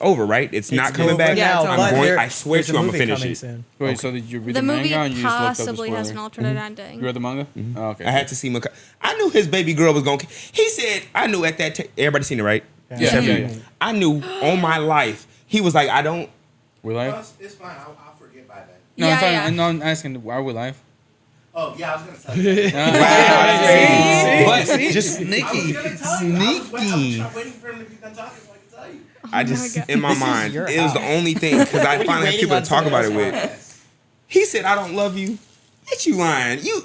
over, right? It's not coming back. Yeah, I'm but going. I swear to you, I'm gonna finish it. Soon. Wait, so did you read The the manga movie and you just looked up the possibly has an spoiler? alternate ending. You read the manga? Oh, okay. I had to see Makai. I knew his baby girl was gonna. He said, I knew at that. Everybody seen it, right? Yeah. Except for Yeah. you. I knew on my life. He was like, I don't. We live? It's fine. I'll forget by then. No, Yeah, no, I'm asking, are we live? Oh, yeah, I was going to tell you. Wow, that's crazy. But just I was sneaky, going to tell you. sneaky. I was waiting for him to be done talking so I could tell you. I just God. in my mind, it was the only thing because I finally had people to talk about it with. He said, "I don't love you." Bitch, you lying? You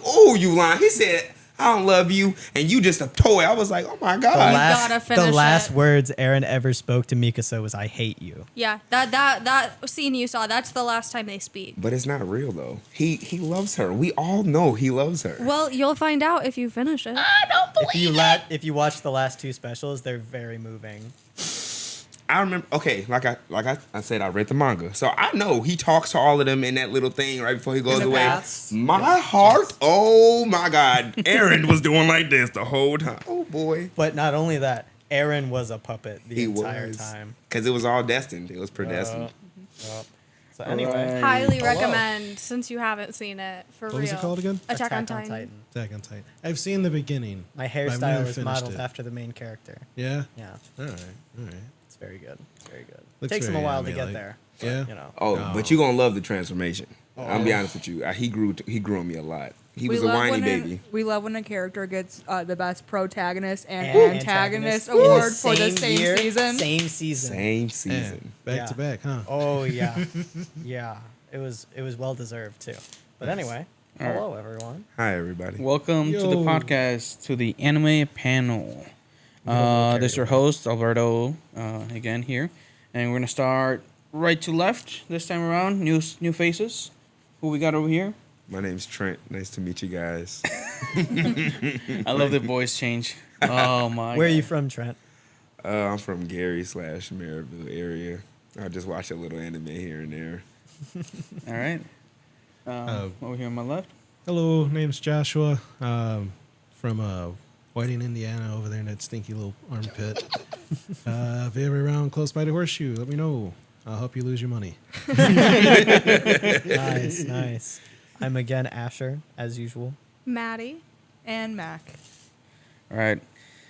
lying? He said, "I don't love you," and you just a toy. I was like, "Oh my god!" gotta finish The last it. words Aaron ever spoke to Mikasa was, "I hate you." Yeah, that scene you saw, that's the last time they speak. But it's not real though. He loves her. We all know he loves her. Well, you'll find out if you finish it. If you watch the last two specials, they're very moving. I remember. Okay, like I said, I read the manga, so I know he talks to all of them in that little thing right before he goes away. paths. My heart, oh my god, Aaron was doing like this the whole time. Oh boy, But not only that, Aaron was a puppet the he entire was time. because it was all destined. It was predestined. So anyway, Highly recommend since you haven't seen it for real. What was it called again? Attack on Titan. Attack on Titan. I've seen the beginning. My but I've hairstyle never is finished modeled it. after the main character. Yeah. Yeah, All right. it's very good. Very good. Looks Takes him a very while to get anime-like. there. Yeah. You know. Oh, but you're gonna love the transformation. I'll be honest with you. He grew on me a lot. He was a whiny baby. We love when a character gets the best protagonist and And antagonist antagonist in the award for the same year, season. Same season. Same season. Back to back, huh? Oh yeah, yeah. It was well deserved too. But anyway, All right. hello everyone. Hi everybody. Welcome to the Yo. podcast, to the Anime Panel. This is your host, Alberto, again here. And we're going to start right to left this time around. New faces. Who we got over here? My name's Trent. Nice to meet you guys. I love the voice change. Oh, my Where are God. you from, Trent? I'm from Gary/Maryville area. I just watch a little anime here and there. All right. Over here on my left. Hello, name's Joshua. From Whiting, Indiana, over there in that stinky little armpit. If you're ever around close by the horseshoe, let me know. I'll help you lose your money. Nice, nice. I'm again Asher, as usual. Maddie. And Mac. All right.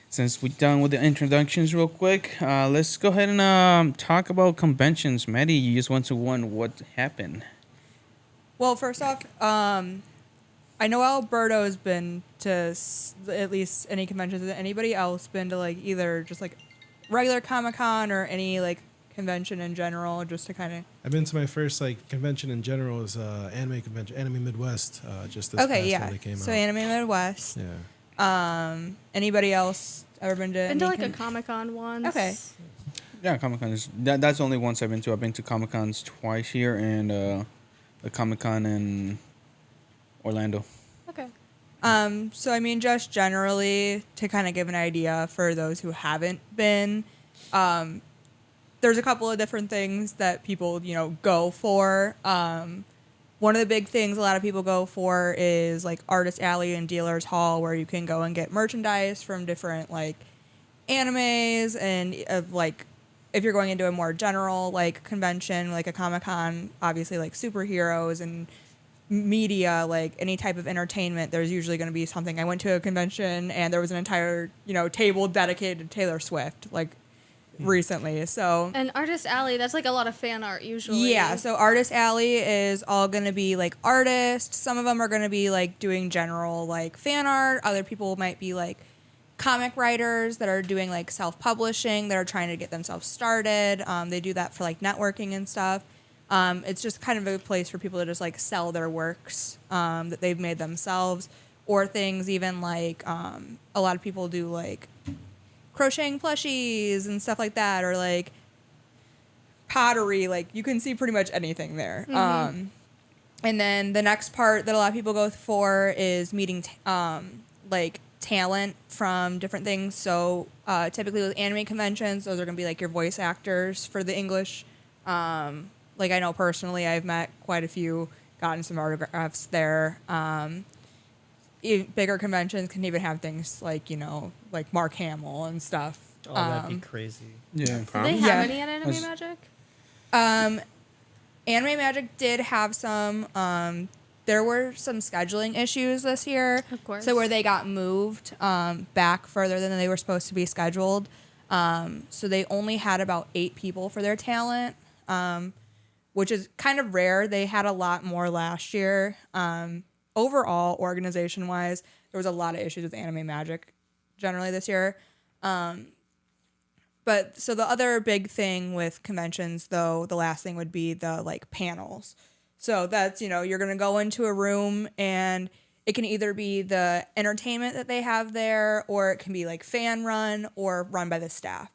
Since we're done with the introductions real quick, let's go ahead and talk about conventions. Maddie, you just went to one. What happened? Well, first off, I know Alberto's been to at least any conventions. Has anybody else been to like either just like regular Comic-Con or any like convention in general, just to kind of? I've been to my first like convention in general is anime convention, Anime Midwest. Just this Okay, past yeah. one that came So out. Anime Midwest. Yeah. Anybody else ever been to? Been to any like a Comic-Con once. Okay. Yeah, Comic-Con is that's the only ones I've been to. I've been to Comic-Cons twice here and the Comic-Con in Orlando. Okay. So I mean, just generally to kind of give an idea for those who haven't been, there's a couple of different things that people, go for. One of the big things a lot of people go for is like Artist Alley and Dealers Hall, where you can go and get merchandise from different like animes and like if you're going into a more general like convention, like a Comic-Con, obviously like superheroes and media, like any type of entertainment, there's usually going to be something. I went to a convention and there was an entire, table dedicated to Taylor Swift, like recently. So And Artist Alley, that's like a lot of fan art usually. yeah, so Artist Alley is all going to be like artists. Some of them are going to be like doing general like fan art. Other people might be like comic writers that are doing like self-publishing, that are trying to get themselves started. They do that for like networking and stuff. It's just kind of a place for people to just like sell their works that they've made themselves, or things even like a lot of people do like crocheting plushies and stuff like that, or like pottery. Like you can see pretty much anything there. And then the next part that a lot of people go for is meeting like talent from different things. So typically with anime conventions, those are going to be like your voice actors for the English. Like I know personally, I've met quite a few, gotten some autographs there. Bigger conventions can even have things like, like Mark Hamill and stuff Oh, that'd be crazy. Yeah. Do they Promise? have Yeah. any at Anime That's- Magic? Anime Magic did have some. There were some scheduling issues this year. Of course. So where they got moved back further than they were supposed to be scheduled. So they only had about 8 people for their talent, which is kind of rare. They had a lot more last year. Overall, organization-wise, there was a lot of issues with Anime Magic generally this year. But so the other big thing with conventions, though, the last thing would be the like panels. So that's, you're going to go into a room and it can either be the entertainment that they have there, or it can be like fan run or run by the staff.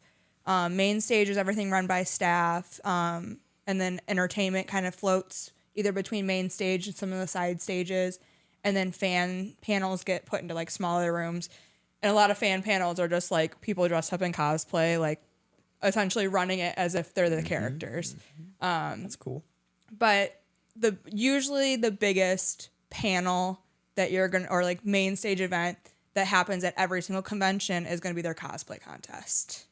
Main stage is everything run by staff. And then entertainment kind of floats either between main stage and some of the side stages. And then fan panels get put into like smaller rooms. And a lot of fan panels are just like people dressed up in cosplay, like essentially running it as if they're the characters. That's cool. But usually the biggest panel that you're going to, or like main stage event that happens at every single convention is going to be their cosplay contest.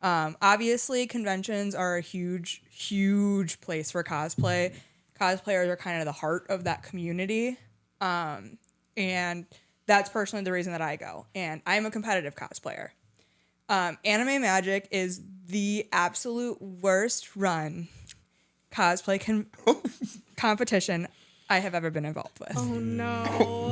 Obviously, conventions are a huge, huge place for cosplay. Cosplayers are kind of the heart of that community. And that's personally the reason that I go. And I'm a competitive cosplayer. Anime Magic is the absolute worst run cosplay competition I have ever been involved with. Oh no.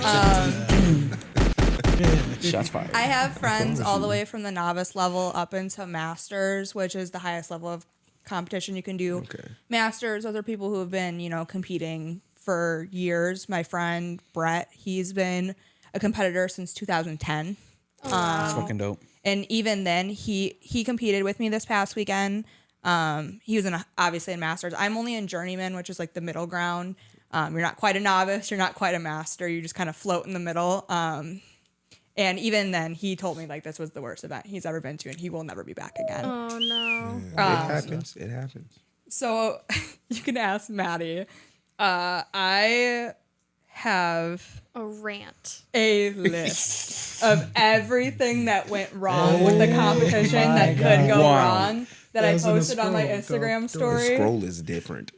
Shots fired. I have friends all the way from the novice level up into masters, which is the highest level of competition you can do. Okay. Masters, those are people who have been, competing for years. My friend Brett, he's been a competitor since 2010. That's fucking dope. And even then, he competed with me this past weekend. He was obviously in masters. I'm only in journeyman, which is like the middle ground. You're not quite a novice. You're not quite a master. You just kind of float in the middle. And even then, he told me like this was the worst event he's ever been to, and he will never be back again. Oh no. It happens. It happens. So you can ask Maddie. I have A rant. a list of everything that went wrong with the competition that could go Wow. wrong that I As in a posted on my scroll, Instagram go- The story. scroll is different.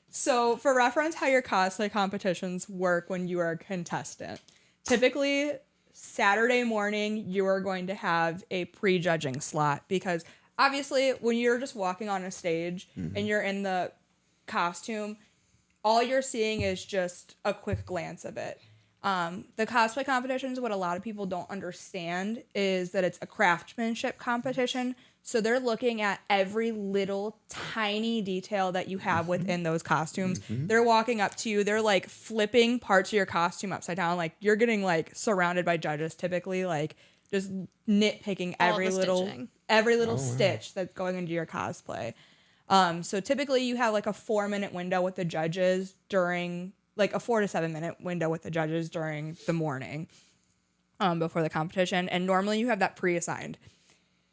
So for reference, how your cosplay competitions work when you are a contestant. Typically, Saturday morning, you are going to have a prejudging slot because obviously when you're just walking on a stage and you're in the costume, all you're seeing is just a quick glance of it. The cosplay competitions, what a lot of people don't understand is that it's a craftsmanship competition. So they're looking at every little tiny detail that you have within those costumes. They're walking up to you. They're like flipping parts of your costume upside down. Like you're getting like surrounded by judges typically, like just nitpicking All every the little stitching. stitch that's going into your cosplay. So typically you have like a 4-minute window with the judges during like a 4 to 7 minute window with the judges during the morning before the competition. And normally you have that pre-assigned.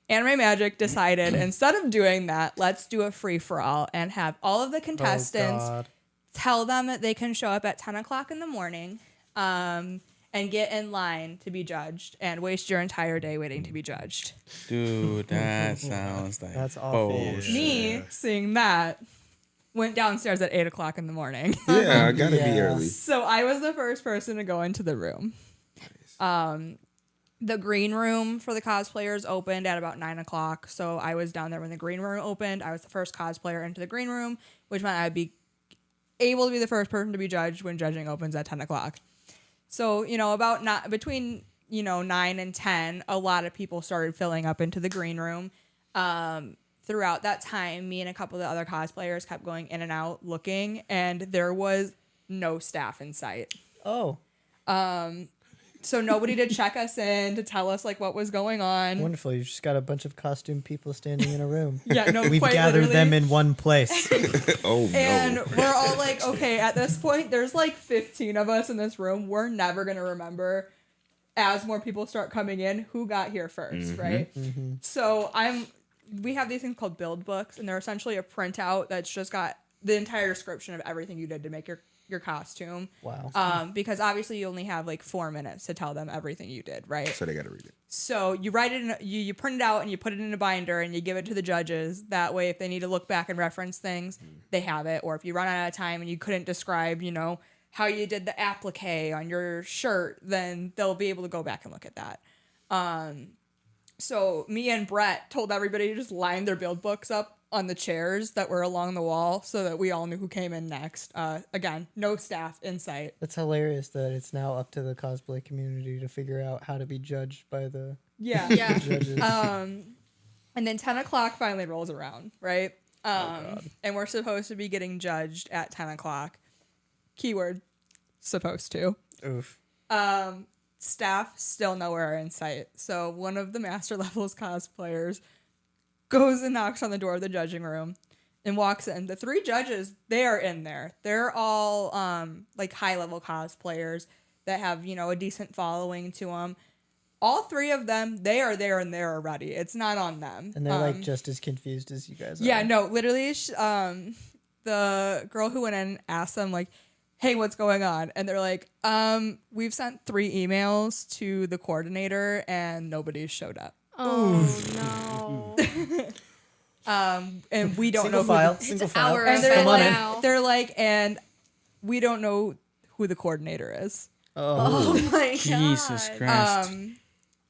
Anime Magic decided instead of doing that, let's do a free-for-all and have all of the contestants tell them that they can show up at 10 o'clock in the morning and get in line to be judged and waste your entire day waiting to be judged. Dude, that sounds like That's awful. bullshit. Me seeing that went downstairs at 8 o'clock in the morning. Yeah, I gotta be Yeah. early. So I was the first person to go into the room. The green room for the cosplayers opened at about 9 o'clock. So I was down there when the green room opened. I was the first cosplayer into the green room, which meant I'd be able to be the first person to be judged when judging opens at 10 o'clock. So, between 9 and 10, a lot of people started filling up into the green room. Throughout that time, me and a couple of the other cosplayers kept going in and out looking, and there was no staff in sight. Oh, So nobody to check us in, to tell us like what was going on. wonderful. You just got a bunch of costume people standing in a room. Yeah, no, We've quite gathered literally. them in one place. Oh no. And we're all like, okay, at this point, there's like 15 of us in this room. We're never going to remember as more people start coming in who got here first, right? So we have these things called build books, and they're essentially a printout that's just got the entire description of everything you did to make your your costume. Wow. Because obviously you only have like 4 minutes to tell them everything you did, right? So they got to read it. So you write it in, you print it out and you put it in a binder and you give it to the judges. That way, if they need to look back and reference things, they have it. Or if you run out of time and you couldn't describe, how you did the applique on your shirt, then they'll be able to go back and look at that. So me and Brett told everybody to just line their build books up on the chairs that were along the wall so that we all knew who came in next. Again, no staff in sight. That's hilarious that it's now up to the cosplay community to figure out how to be judged by the Yeah. Yeah. judges. And then 10 o'clock finally rolls around, right? And we're supposed to be getting judged at 10 o'clock. Keyword, supposed to. Oof. Staff still nowhere in sight. So one of the master levels cosplayers goes and knocks on the door of the judging room and walks in. The 3 judges, they are in there. They're all like high level cosplayers that have, a decent following to them. All 3 of them, they are there and they're already. It's not on them. And they're like just as confused as you guys are. Yeah, no, literally, the girl who went in asked them, like, hey, what's going on? And they're like, we've sent 3 emails to the coordinator and nobody showed up. Oh, no. And we don't Single know file. It's Single file. our And they're Come on like, in. now. they're like, and we don't know who the coordinator is. Oh. Oh my Jesus god. Christ.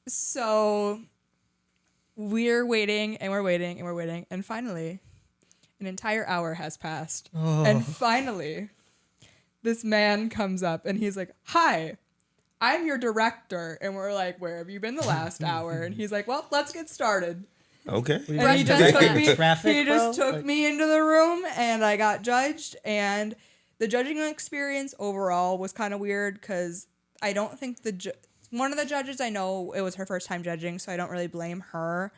So we're waiting and we're waiting and we're waiting. And finally, an entire hour has passed. And finally, this man comes up and he's like, hi, I'm your director. And we're like, where have you been the last hour? And he's like, well, let's get started. Okay. And he just Brush took back. me. Traffic, He just bro? took Like- me into the room, and I got judged. And the judging experience overall was kind of weird because I don't think one of the judges, I know it was her first time judging, so I don't really blame her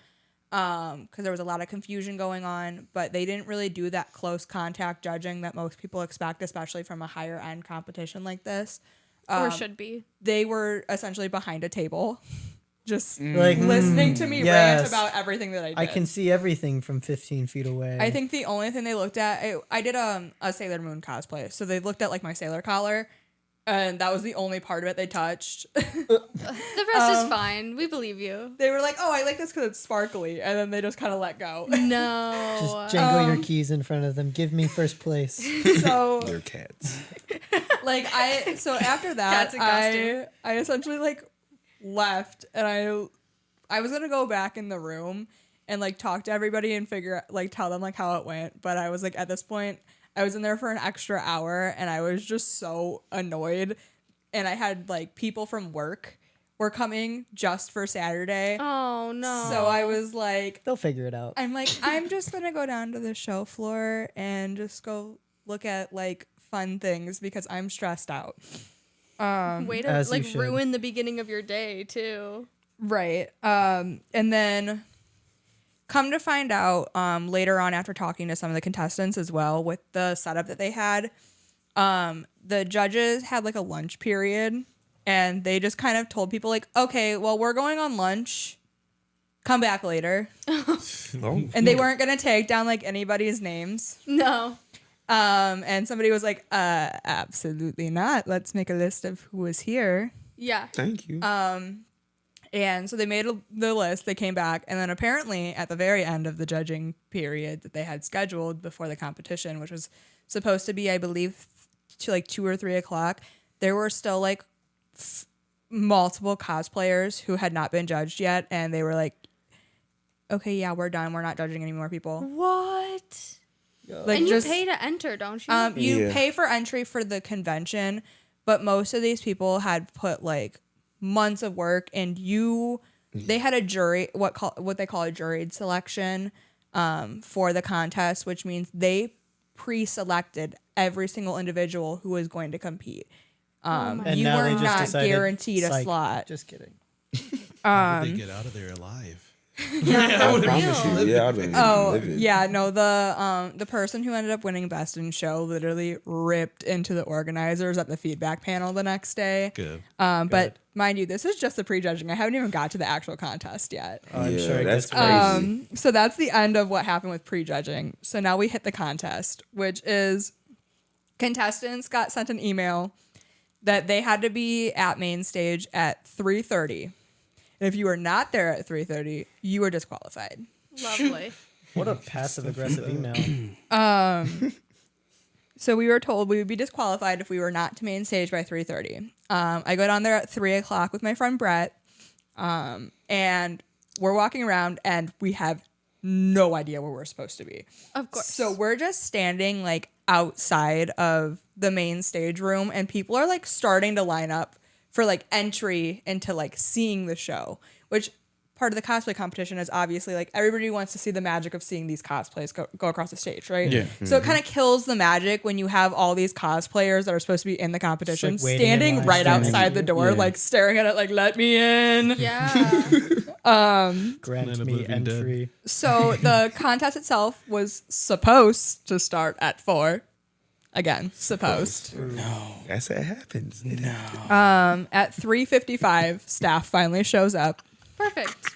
because there was a lot of confusion going on. But they didn't really do that close contact judging that most people expect, especially from a higher end competition like this. Or should be. They were essentially behind a table. Just Like, listening to me yes. rant about everything that I did. I can see everything from 15 feet away. I think the only thing they looked at, I did a Sailor Moon cosplay, so they looked at like my sailor collar, and that was the only part of it they touched. The rest is fine. We believe you. They were like, "Oh, I like this because it's sparkly," and then they just kind of let go. No. Just jangle your keys in front of them. Give me first place. So They're cats. so after that, Cats in costume. I essentially like left, and I was gonna go back in the room and like talk to everybody and tell them like how it went, but I was like at this point I was in there for an extra hour and I was just so annoyed, and I had like people from work were coming just for Saturday. Oh no. So I was like, They'll figure it out. I'm like, I'm just gonna go down to the show floor and just go look at like fun things because I'm stressed out. Way to As you like should. ruin the beginning of your day too. Right. And then come to find out later on after talking to some of the contestants as well with the setup that they had, the judges had like a lunch period and they just kind of told people like, okay, well, we're going on lunch. Come back later. Oh. And they weren't going to take down like anybody's names. No. And somebody was like, absolutely not. Let's make a list of who was here. Yeah. Thank you. And so they made the list, they came back, and then apparently at the very end of the judging period that they had scheduled before the competition, which was supposed to be, I believe, to like 2 or 3 o'clock, there were still like multiple cosplayers who had not been judged yet, and they were like, okay, yeah, we're done. We're not judging any more people. What? Like, And you just, pay to enter, don't you? you Yeah. pay for entry for the convention, but most of these people had put like months of work, and they had a jury, what they call a juried selection for the contest, which means they pre-selected every single individual who was going to compete. And You now were they just not decided, guaranteed a psych. slot. Just kidding. How did they get out of there alive? I promise you. Yeah, I'd been livid. Yeah, no, the person who ended up winning Best in Show literally ripped into the organizers at the feedback panel the next day. Good. But mind you, this is just the prejudging. I haven't even got to the actual contest yet. I'm Yeah, sure it that's gets crazy. So that's the end of what happened with prejudging. So now we hit the contest, which is contestants got sent an email that they had to be at main stage at 3:30. And if you were not there at 3:30, you were disqualified. Lovely. What a passive aggressive email. So we were told we would be disqualified if we were not to main stage by 3:30. I go down there at 3 o'clock with my friend Brett, and we're walking around, and we have no idea where we're supposed to be. Of course. So we're just standing like outside of the main stage room, and people are like starting to line up for like entry into like seeing the show, which part of the cosplay competition is obviously like everybody wants to see the magic of seeing these cosplays go across the stage, right? Yeah. So it kind of kills the magic when you have all these cosplayers that are supposed to be in the competition Like waiting in standing line, right standing. outside the door, Yeah. like staring at it, like let me in. Yeah. Grant And me Oblivion Dead. entry. So the contest itself was supposed to start at 4. Again, supposed. That's what happens. At 3:55, staff finally shows up.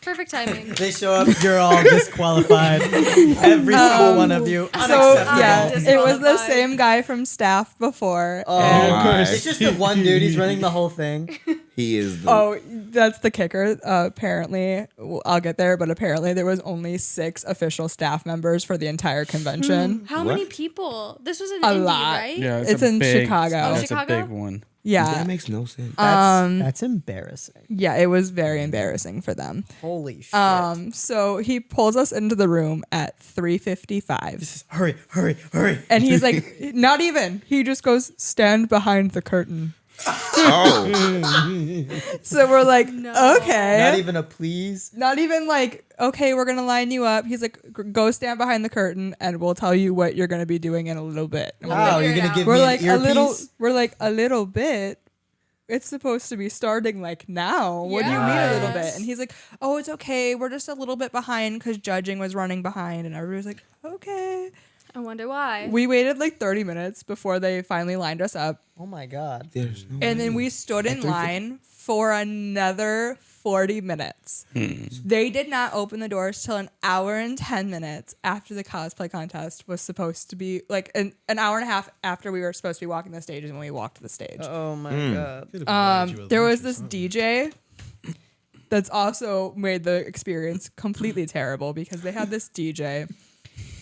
Perfect timing. They show up, you're all disqualified. Every single one of you. So Unacceptable. yeah, it was the Disqualified. same guy from staff before. Oh, and- of course. It's just the one dude. He's running the whole thing. He is the oh, that's the kicker. Apparently, well, I'll get there, but apparently there was only 6 official staff members for the entire convention. How What? many people? This was in A Indy, lot. right? Yeah, It's a in big, Chicago. Oh, That's Chicago? a big one. Yeah, that makes no sense. That's embarrassing. yeah, it was very embarrassing for them. Holy shit. So he pulls us into the room at 3:55. Hurry, hurry, hurry. And he's like, not even. He just goes, stand behind the curtain. Oh, So we're like, No. okay. Not even a please. Not even like, okay, we're going to line you up. He's like, go stand behind the curtain and we'll tell you what you're going to be doing in a little bit. And we're Wow, figure you're it gonna out. give we're me like, an a earpiece? little, we're like, a little bit. It's supposed to be starting like now. What do you mean a little bit? Yes. And he's like, oh, it's okay. We're just a little bit behind because judging was running behind. And everybody was like, okay. I wonder why. We waited like 30 minutes before they finally lined us up. Oh my god. there's no And way. then we stood in line for another 40 minutes. They did not open the doors till an hour and 10 minutes after the cosplay contest was supposed to be, like an hour and a half after we were supposed to be walking the stages when we walked to the stage. Oh my god. Could've provided you with There lunch was or this something. DJ that's also made the experience completely terrible because they had this DJ,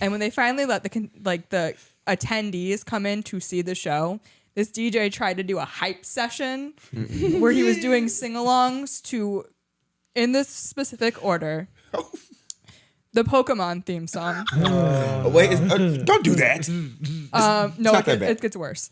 and when they finally let the attendees come in to see the show, this DJ tried to do a hype session where he was doing sing-alongs to, in this specific order, the Pokemon theme song. Oh, wait, don't do that. No, not that bad. it gets worse.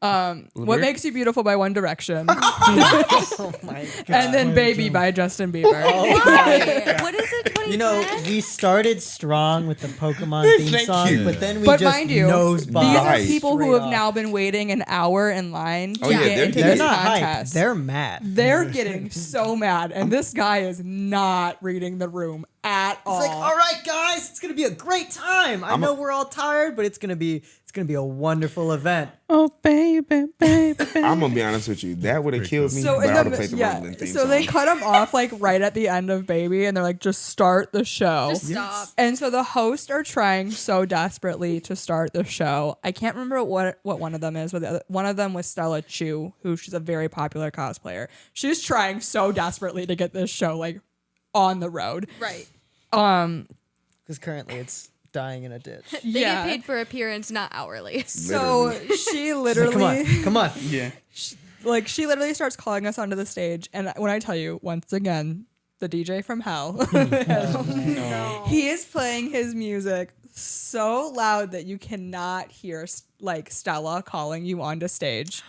What Makes You Beautiful by One Direction. Oh my god. And then Baby by Justin Bieber. Why? What is it? 2010? You know, we started strong with the Pokemon theme Thank song, you. but then we But just mind you, nose these are Nice. people who have now been waiting an hour in line to Oh, yeah, get they're into They're this not hyped. contest. They're mad. They're getting so mad, and this guy is not reading the room at all. It's like, all right, guys, it's gonna be a great time. I know we're all tired, but it's gonna be a wonderful event. Oh, baby, baby. I'm gonna be honest with you. That would have killed me. So but in I would have played the the Rumbling theme so song. they cut him off like right at the end of Baby, and they're like, just start the show. Just stop. And so the hosts are trying so desperately to start the show. I can't remember what one of them is, but one of them was Stella Chu, who she's a very popular cosplayer. She's trying so desperately to get this show like on the road. Right. Because currently it's dying in a ditch. They get paid for appearance, not hourly. So she Come literally, on, come on. Yeah. like, she literally starts calling us onto the stage. And when I tell you, once again, the DJ from hell, he is playing his music so loud that you cannot hear like Stella calling you onto stage.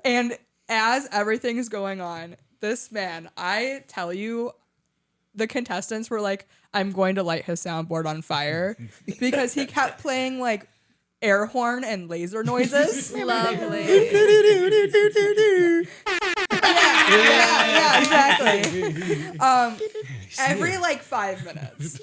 And as everything is going on, this man, I tell you, the contestants were like, I'm going to light his soundboard on fire because he kept playing like air horn and laser noises. Lovely. Yeah, exactly. Every like 5 minutes.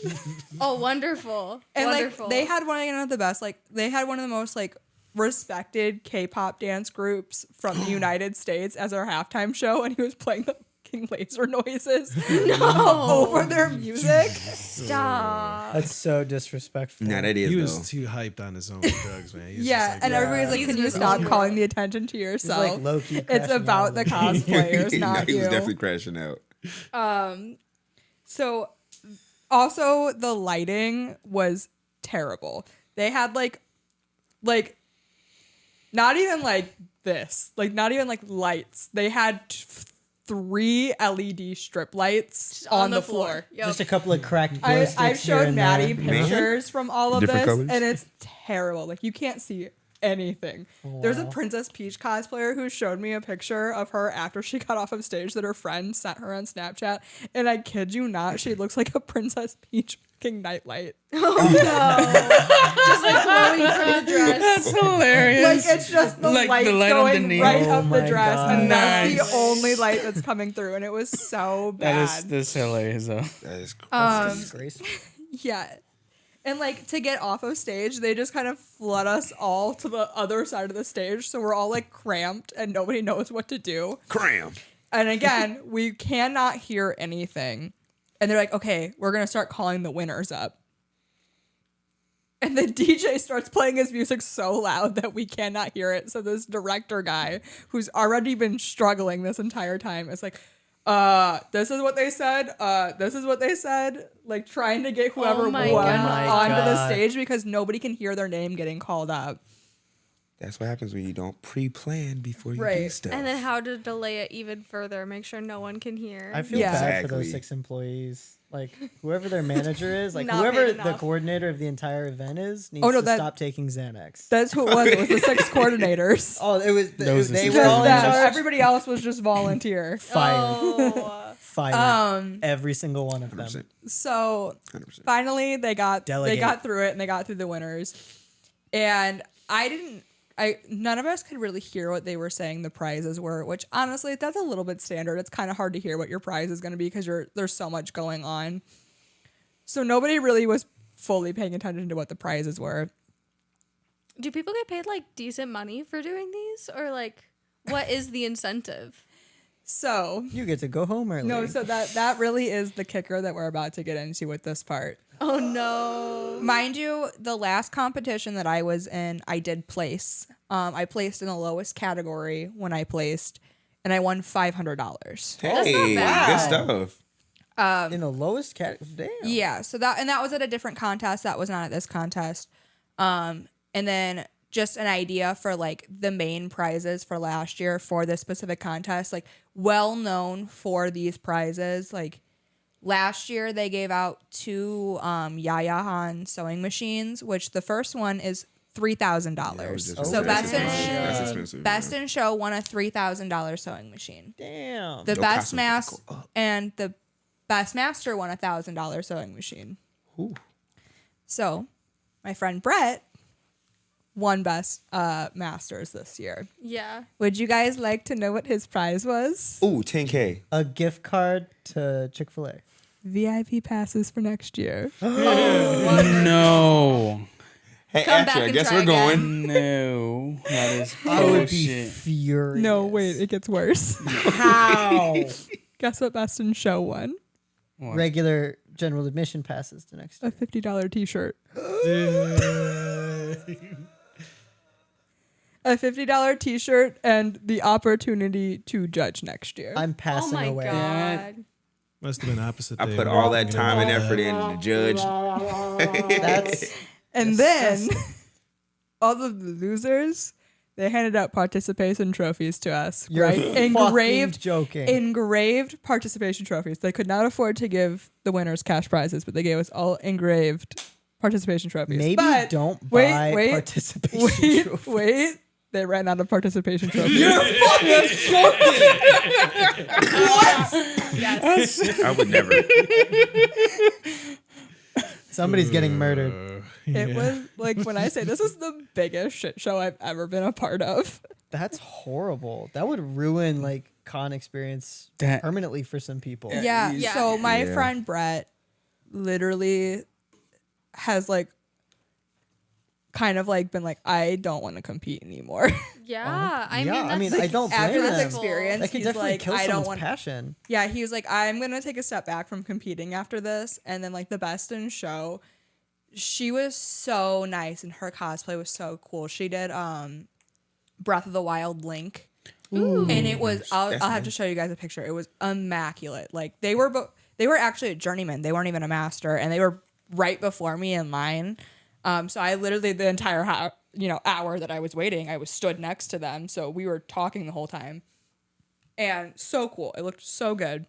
Oh, wonderful. And Wonderful. like they had one of the best, like they had one of the most like respected K-pop dance groups from the United States as our halftime show, and he was playing the making laser noises over their music. Stop. That's so disrespectful. Nah, that is He though. was too hyped on his own drugs, man. He was Yeah, just like, and everybody's like, He's "Can you just stop over calling it. the attention to yourself? like low-key It's crashing about out the a little cosplayers, Nah, not he was you." definitely crashing out. So, also the lighting was terrible. They had like, not even like this, like not even like lights. They had 3 LED strip lights on the floor. Yep. Just a couple of cracked glow sticks I've here showed and Maddie there. pictures from all of this, Different colors? and it's terrible. Like you can't see anything. There's a Wow. Princess Peach cosplayer who showed me a picture of her after she got off of stage that her friend sent her on Snapchat, and I kid you not, she looks like a Princess Peach fucking nightlight. Just like glowing from the dress. That's hilarious. Like it's just the Like light the light going underneath. right Oh up the my dress, God. and that's Nice. the only light that's coming through, and it was so bad. That's hilarious though. That is crazy. Disgraceful. Yeah. And like to get off of stage, they just kind of flood us all to the other side of the stage. So we're all like cramped and nobody knows what to do. Cram. And again, we cannot hear anything. And they're like, okay, we're going to start calling the winners up. And the DJ starts playing his music so loud that we cannot hear it. So this director guy, who's already been struggling this entire time, is like, this is what they said. This is what they said. Like trying to get whoever Oh my won God. onto the God. stage because nobody can hear their name getting called up. That's what happens when you don't pre-plan before you do Right. stuff. And then how to delay it even further, make sure no one can hear. I feel Yeah. bad for Exactly. those 6 employees. Like whoever their manager is, like Not whoever paid the enough. coordinator of the entire event is, needs Oh, no, to that- stop taking Xanax. That's who it was. It was the 6 coordinators. Oh, it was Those they are were Just all in them. charge. Everybody else was just volunteer. Fired, Oh. fired. Every single one of them. 100%. So 100%. finally they got Delegate. through it and they got through the winners. And none of us could really hear what they were saying the prizes were, which honestly that's a little bit standard. It's kind of hard to hear what your prize is going to be because there's so much going on. So nobody really was fully paying attention to what the prizes were. Do people get paid like decent money for doing these, or like what is the incentive? So You get to go home early. no, so that really is the kicker that we're about to get into with this part. Oh no. Mind you, the last competition that I was in, I did place. I placed in the lowest category when I placed, and I won $500. Hey, bad. good stuff. In the lowest cat. Damn. Yeah, so that was at a different contest. That was not at this contest. And then just an idea for like the main prizes for last year for this specific contest, like well known for these prizes. Like last year they gave out 2 Yaya Han sewing machines, which the first one is $3,000. So That's Best expensive. in Show won a $3,000 sewing machine. Damn. The Your Best costume Mass could go up. and the Best Master won a $1,000 sewing machine. Ooh. So, my friend Brett won Best Masters this year. Yeah. Would you guys like to know what his prize was? Ooh, 10K. A gift card to Chick-fil-A. VIP passes for next year. No. Hey, Come back actually, I and guess try we're again. going. No. That is I would be bullshit. furious. No, wait, it gets worse. How? Guess what Best in Show won? Regular general admission passes to next A year. $50 t-shirt. A $50 t-shirt and the opportunity to judge next year. I'm Oh passing my away. god. Must have been opposite. I day. put all that time and effort in to judge. That's And then all of the losers, they handed out participation trophies to us. you're right? fucking joking. Engraved participation trophies. They could not afford to give the winners cash prizes, but they gave us all engraved participation trophies. Maybe but don't buy participation trophies. Wait. They ran out of participation trophies. I would never. Somebody's getting murdered. It was like when I say this is the biggest shit show I've ever been a part of. That's horrible. That would ruin like con experience That- permanently for some people. Yeah. Yeah. So my Yeah. friend Brett literally has like kind of like been like, I don't want to compete anymore. Yeah, I yeah, mean, that's I don't blame after this them. experience, That could he's definitely like, kill I don't someone's want. passion. Yeah, he was like, I'm gonna take a step back from competing after this. And then like the best in show, she was so nice and her cosplay was so cool. She did Breath of the Wild Link. Ooh. And it was I'll That's have to nice. show you guys a picture. It was immaculate. Like they were actually a journeyman. They weren't even a master, and they were right before me in line. So I literally the entire hour that I was waiting, I was stood next to them. So we were talking the whole time, and so cool. It looked so good.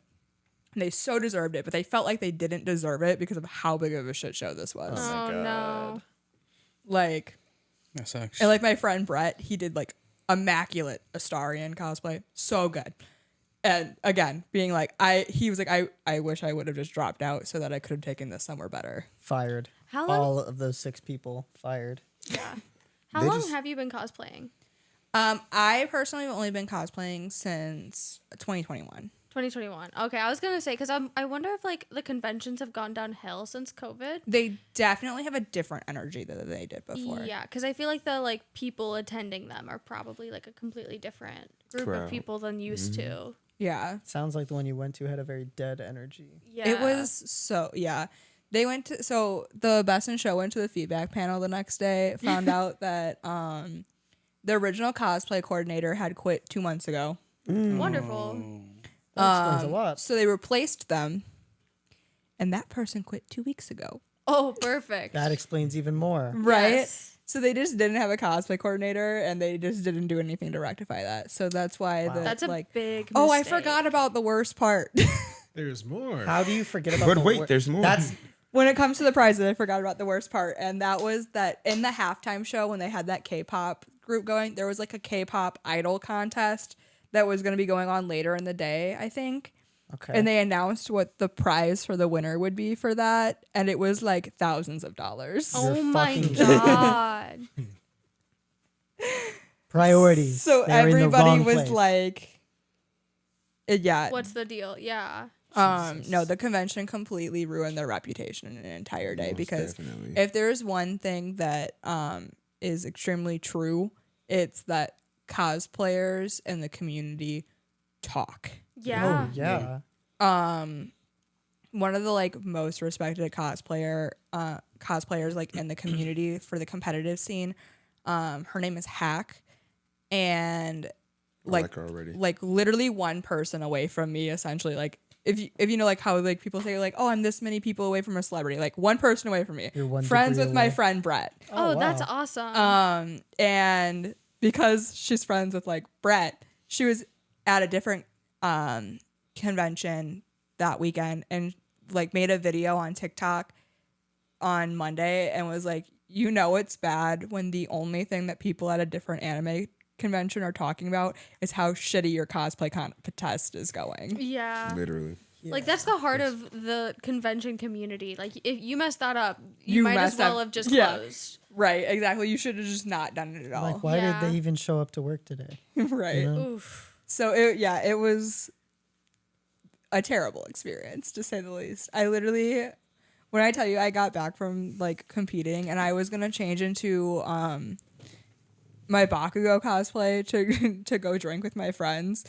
And they so deserved it, but they felt like they didn't deserve it because of how big of a shit show this was. Oh no. Like, That sucks. and like my friend Brett, he did like immaculate Astarian cosplay, so good. And again, being like, he was like, I wish I would have just dropped out so that I could have taken this somewhere better. Fired. How long? All of those 6 people fired. Yeah. How They long just- have you been cosplaying? I personally have only been cosplaying since 2021. 2021. Okay, I was gonna say because I wonder if like the conventions have gone downhill since COVID. They definitely have a different energy than they did before. Yeah, because I feel like the like people attending them are probably like a completely different group Crowd. of people than used to. Yeah. Sounds like the one you went to had a very dead energy. Yeah, It was so, yeah. They went to, so the Best in Show went to the feedback panel the next day, found out that the original cosplay coordinator had quit 2 months ago. wonderful. That explains a lot. So they replaced them, and that person quit 2 weeks ago. Oh, perfect. That explains even more. Right? Yes. So they just didn't have a cosplay coordinator, and they just didn't do anything to rectify that. So that's why That's a like, big. oh, I mistake. forgot about the worst part. There's more. How do you forget about But the wait, wor- there's more. That's When it comes to the prizes, I forgot about the worst part, and that was that in the halftime show when they had that K-pop group going, there was like a K-pop idol contest that was going to be going on later in the day, I think. okay. And they announced what the prize for the winner would be for that, and it was like thousands of dollars. Oh You're my fucking god. Priorities. So They're in the everybody wrong was place. like, yeah. What's the deal? Yeah. No, the convention completely ruined their reputation in an entire day Most because definitely. if there's one thing that is extremely true, it's that cosplayers and the community talk. Yeah. Oh yeah. One of the like most respected cosplayers like in the community for the competitive scene, her name is Hack, and I like like her already. like literally one person away from me, essentially. Like if you know like how like people say like, oh, I'm this many people away from a celebrity, like one person away from me. You're one Friends degree with my away. friend Brett. Oh, wow. that's awesome. And because she's friends with like Brett, she was at a different convention that weekend and like made a video on TikTok on Monday and was like, you know, it's bad when the only thing that people at a different anime convention are talking about is how shitty your cosplay contest is going. Yeah. Literally. Like that's the heart of the convention community. Like if you mess that up, you might as messed well up. have just Yeah. closed. Right, exactly. You should have just not done it at all. Like, why Yeah. did they even show up to work today? Right. You know? Oof. So it was a terrible experience to say the least. I literally, when I tell you I got back from like competing and I was gonna change into my Bakugo cosplay to go drink with my friends,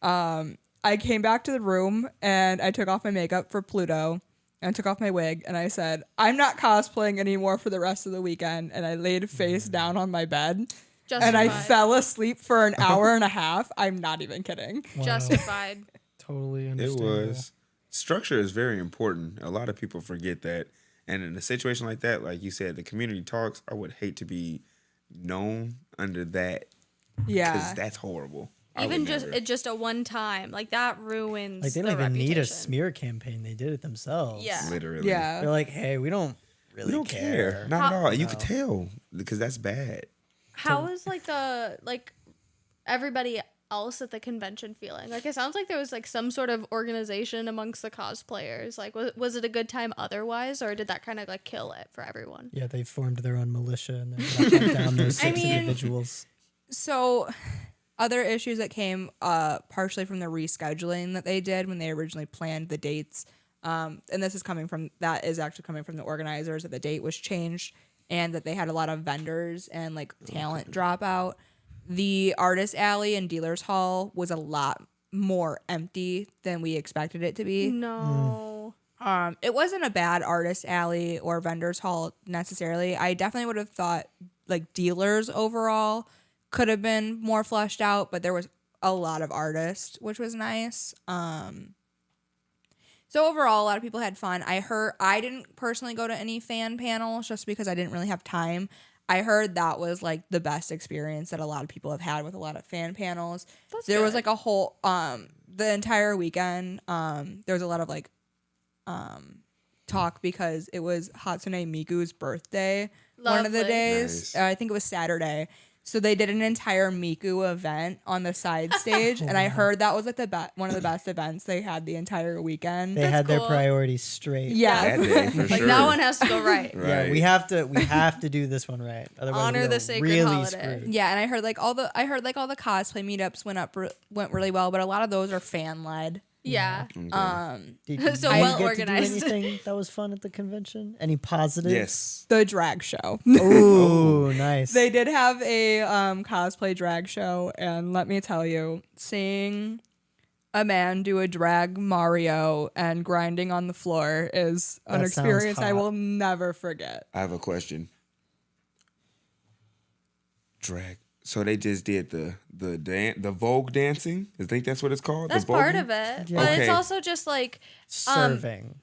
I came back to the room and I took off my makeup for Pluto and took off my wig and I said, I'm not cosplaying anymore for the rest of the weekend, and I laid face down on my bed. And I Justified. fell asleep for an hour and a half. I'm not even kidding. Wow. Justified. Totally It understandable. was. Structure is very important. A lot of people forget that. And in a situation like that, like you said, the community talks, I would hate to be known under that because Yeah. that's horrible. I Even would just never. it just a one time like that ruins. Like they the don't even need a reputation. smear campaign. They did it themselves. Yeah. Literally. Yeah. They're like, hey, we don't really We don't care. Not at all. You could tell because that's bad. How is like the like everybody else at the convention feeling? Like it sounds like there was like some sort of organization amongst the cosplayers. Like was it a good time otherwise, or did that kind of like kill it for everyone? Yeah, they formed their own militia and they're gonna hunt down those I 6 mean- individuals. So, other issues that came partially from the rescheduling that they did when they originally planned the dates, and this is actually coming from the organizers, that the date was changed and that they had a lot of vendors and like talent drop out. The artist alley and dealers hall was a lot more empty than we expected it to be. No. It wasn't a bad artist alley or vendors hall necessarily. I definitely would have thought like dealers overall could have been more fleshed out, but there was a lot of artists, which was nice. So overall, a lot of people had fun. I didn't personally go to any fan panels just because I didn't really have time. I heard that was like the best experience that a lot of people have had with a lot of fan panels. There was like a whole the entire weekend. There was a lot of like talk because it was Hatsune Miku's birthday. One of the Lovely. days. Nice. I think it was Saturday. So they did an entire Miku event on the side stage, and I heard that was like one of the best events they had the entire weekend. They had their cool. priorities straight. Yeah. That day, for Like sure. that one has to go right. Right. Yeah, we have to do this one right. Otherwise, Honor we'll the sacred really holiday. screwed. Yeah, and I heard like all the cosplay meetups went really well, but a lot of those are fan led. Yeah. Did So you well get organized. to do anything that was fun at the convention? Any positive? Yes. The drag show. Ooh, nice. They did have a cosplay drag show, and let me tell you, seeing a man do a drag Mario and grinding on the floor is an That sounds experience I hot. will never forget. I have a question. Drag. So they just did the Vogue dancing. I think that's what it's called. That's the part Voguing? of it. Yeah. But it's Okay. also just like Serving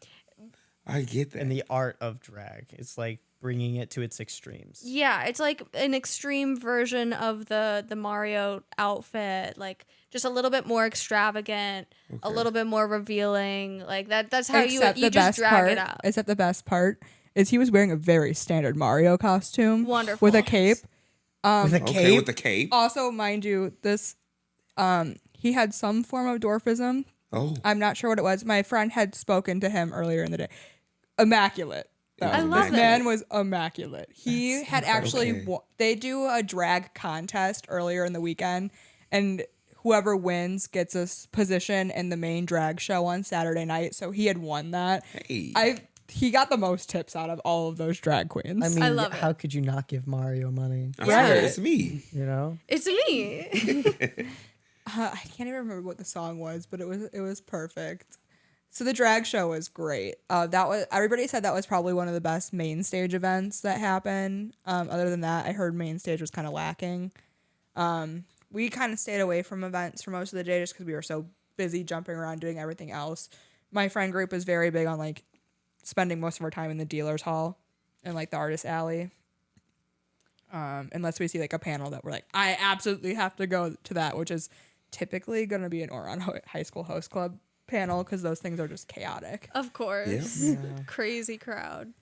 I get that. and the art of drag. It's like bringing it to its extremes. yeah, it's like an extreme version of the Mario outfit, like just a little bit more extravagant, a little bit more revealing. Like that's how you just drag it up. Except the best part is he was wearing a very standard Mario costume. Wonderful. With a cape. With a okay, cape. with the cape. Also, mind you, this he had some form of dwarfism. Oh, I'm not sure what it was. My friend had spoken to him earlier in the day. Immaculate. though. I love This it. man was immaculate. He had actually Okay. they do a drag contest earlier in the weekend, and whoever wins gets a position in the main drag show on Saturday night. So he had won that. hey. He got the most tips out of all of those drag queens. I mean, I love it. how could you not give Mario money? I Yeah. swear, it's me. You know? It's me. I can't even remember what the song was, but it was perfect. So the drag show was great. That was everybody said that was probably one of the best main stage events that happened. Other than that, I heard main stage was kind of lacking. We kind of stayed away from events for most of the day just because we were so busy jumping around doing everything else. My friend group was very big on like spending most of our time in the dealers hall and like the artist alley. Unless we see like a panel that we're like, I absolutely have to go to that, which is typically going to be an Oron High School Host Club panel because those things are just chaotic. Of course. Yeah. Crazy crowd.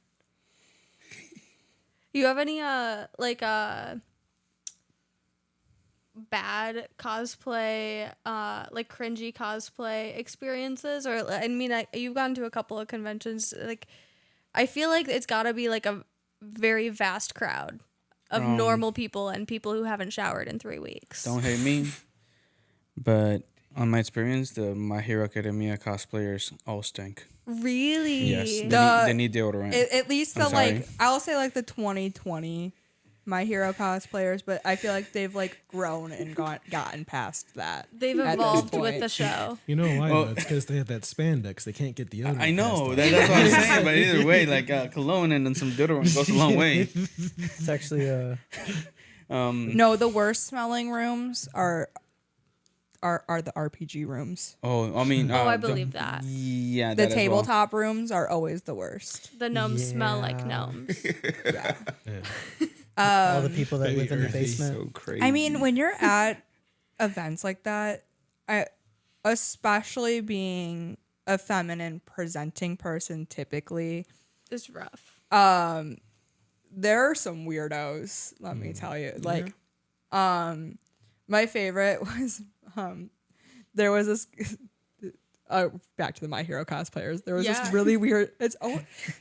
You have any bad cosplay, like cringy cosplay experiences? Or I mean, you've gone to a couple of conventions. Like, I feel like it's got to be like a very vast crowd of normal people and people who haven't showered in 3 weeks. Don't hate me, but on my experience, the My Hero Academia cosplayers all stink. Really? Yes, they need deodorant. At least I'm the sorry. like, I'll say like the 2020 My Hero cosplayers, but I feel like they've like grown and gotten past that. They've at this evolved with point. the show. You know why? Well- though? It's because they have that spandex. They can't get the other. I know that's what I'm saying, but either way, like cologne and then some deodorant goes a long way. It's actually No, the worst smelling rooms are the RPG rooms. Oh, I mean, I the- believe that. Yeah, The that as well. tabletop rooms are always the worst. The gnomes smell like Yeah. gnomes. all the people that Very live in the earthy, basement. So crazy. I mean, when you're at events like that, especially being a feminine presenting person, typically It's rough. there are some weirdos. Let me tell you, like, my favorite was there was this. Back to the My Hero cosplayers. There was Yeah. this really weird.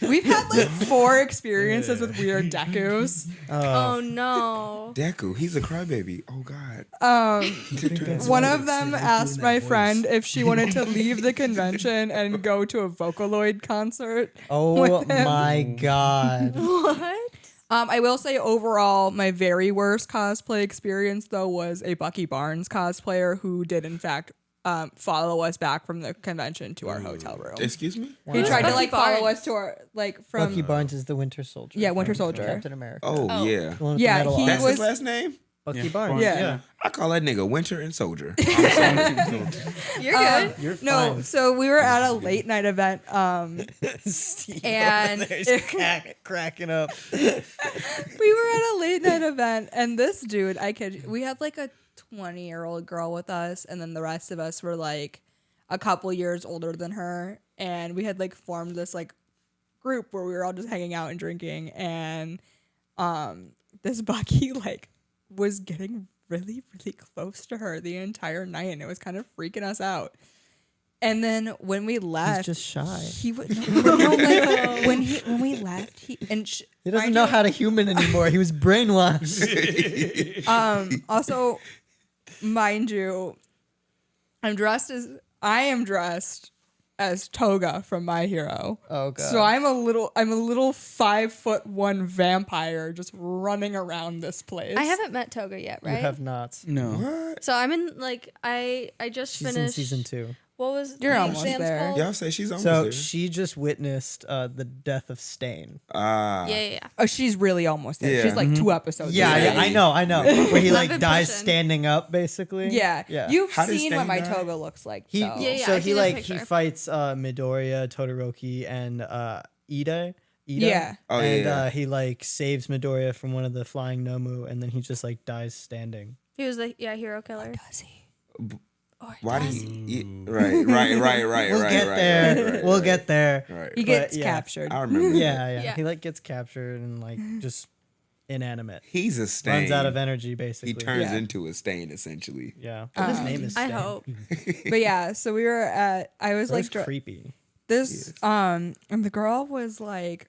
We've had like 4 experiences with weird decus. Oh no. Deku, he's a crybaby. Oh God. One of them asked my friend if she wanted to leave the convention and go to a Vocaloid concert. Oh with him. my god. What? I will say overall, my very worst cosplay experience though was a Bucky Barnes cosplayer who did in fact follow us back from the convention to our hotel room. Excuse me? He tried to Bucky like follow Barnes? us to our like from Bucky Barnes is the Winter Soldier. Yeah, Winter from Soldier. Captain America. Oh, yeah. The one with Yeah, the metal he arm. That's was- his last name? Bucky Yeah, Barnes. Barnes, yeah. I call that nigga Winter and Soldier. You're good. You're No, fine. so we were at a late night event, Steve and there's cracking up. we were at a late night event, and this dude, I kid you, we had like a 20-year-old girl with us, and then the rest of us were like a couple years older than her, and we had like formed this like group where we were all just hanging out and drinking, and this Bucky like was getting really close to her the entire night, and it was kind of freaking us out. And then when we left, He's just shy. he would like, when we left, he He doesn't know how to human anymore. He was brainwashed. Also, mind you, I am dressed as Toga from My Hero. Oh god. So I'm a little 5'1" vampire just running around this place. I haven't met Toga yet, You right? have not. No. So I'm in like I just She's in finished season 2. What was You're the almost exams there. called? Yeah, I'll say she's almost So there. she just witnessed the death of Stain. Yeah. Oh, she's really almost there. Yeah. She's like 2 episodes. Yeah, away. yeah, I know. Where he I've like been dies pushing. standing up, basically. Yeah. Yeah. You've How does seen what Stain my die? Toga looks like. He so. Yeah, so I've he seen a like he picture. fights Midoriya, Todoroki, and Ida. Yeah. Oh, and yeah. he like saves Midoriya from one of the flying Nomu, and then he just like dies standing. He was the hero killer. Does he? Why do you? Right. We'll get there. Right, We'll right. get there. Right. He gets yeah. captured. I remember. Yeah. Yeah. He like gets captured and like just inanimate. He's a stain. Runs out of energy, basically. He turns Yeah. into a stain, essentially. Yeah. His name is I Stain. hope. But yeah, so we were at. I was That was like creepy. this. And the girl was like.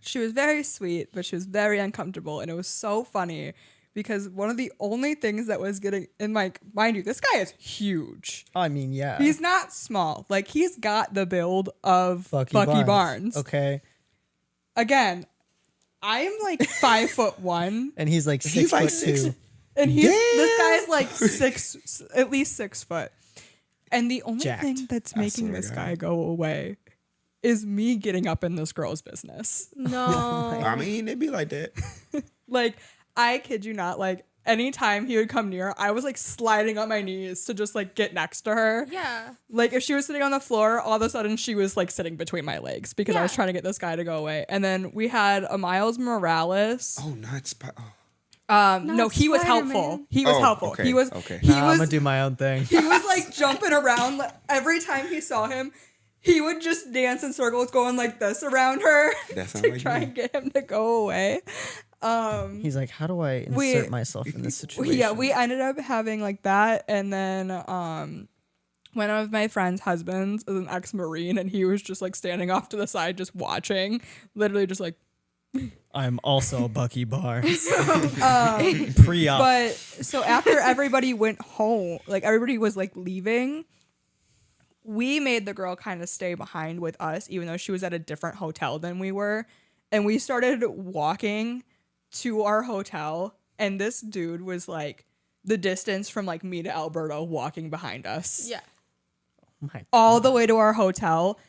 She was very sweet, but she was very uncomfortable, and it was so funny because one of the only things that was getting in mind you, this guy is huge. I mean, yeah. He's not small. Like he's got the build of Bucky Barnes. Okay. Again, I am like 5'1", And he's like He's 6'2". like 6. and this guy's like at least 6 foot. And the only Jacked. thing that's I making swear this to guy God. go away is me getting up in this girl's business. No. I mean, it'd be like that. Like, I kid you not, like anytime he would come near, I was like sliding on my knees to just like get next to her. Yeah. Like if she was sitting on the floor, all of a sudden she was like sitting between my legs because I was Yeah. trying to get this guy to go away. And then we had a Miles Morales. Oh, not oh. No, he was Spider-Man. helpful. He was Oh, helpful. okay, He was okay. he Nah, I'm was gonna do my own thing. he was like jumping around every time he saw him. He would just dance in circles going like this around her That sounds to like try me. and get him to go away. He's like, how do I insert We- myself in this situation? Yeah, we ended up having like that, and then one of my friend's husbands is an ex-Marine, and he was just like standing off to the side, just watching, literally just like. I'm also Bucky Barnes. Pre-op. But so after everybody went home, like everybody was like leaving, we made the girl kind of stay behind with us, even though she was at a different hotel than we were, and we started walking to our hotel, and this dude was like the distance from like me to Alberta walking behind us. Yeah. My- All the way to our hotel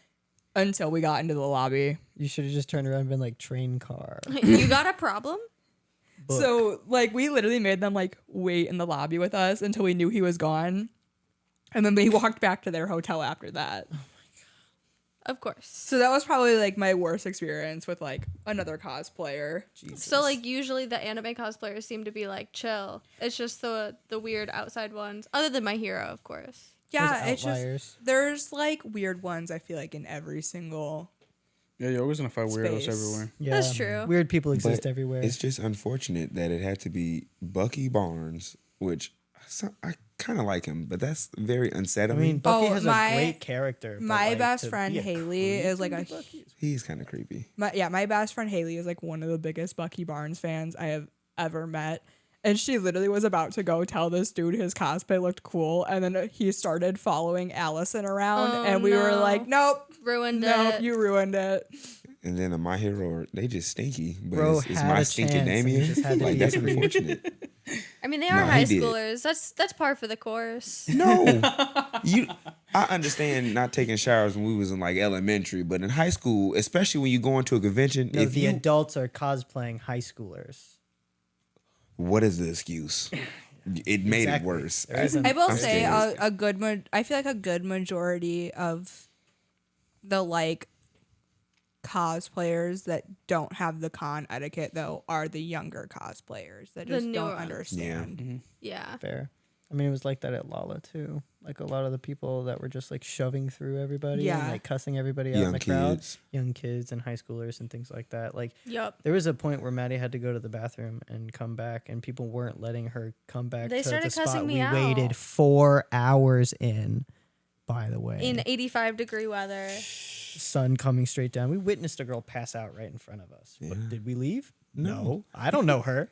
until we got into the lobby. you should have just turned around and been like, train car. You got a problem? Book. So like we literally made them like wait in the lobby with us until we knew he was gone. And then they walked back to their hotel after that. Of course. So that was probably like my worst experience with like another cosplayer. So like usually the anime cosplayers seem to be like chill. It's just the weird outside ones, other than My Hero, of course. Yeah, Those it's outliers. just there's like weird ones I feel like in every single. Yeah, you're always gonna find weirdos Space. everywhere. Yeah. That's true. Weird people exist But everywhere. It's just unfortunate that it had to be Bucky Barnes, which I kind of like him, but that's very I unsettling. mean, Bucky Oh, has my- a great character. but, My like, best to friend be a Haley is like a creepy Bucky is- He's kind of creepy. my best friend Haley is like one of the biggest Bucky Barnes fans I have ever met. And she literally was about to go tell this dude his cosplay looked cool, and then he started following Allison around, Oh, and we were no. like, "Nope, Ruined nope, it. you ruined it." And then My Hero, they just stinky. But Bro it's had my a stinky chance and Damien. just had to Like be that's agreed. unfortunate. I mean, they are Nah, high he did. schoolers. That's par for the course. No, I understand not taking showers when we was in like elementary, but in high school, especially when you go into a convention, No, if the you adults are cosplaying high schoolers. what is the excuse? It made Exactly. it worse. There isn't- I will I'm say scared. a good. I feel like a good majority of the like cosplayers that don't have the con etiquette though are the younger cosplayers that The just newer don't ones. understand. Yeah. Fair. I mean, it was like that at Lala too. Like a lot of the people that were just like shoving through everybody and Yeah. like cussing everybody out in Young the crowd. kids. Young kids and high schoolers and things like that. Like Yup. there was a point where Maddie had to go to the bathroom and come back, and people weren't letting her come back They to started the spot cussing me we out. waited 4 hours in. By the way, In 85-degree weather. sun coming straight down. We witnessed a girl pass out right in front of us. But did we leave? No. I don't know her.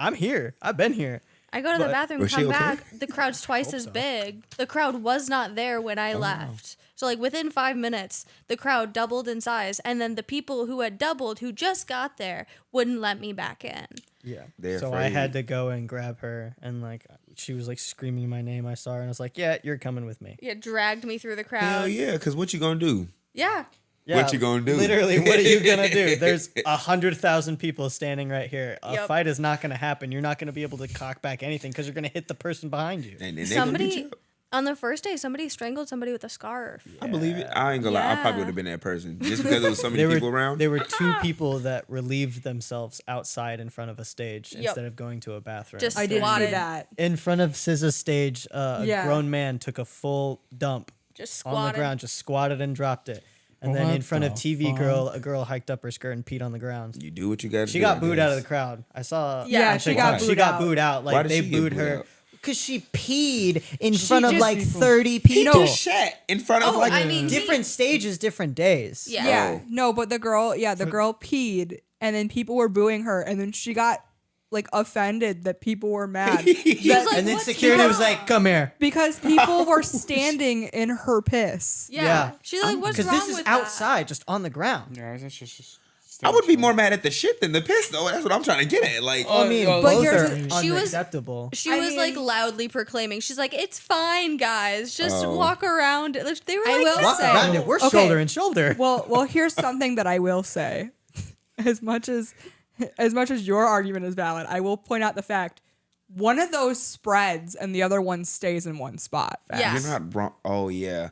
I'm here. I've been here. I go to the bathroom, was she come okay? back. The crowd's twice as big. The crowd was not there when I left. So, like, within 5 minutes, the crowd doubled in size. And then the people who had doubled, who just got there, wouldn't let me back in. Yeah. They're So I afraid. had to go and grab her, and like she was like screaming my name. I saw her, and I was like, "Yeah, you're coming with me." It dragged me through the crowd. Hell yeah, because what you gonna do? Yeah. Yeah, What you gonna do? Literally, what are you gonna do? There's 100,000 people standing right here. A Yep. fight is not gonna happen. You're not gonna be able to cock back anything because you're gonna hit the person behind you. And then they gonna beat you Somebody, up. on the first day, somebody strangled somebody with a scarf. I believe it. I ain't gonna lie. I probably Yeah. would have been that person just because there was so many There people were around. there were 2 people that relieved themselves outside in front of a stage Yep. instead of going to a bathroom. Just I did see Squatted. that. in front of SZA's stage, a Yeah. grown man took a full dump Just on the squatted. ground, just squatted and dropped it. And then What in front of the TV fuck? girl, a girl hiked up her skirt and peed on the ground. You do what you got to do. She got I booed guess. out of the crowd. I saw. Yeah, on she got TikTok. booed out. booed out. Why Like did they she get booed booed her out? because she peed in front of just- like 30 He people. just shat in front of Oh, like I mean, Different stages, different days. Yeah. Yeah, Oh. no, but the girl peed, and then people were booing her, and then she got like offended that people were mad that- like, And then "What's security was wrong?" like, "Come here." because people were standing in her piss. Yeah. She's like, what's wrong Because this is with that? outside, just on the ground. Yeah, that's just. I would be more mad at the shit than the piss though. That's what I'm trying to get at. Like, I mean, But both here's are the- she was- unacceptable. She I was like mean- loudly proclaiming. She's like, "It's fine, guys. Just Oh. walk around." Like, they were I like, will "No." Walk say- around it. We're Okay. shoulder and shoulder. Well, here's something that I will say. As much as your argument is valid, I will point out the fact one of those spreads and the other one stays in one spot. Yeah. you're not wrong. Oh yeah.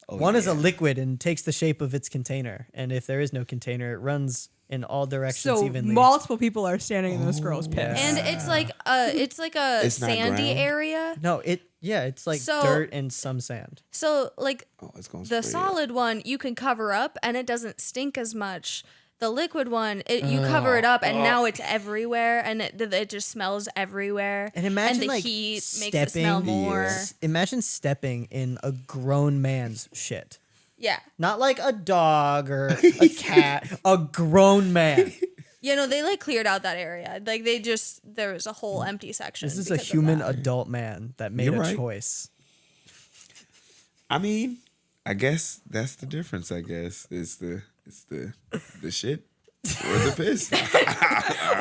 Oh, One is a yeah. liquid and takes the shape of its container, and if there is no container, it runs in all directions So evenly. multiple people are standing in this girl's piss. And it's like a It's not sandy ground? area. No, it's like So- dirt and some sand. So like Oh, it's gonna the spray it. solid one, you can cover up and it doesn't stink as much. The liquid one, you cover it up and now it's everywhere and it just smells everywhere. And imagine the like heat stepping, makes it smell more. Yeah. Imagine stepping in a grown man's shit. Yeah. Not like a dog or a cat, a grown man. You know, they like cleared out that area. Like there was a whole empty section. This is a because of human that. adult man that made You're a right. choice. I mean, I guess that's the difference. I guess it's the shit or the piss.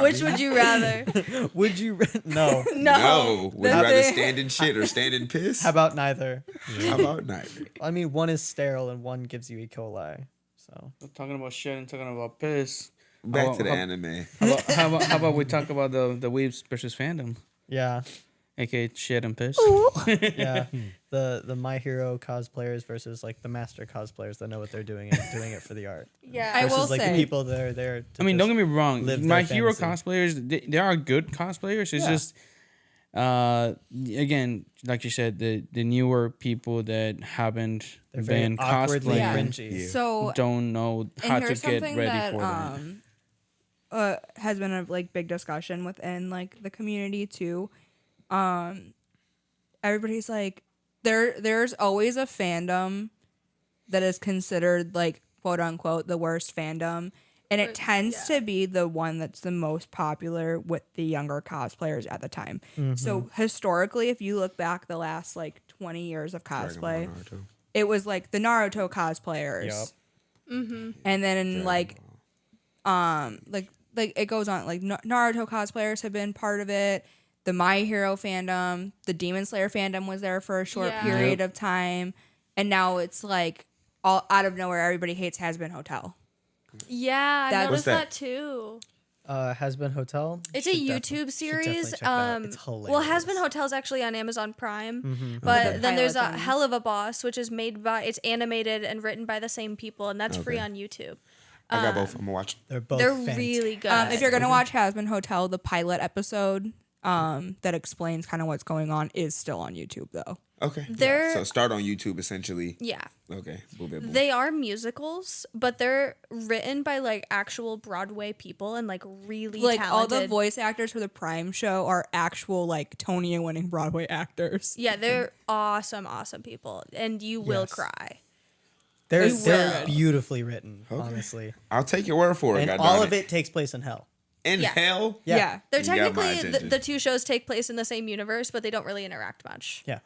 Which would you rather? Would you? No. No, would you That rather they- stand in shit or stand in piss? How about neither? How about neither? I mean, one is sterile and one gives you E. coli. So Talking about shit and talking about piss. Back to the how- anime. How about we talk about the weebs versus fandom, yeah, aka shit and piss. yeah. The My Hero cosplayers versus like the master cosplayers that know what they're doing and doing it for the art. Yeah. I Versus will like say- the people that are there. To I mean, don't get me wrong. live My their hero fantasy. cosplayers, they are good cosplayers. It's Yeah. just, again, like you said, the newer people that haven't They're very been awkwardly cosplaying cringy. So don't know how and to here's get something ready that for that. has been a like big discussion within like the community too. Everybody's like there's always a fandom that is considered like quote unquote the worst fandom, and it tends to be the one that's the most popular with the younger cosplayers at the time. So historically, if you look back the last like 20 years of cosplay, Dragon Ball, Naruto. it was like the Naruto cosplayers. Yup. And then like it goes on. Like Naruto cosplayers have been part of it. The My Hero fandom, the Demon Slayer fandom was there for a short Yeah. period of time, and now it's like all out of nowhere. Everybody hates Has Been Hotel. Yeah, I That- noticed What's that that? too. Has Been Hotel. It's a Should YouTube definitely series. check that out. It's hilarious. Well, Has Been Hotel's actually on Amazon Prime, Mm-hmm. but The then there's a pilot's on- Hell of a Boss, which is it's animated and written by the same people, and that's free Okay. on YouTube. I got both. I'm gonna watch. They're both. They're fantastic. really good. If you're gonna watch Has Been Hotel, the pilot episode that explains kind of what's going on is still on YouTube though. Okay. They're- So start on YouTube essentially. yeah. Okay. Boom, boom, boom. They are musicals, but they're written by like actual Broadway people and like really Like talented. all the voice actors for the Prime show are actual like Tony-winning Broadway actors. Yeah, they're awesome people, and you will Yes. cry. They're You will. beautifully written, honestly, I'll take your word for it. and God all darn of it takes place in hell. in Yeah. hell. Yeah. They're You got my technically attention. the two shows take place in the same universe, but they don't really interact much. Yeah,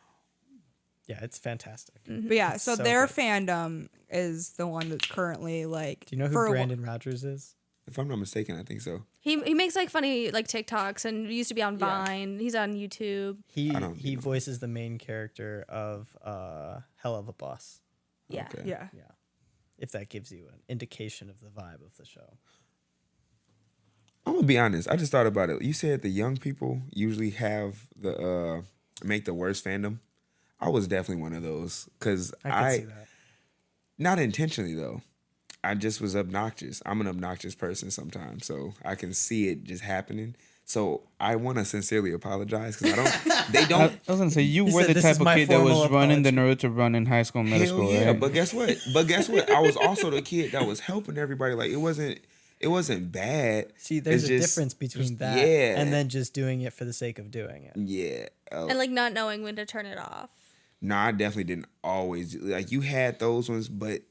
yeah, it's fantastic. But yeah, so So their good. fandom is the one that's currently like. Do you know who for a wh- Brandon Rogers is? If I'm not mistaken, I think so. He makes like funny like TikToks and used to be on Vine. He's on YouTube. He I don't he know. voices the main character of Hell of a Boss. Yeah. Okay. Yeah. Yeah, if that gives you an indication of the vibe of the show. I'm gonna be honest. I just thought about it. You said the young people usually have the make the worst fandom. I was definitely one of those because I can see that. not intentionally though. I just was obnoxious. I'm an obnoxious person sometimes, so I can see it just happening. So I want to sincerely apologize because I don't. They I don't. was gonna say you He were said, the "This type is of my kid that was formal running the Naruto run in high school, and middle Hell school, yeah, right? but guess what? I was also the kid that was helping everybody. Like it wasn't bad. See, there's It's a just- difference between just- that yeah. and then just doing it for the sake of doing it. Yeah. And like not knowing when to turn it off. No, I definitely didn't always like you had those ones, but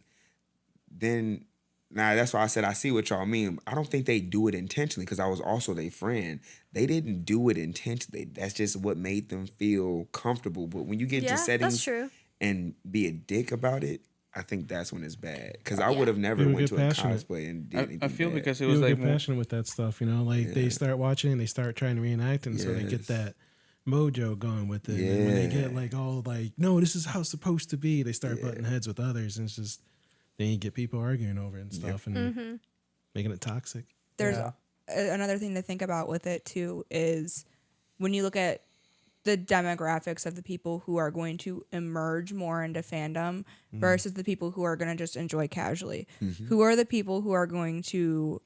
then that's why I said I see what y'all mean. I don't think they do it intentionally because I was also their friend. They didn't do it intentionally. That's just what made them feel comfortable. But when you get Yeah, into settings that's true. and be a dick about it, I think that's when it's bad. Because I Yeah. would have never You would went get to a passionate. cosplay and did I anything feel bad. because it was People like get more, passionate with that stuff, you know. Like they start watching, and they start trying to reenact, and so they Yes. get that mojo going with it. And when they get like all like, no, this is how it's supposed to be, they start butting heads with others, and it's just then you get people arguing over it and stuff, and making it toxic. There's Yeah. another thing to think about with it too is when you look at the demographics of the people who are going to emerge more into fandom versus the people who are going to just enjoy casually. Who are the people who are going to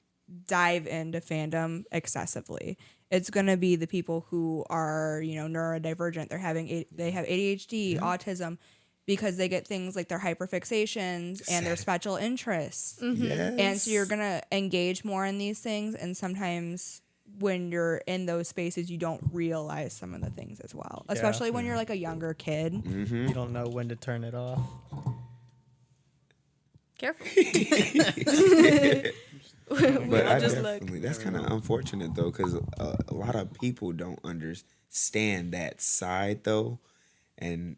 dive into fandom excessively? It's going to be the people who are, neurodivergent. They have ADHD, autism, because they get things like their hyperfixations and their special interests. Yes. And so you're going to engage more in these things. And sometimes when you're in those spaces, you don't realize some of the things as well, especially when you're like a younger kid. You don't know when to turn it off. Careful. But I just look. definitely, that's kind of unfortunate though, because a lot of people don't understand that side though, and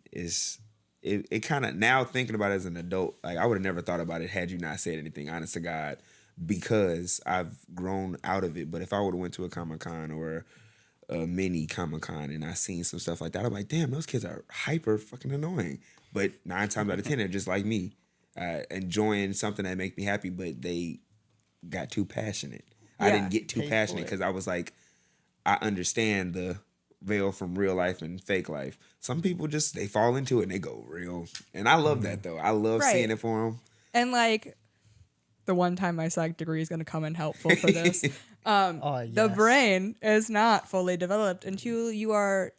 it kind of, now thinking about it as an adult, like I would have never thought about it had you not said anything, honest to God, because I've grown out of it. But if I would have went to a Comic-Con or a mini Comic-Con and I seen some stuff like that, I'm like, damn, those kids are hyper fucking annoying. But 9 times out of 10, they're just like me, enjoying something that make me happy, but they got too passionate. I Yeah. didn't get too Paid for passionate it. because I was like, I understand the veil from real life and fake life. Some people just, they fall into it and they go real. And I love that though. I love Right. seeing it for them. And like the one time my psych degree is going to come in helpful for this. Oh, yes. The brain is not fully developed until you are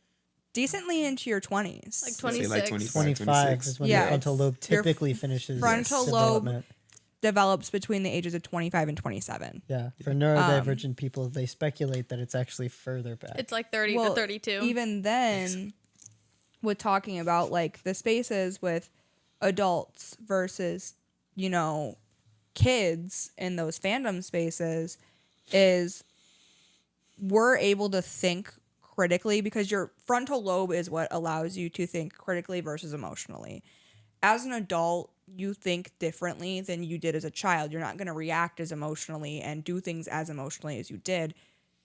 decently into your 20s. Like Say 26. like 25, 25 26. is when Yeah, the frontal it's- lobe your typically finishes frontal its lobe- development. develops between the ages of 25 and 27. Yeah, for neurodivergent people, they speculate that it's actually further back. It's like 30 to 32. Even then, with talking about like the spaces with adults versus, kids in those fandom spaces, is we're able to think critically because your frontal lobe is what allows you to think critically versus emotionally. as an adult, you think differently than you did as a child. You're not going to react as emotionally and do things as emotionally as you did.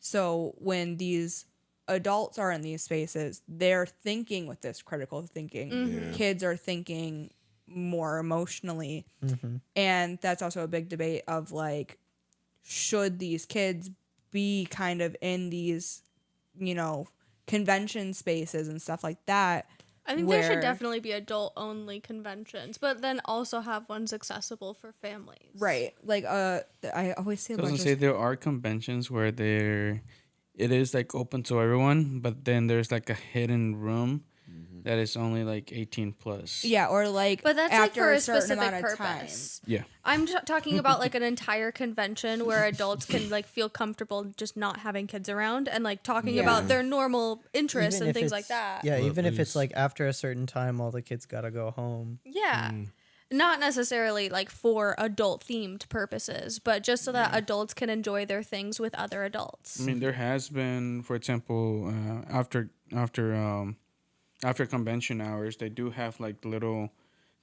So when these adults are in these spaces, they're thinking with this critical thinking. Kids are thinking more emotionally. And that's also a big debate of like, should these kids be kind of in these, you know, convention spaces and stuff like that? I think there should definitely be adult-only conventions, but then also have ones accessible for families. Right. Like, I always see a I was bunch gonna say of... there are conventions where it is like open to everyone, but then there's like a hidden room that is only like 18 plus. Yeah, or like But that's like after for a certain specific amount of time. purpose. Yeah. I'm talking about like an entire convention where adults can like feel comfortable just not having kids around and like talking about their normal interests Even and if things it's- like that. Yeah, Well, even if it's please. like after a certain time, all the kids gotta go home. Yeah. Not necessarily like for adult themed purposes, but just so that adults can enjoy their things with other adults. I mean, there has been, for example, after convention hours, they do have like little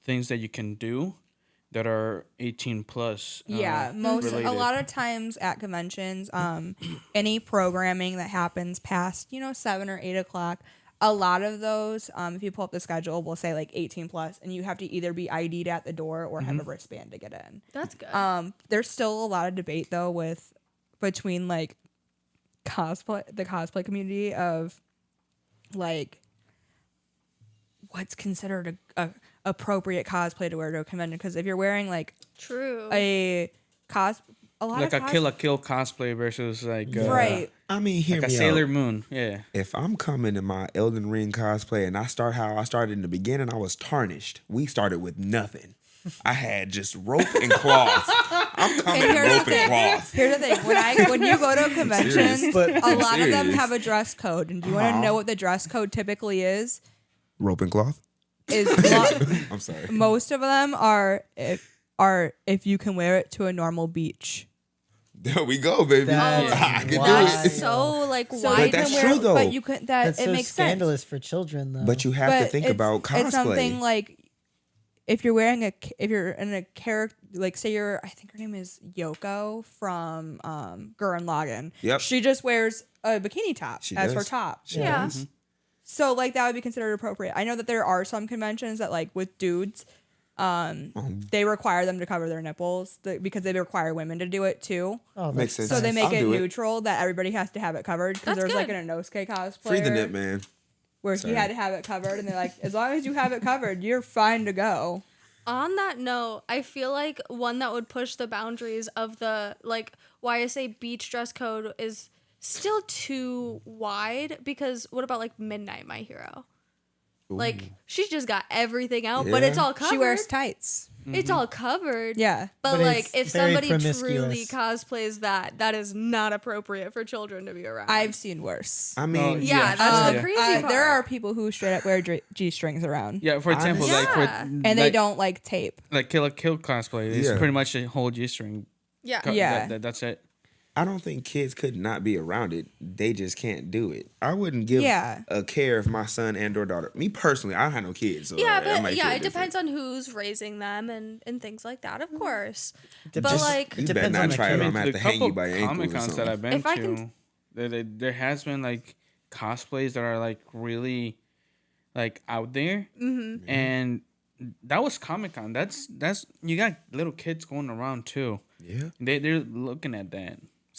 things that you can do that are 18 plus. Yeah, a related. lot of times at conventions, any programming that happens past 7 or 8 o'clock, a lot of those, if you pull up the schedule, will say like 18 plus, and you have to either be ID'd at the door or have a wristband to get in. That's good. There's still a lot of debate though between like the cosplay community of like what's considered a appropriate cosplay to wear to a convention, because if you're wearing like True. a Like a Kill la Kill cosplay versus like right. I mean, hear like a me Sailor out. Moon. Yeah. If I'm coming to my Elden Ring cosplay and I start how I started in the beginning, I was tarnished. We started with nothing. I had just rope and cloth. I'm coming And in here's the rope and thing. cloth. Here's the thing. When you go to a convention, serious. But- a lot of them serious. have a dress code. And do you want to know what the dress code typically is? Rope and cloth? I'm sorry. Most of them are if you can wear it to a normal beach. There we go, baby. That's I can do wild. it. So like So why you that's can true, wear, though. But you can That's it so makes scandalous for children, though. But you have to think about cosplay. It's something like if you're in a character, like say I think her name is Yoko from Gurren Lagann. Yep. She just wears a bikini top She as her does. top. She Yeah. does. So like that would be considered appropriate. I know that there are some conventions that like with dudes, they require them to cover their nipples because they require women to do it too. Oh, Makes that's sense. So they make I'll it do it. neutral that everybody has to have it covered, because That's there's like good. an Inosuke cosplayer Free the nip, man. where Sorry. he had to have it covered, and they're like, as long as you have it covered, you're fine to go. On that note, I feel like one that would push the boundaries of the like why I say beach dress code is still too wide, because what about like Midnight My Hero? Like she's just got everything out, but Yeah. it's all covered. She wears tights. It's all covered. Yeah. But, But like it's if very somebody promiscuous. truly cosplays that is not appropriate for children to be around. I've seen worse. I mean, yeah, that's the Yeah. crazy part. There are people who straight up wear G-strings around. Yeah. For example, like for Yeah. And they like, don't like tape. like Kill la Kill cosplay. It's Yeah. pretty much a whole G string. yeah. Yeah. That's it. I don't think kids could not be around it. They just can't do it. I wouldn't give Yeah. a care if my son and or daughter. Me personally, I don't have no kids. So Yeah, I but might yeah, feel it different. depends on who's raising them and things like that, of course. Dep- But just- like, You better depends not on the try it. kid. I'm gonna have to hang you by your Comic ankles or Cons that I've something. been If I to, can- there has been like cosplays that are like really like out there, and that was Comic Con. That's you got little kids going around too. Yeah. They're looking at that.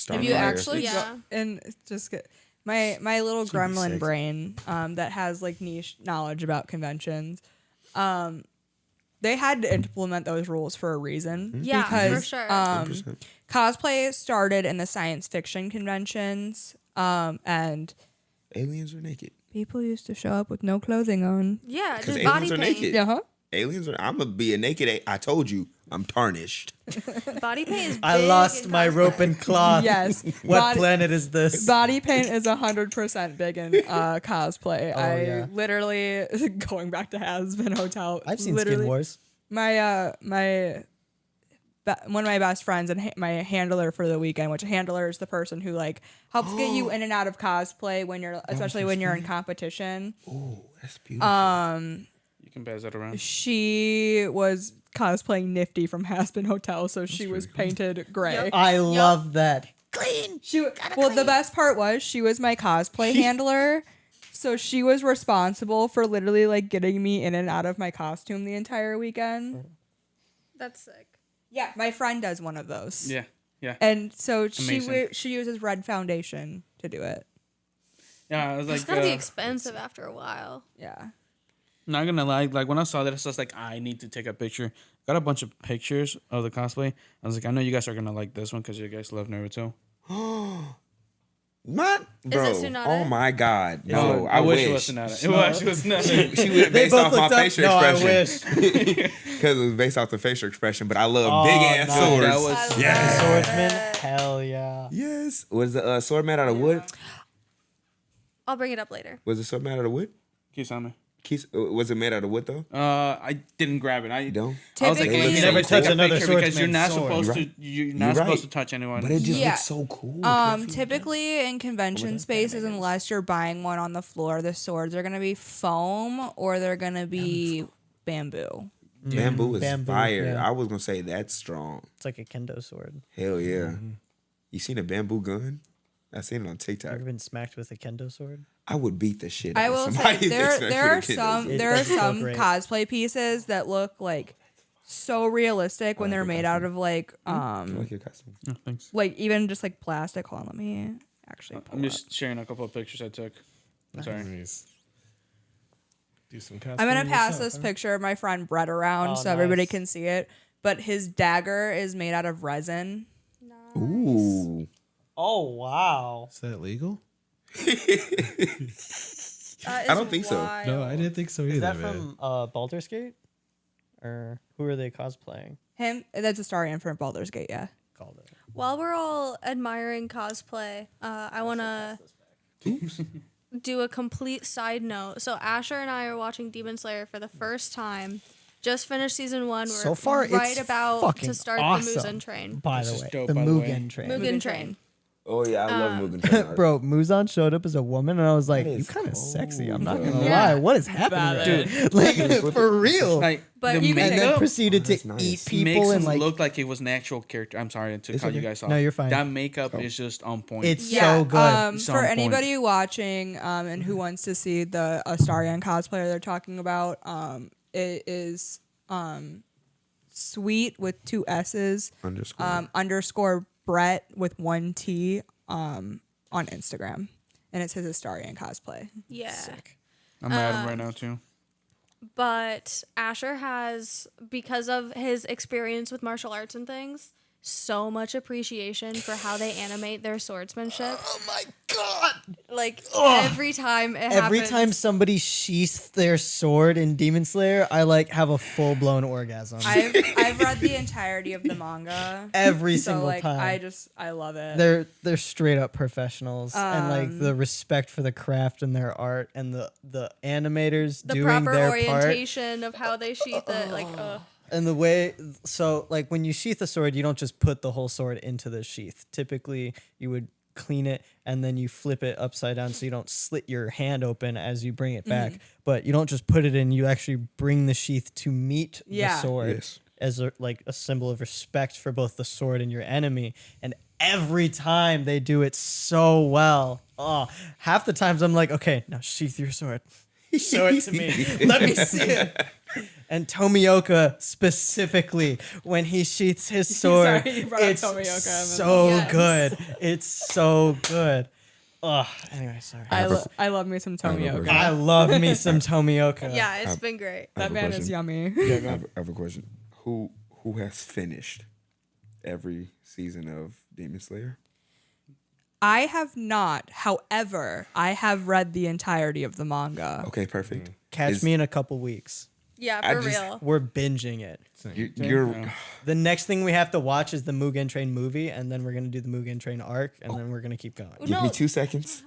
Have you Starfire. actually Yeah. and it's just good. My little Should be gremlin sexy. brain that has like niche knowledge about conventions, they had to implement those rules for a reason. Yeah, because for sure. 100%. Cosplay started in the science fiction conventions, and Aliens are naked. people used to show up with no clothing on. yeah, 'Cause just aliens body are paint. naked. Uh-huh. Aliens are. I'm gonna be a naked. I told you, I'm tarnished. Body paint is I big lost in my cosplay. rope and cloth. Yes. What Body- planet is this? Body paint is 100% big in cosplay. I yeah. literally going back to Hazbin Hotel. I've seen literally, Skin Wars. My one of my best friends and my handler for the weekend, which a handler is the person who like helps get you in and out of cosplay when you're, especially when you're in competition. Oh, that's beautiful. You can pass that around. She was cosplaying Nifty from Aspen Hotel, so she was painted gray. Yep. I love that. Clean. The best part was she was my cosplay handler, so she was responsible for literally like getting me in and out of my costume the entire weekend. That's sick. Yeah, my friend does one of those. Yeah, yeah. And so Amazing. she uses red foundation to do it. Yeah, I was like, It's gotta be expensive after a while. Yeah. not gonna lie, like when I saw that, it's just like I need to take a picture. Got a bunch of pictures of the cosplay. I was like, I know you guys are gonna like this one because you guys love Naruto. What? Bro, Is it Tsunade? oh my God. No, I wish wish. it was Tsunade. It was. It was not. She went based off my facial No, I expression. wish. Because it was based off the facial expression, but I love Oh, big ass nice. swords. That was Yes. Swordsman. Hell yeah. Yes. Was the sword made out of wood? I'll bring it up later. Was the sword made out of wood? Keep on me. Was it made out of wood though? I didn't grab it. You don't? I was like, Typically- let me You never take touch a another picture because you're swordsman's not sword. supposed You're to. You're You're not supposed right. to touch anyone. But it just Yeah. looks so cool. Typically in convention spaces, unless you're buying one on the floor, the swords are gonna be foam or they're gonna be bamboo. Bamboo is Bamboo, fire. yeah. I was gonna say that's strong. It's like a kendo sword. Hell yeah. You seen a bamboo gun? I seen it on You TikTok. ever been smacked with a kendo sword? I would beat the shit out I of will somebody. say if they there smacked there me are with a kendo some sword. there are does feel some great. cosplay pieces that look like so realistic when they're made out of like I like your costume. Oh, thanks. like even just like plastic. Hold on, let me actually pull I'm up. just sharing a couple of pictures I took. I'm sorry. Nice. Do some cosplay I'm gonna pass yourself, this huh? picture of my friend Brett around Oh, so everybody nice. can see it. But his dagger is made out of resin. Ooh. Oh wow. Is that legal? I don't think so. No, I didn't think so either. Is that man. from Baldur's Gate? Or who are they cosplaying? Him, that's a Starion from Baldur's Gate, yeah. Called it. While we're all admiring cosplay, I want to do a complete side note. So Asher and I are watching Demon Slayer for the first time. Just finished season 1. We're So far, right it's about fucking to start awesome. the Mugen train. By This the is way, dope, the by the way. Mugen train. Mugen train. Oh yeah, I love Mugen Train art. Bro, Muzan showed up as a woman, and I was like, That "You is kind of cool, sexy." I'm not bro. gonna Yeah. lie. What is happening, Dude. Like for real. Like But the you can And then makeup proceeded that's to nice. eat makes people him and like. look like it was an actual character. I'm sorry to It's cut you okay. guys off. No, you're fine. That makeup is just on point. It's Yeah, so good. It's for on point. anybody watching and who wants to see the Astarion cosplayer they're talking about, it is sweet with 2 S's Underscore. _ Brett with 1 T on Instagram, and it's his Astarion cosplay. Yeah. I'm at him right now too. But Asher has, because of his experience with martial arts and things, so much appreciation for how they animate their swordsmanship. Oh my god! Like every time it Every happens. time somebody sheaths their sword in Demon Slayer, I like have a full blown orgasm. I've read the entirety of the manga. Every So single like time. I love it. They're straight up professionals, and like the respect for the craft and their art, and the animators the doing proper their part, orientation of how they sheath it, like and the way. So like when you sheath a sword, you don't just put the whole sword into the sheath. Typically, you would clean it and then you flip it upside down so you don't slit your hand open as you bring it back. But you don't just put it in; you actually bring the sheath to meet the sword. Yes. As like a symbol of respect for both the sword and your enemy. And every time they do it so well. Oh, half the times I'm like, okay, now sheath your sword. Show it to me. Let me see it. And Tomioka specifically, when he sheaths his sword, Sorry, you brought up it's Tomioka. so Yes. good. It's so good. Oh, anyway, sorry. I love me some Tomioka. I love me some Tomioka. yeah, it's been great. I have That a man is question. yummy. I have a question. Who has finished every season of Demon Slayer? I have not. However, I have read the entirety of the manga. Okay, perfect. Catch Is- me in a couple weeks. Yeah, I for just- real. We're binging it. You're The next thing we have to watch is the Mugen Train movie, and then we're gonna do the Mugen Train arc, and then we're gonna keep going. give me 2 seconds.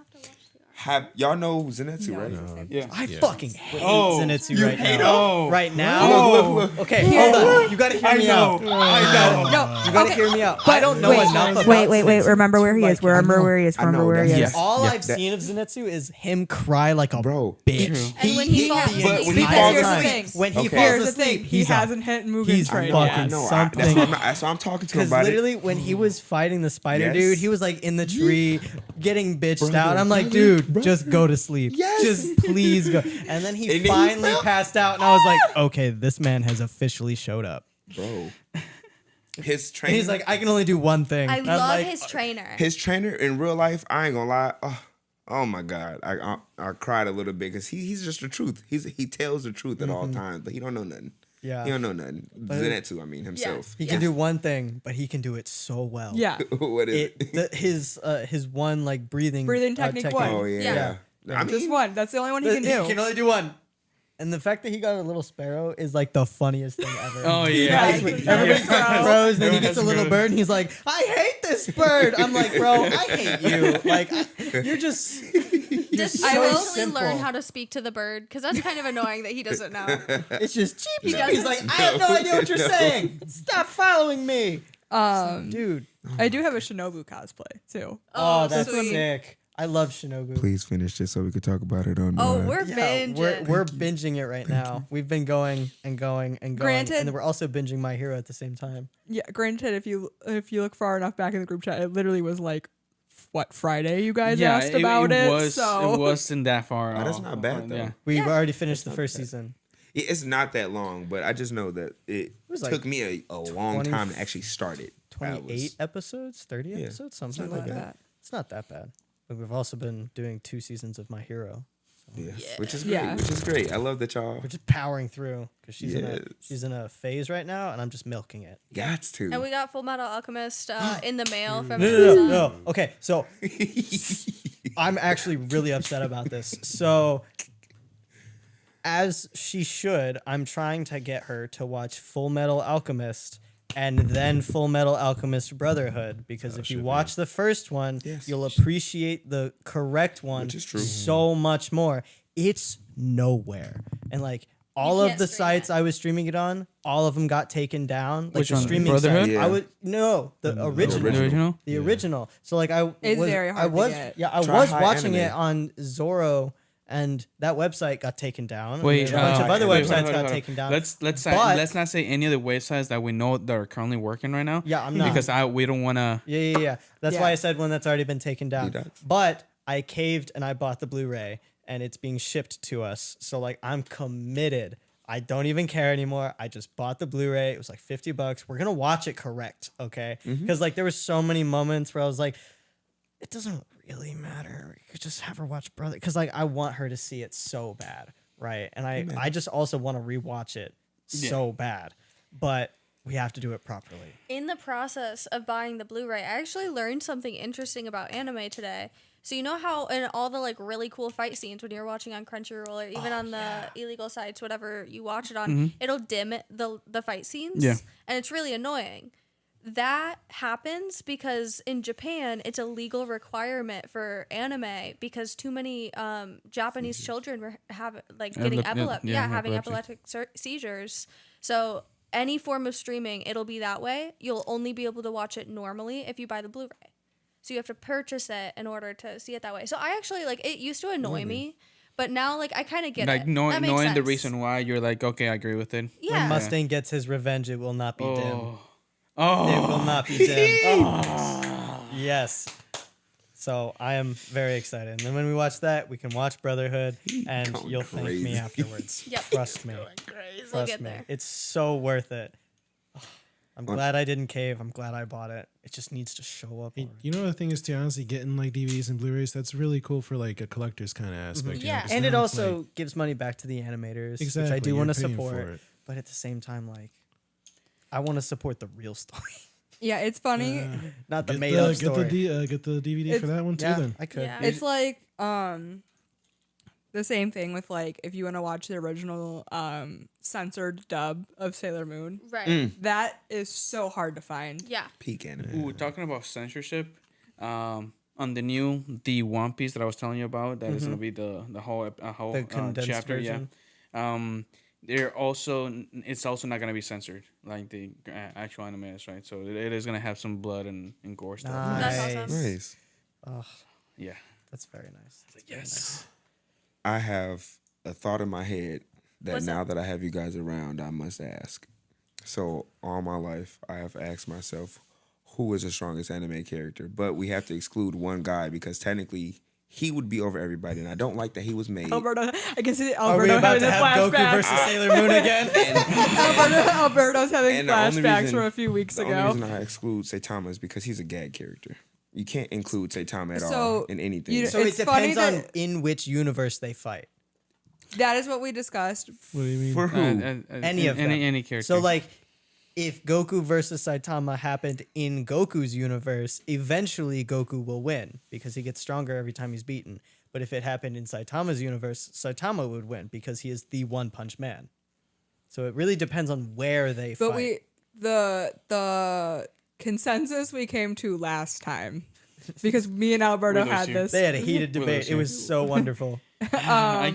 Have y'all know Zenitsu, right? No. Yeah. I fucking hate Oh, Zenitsu you right hate now. him? Right now? Oh. Okay, hold on. You gotta hear me out. No, You gotta hear me out. I don't know enough about Wait. Zenitsu Remember where to he like is. Remember where he is. I know, Remember where he that's- is. All Yeah, I've that- seen of Zenitsu is him cry like a Bro. bitch. And when he falls but when asleep, he Because falls here's the asleep, thing. When he Okay. falls Here's the asleep, thing. He he's hasn't hit Mugen he's Train fucking yet. No, something. that's why I'm talking to him Because about literally, it. when he was fighting the spider Yes. dude, he was like in the tree, getting bitched Brother, out. I'm like, brother, dude, just go to sleep. Yes. Just please go. And then he And then he finally fell. passed out, and I was like, okay, this man has officially showed up. Bro. His And trainer. he's like, I can only do one thing. I And I'm love like, his trainer. his trainer in real life. I ain't gonna lie. Oh my god, I cried a little bit because he's just the truth. He tells the truth at all times, but he don't know nothing. Yeah. He don't know nothing. Zenitsu, I mean himself. He can do one thing, but he can do it so well. Yeah. What is it? His one like breathing Technique one. Oh yeah. I Just mean, one. That's the only one he He can do. can only do one. And the fact that he got a little sparrow is like the funniest thing ever. Oh yeah. Everybody crows, then he gets a little good. bird, and he's like, "I hate this bird." I'm like, "Bro, I hate you. Like, you're just." Does so he eventually simple. learn how to speak to the bird? Because that's kind of annoying that he doesn't know. It's just cheap. He's doesn't- like, "I have no idea what you're saying. Stop following me, dude." I do have a Shinobu cosplay too. Oh, that's sweet. sick. I love Shinobu. please finish this so we could talk about it on. Oh, we're Yeah, binging. we're binging it right now. We've been going and going and going, Granted- and then we're also binging My Hero at the same time. Yeah, granted, if you look far enough back in the group chat, it literally was like, what, Friday you guys asked about it? It wasn't that far. Oh, that's off. not bad, though. Yeah. We've already finished the first season. It's not that long, but I just know that it was took like me a long 20 time to actually start it. That 28 was- episodes, 30 episodes, something like that. It's not that bad. But we've also been doing 2 seasons of My Hero. Yeah. Which is great. Yeah. Which is great. I love that y'all We're just powering through because Yes. she's in a phase right now, and I'm just milking it. got to. And we got Full Metal Alchemist in the mail from No. Amazon. Okay, so I'm actually really upset about this. So, as she should, I'm trying to get her to watch Full Metal Alchemist and then Full Metal Alchemist Brotherhood, because if you watch the first one, Yes. you'll appreciate the correct one Which is true. so much more. It's nowhere. And like all of can't the stream sites it. I was streaming it on, all of them got taken down. Like Which the one? streaming Brotherhood? sites. Yeah. I would no, the original. The original? The original. So like I It's was, very I hard to was, get. yeah, I Try was high watching anime. it on Zorro, and that website got taken down. Wait, and a bunch of other wait, websites hold on, got hold on. taken down. Let's But- let's not say any of the websites that we know that are currently working right now. Yeah, I'm not. because we don't want to. Yeah. That's Yeah. why I said one that's already been taken down. does. But I caved and I bought the Blu-ray, and it's being shipped to us. So like I'm committed. I don't even care anymore. I just bought the Blu-ray. It was like $50. We're gonna watch it correct, okay? Because like there were so many moments where I was like, it doesn't really matter. We could just have her watch Brother, because like I want her to see it so bad, right? And I just also want to rewatch it so bad, but we have to do it properly. In the process of buying the Blu-ray, I actually learned something interesting about anime today. So you know how in all the like really cool fight scenes when you're watching on Crunchyroll or even on the illegal sites, whatever you watch it on, it'll dim the fight scenes. Yeah. And it's really annoying. That happens because in Japan it's a legal requirement for anime because too many Japanese children were getting having epileptic seizures. So any form of streaming, it'll be that way. You'll only be able to watch it normally if you buy the Blu-ray. So you have to purchase it in order to see it that way. So I actually it used to annoy me, but now I kind of get Like it. knowing That makes the sense. reason why, you're like, okay, I agree with it. Yeah. When Mustang gets his revenge, it will not be dim. Oh, It will not be dim. Yes. So I am very excited. And then when we watch that, we can watch Brotherhood, and going you'll thank me crazy. Yep. afterwards. Trust me. We'll Trust get me. there. It's so worth it. I'm glad I didn't cave. I'm glad I bought it. It just needs to show up. already. You know, the thing is, to honestly, getting like DVDs and Blu-rays, that's really cool for like a collector's kind of aspect. you know, Yeah. 'cause And it now it's, also like, gives money back to the animators, exactly, which I do you're want to paying support. for it. But at the same time, I want to support the real story, Yeah, it's funny. not the Get made-up the, story. get the DVD for It's- that one too. Yeah, Then I could. Yeah. It's like the same thing with if you want to watch the original censored dub of Sailor Moon. Right. That is so hard to find. Yeah. peak anime. Ooh, talking about censorship. on the new One Piece that I was telling you about, that is gonna be the whole The condensed chapter. version. Yeah. It's also not gonna be censored like the actual anime is, right? So it is gonna have some blood and gore stuff. That's awesome. Nice. Oh, Yeah. that's very nice. Yes. I have a thought in my head that What's now up? that I have you guys around, I must ask. So all my life, I have asked myself, who is the strongest anime character? But we have to exclude one guy because technically he would be over everybody, and I don't like that he was made. Alberto, I can see Are we Alberto about having to a have Goku flashback. versus Sailor Moon again? Alberto's having And the only flashbacks reason- from a few weeks The only ago. reason I exclude Saitama is because he's a gag character. You can't include Saitama at all So, in anything. you- So it It's funny depends on that- in which universe they fight. That is what we discussed. What do you mean? For who? Any of them. Any character. So like, if Goku versus Saitama happened in Goku's universe, eventually Goku will win because he gets stronger every time he's beaten. But if it happened in Saitama's universe, Saitama would win because he is the One Punch Man. So it really depends on where they But fight. the consensus we came to last time, because me and Alberto We had lose you. this. They had a heated We'll debate. lose It you. was so wonderful. I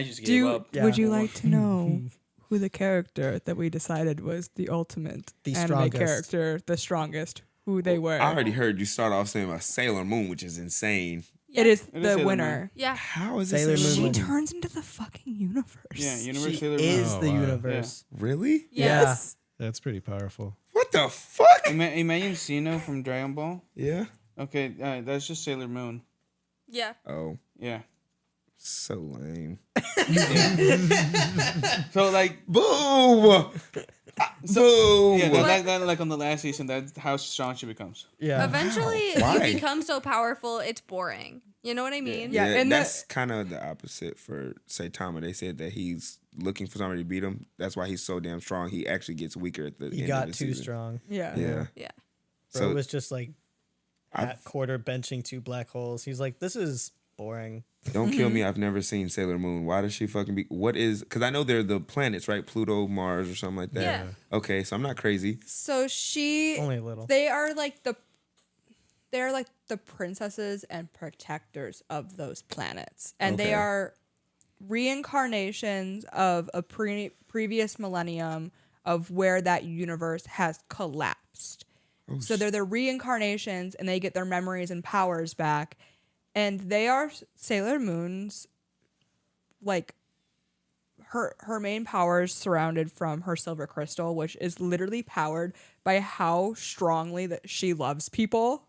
just gave up. Yeah. Would you like to know who the character that we decided was the ultimate The anime strongest. character, the strongest, who they were? I already heard you start off saying about Sailor Moon, which is insane. It is It is the Sailor winner. Yeah. How is it Sailor Sailor Moon Moon? She Moon. turns into the fucking universe. Yeah, Universe She Sailor Moon. is Oh, the wow. universe. Really? Yes. That's pretty powerful. What the fuck? Imagine Xeno from Dragon Ball. Yeah. Okay, that's just Sailor Moon. Yeah. Oh, Yeah. so lame. So like, Boo! Boo! yeah, that like on the last season, that's how strong she becomes. Yeah. Eventually, Why? you become so powerful, it's boring. You know what I mean? Yeah, and that's kind of the opposite for Saitama. They said that he's looking for somebody to beat him. That's why he's so damn strong. He actually gets weaker at the He end got of the too season. strong. Yeah. Yeah. Yeah. Bro So was just like I've- at quarter benching 2 black holes. He's like, this is boring. don't kill me. I've never seen Sailor Moon. Why does she fucking be? What is? Because I know they're the planets, right? Pluto, Mars, or something like that. Yeah. Okay, so I'm not crazy. So she Only a little. they're like the princesses and protectors of those planets, and they Okay. are reincarnations of a previous millennium of where that universe has collapsed. So they're the reincarnations, and they get their memories and powers back, and they are Sailor Moon's like her main powers surrounded from her silver crystal, which is literally powered by how strongly that she loves people.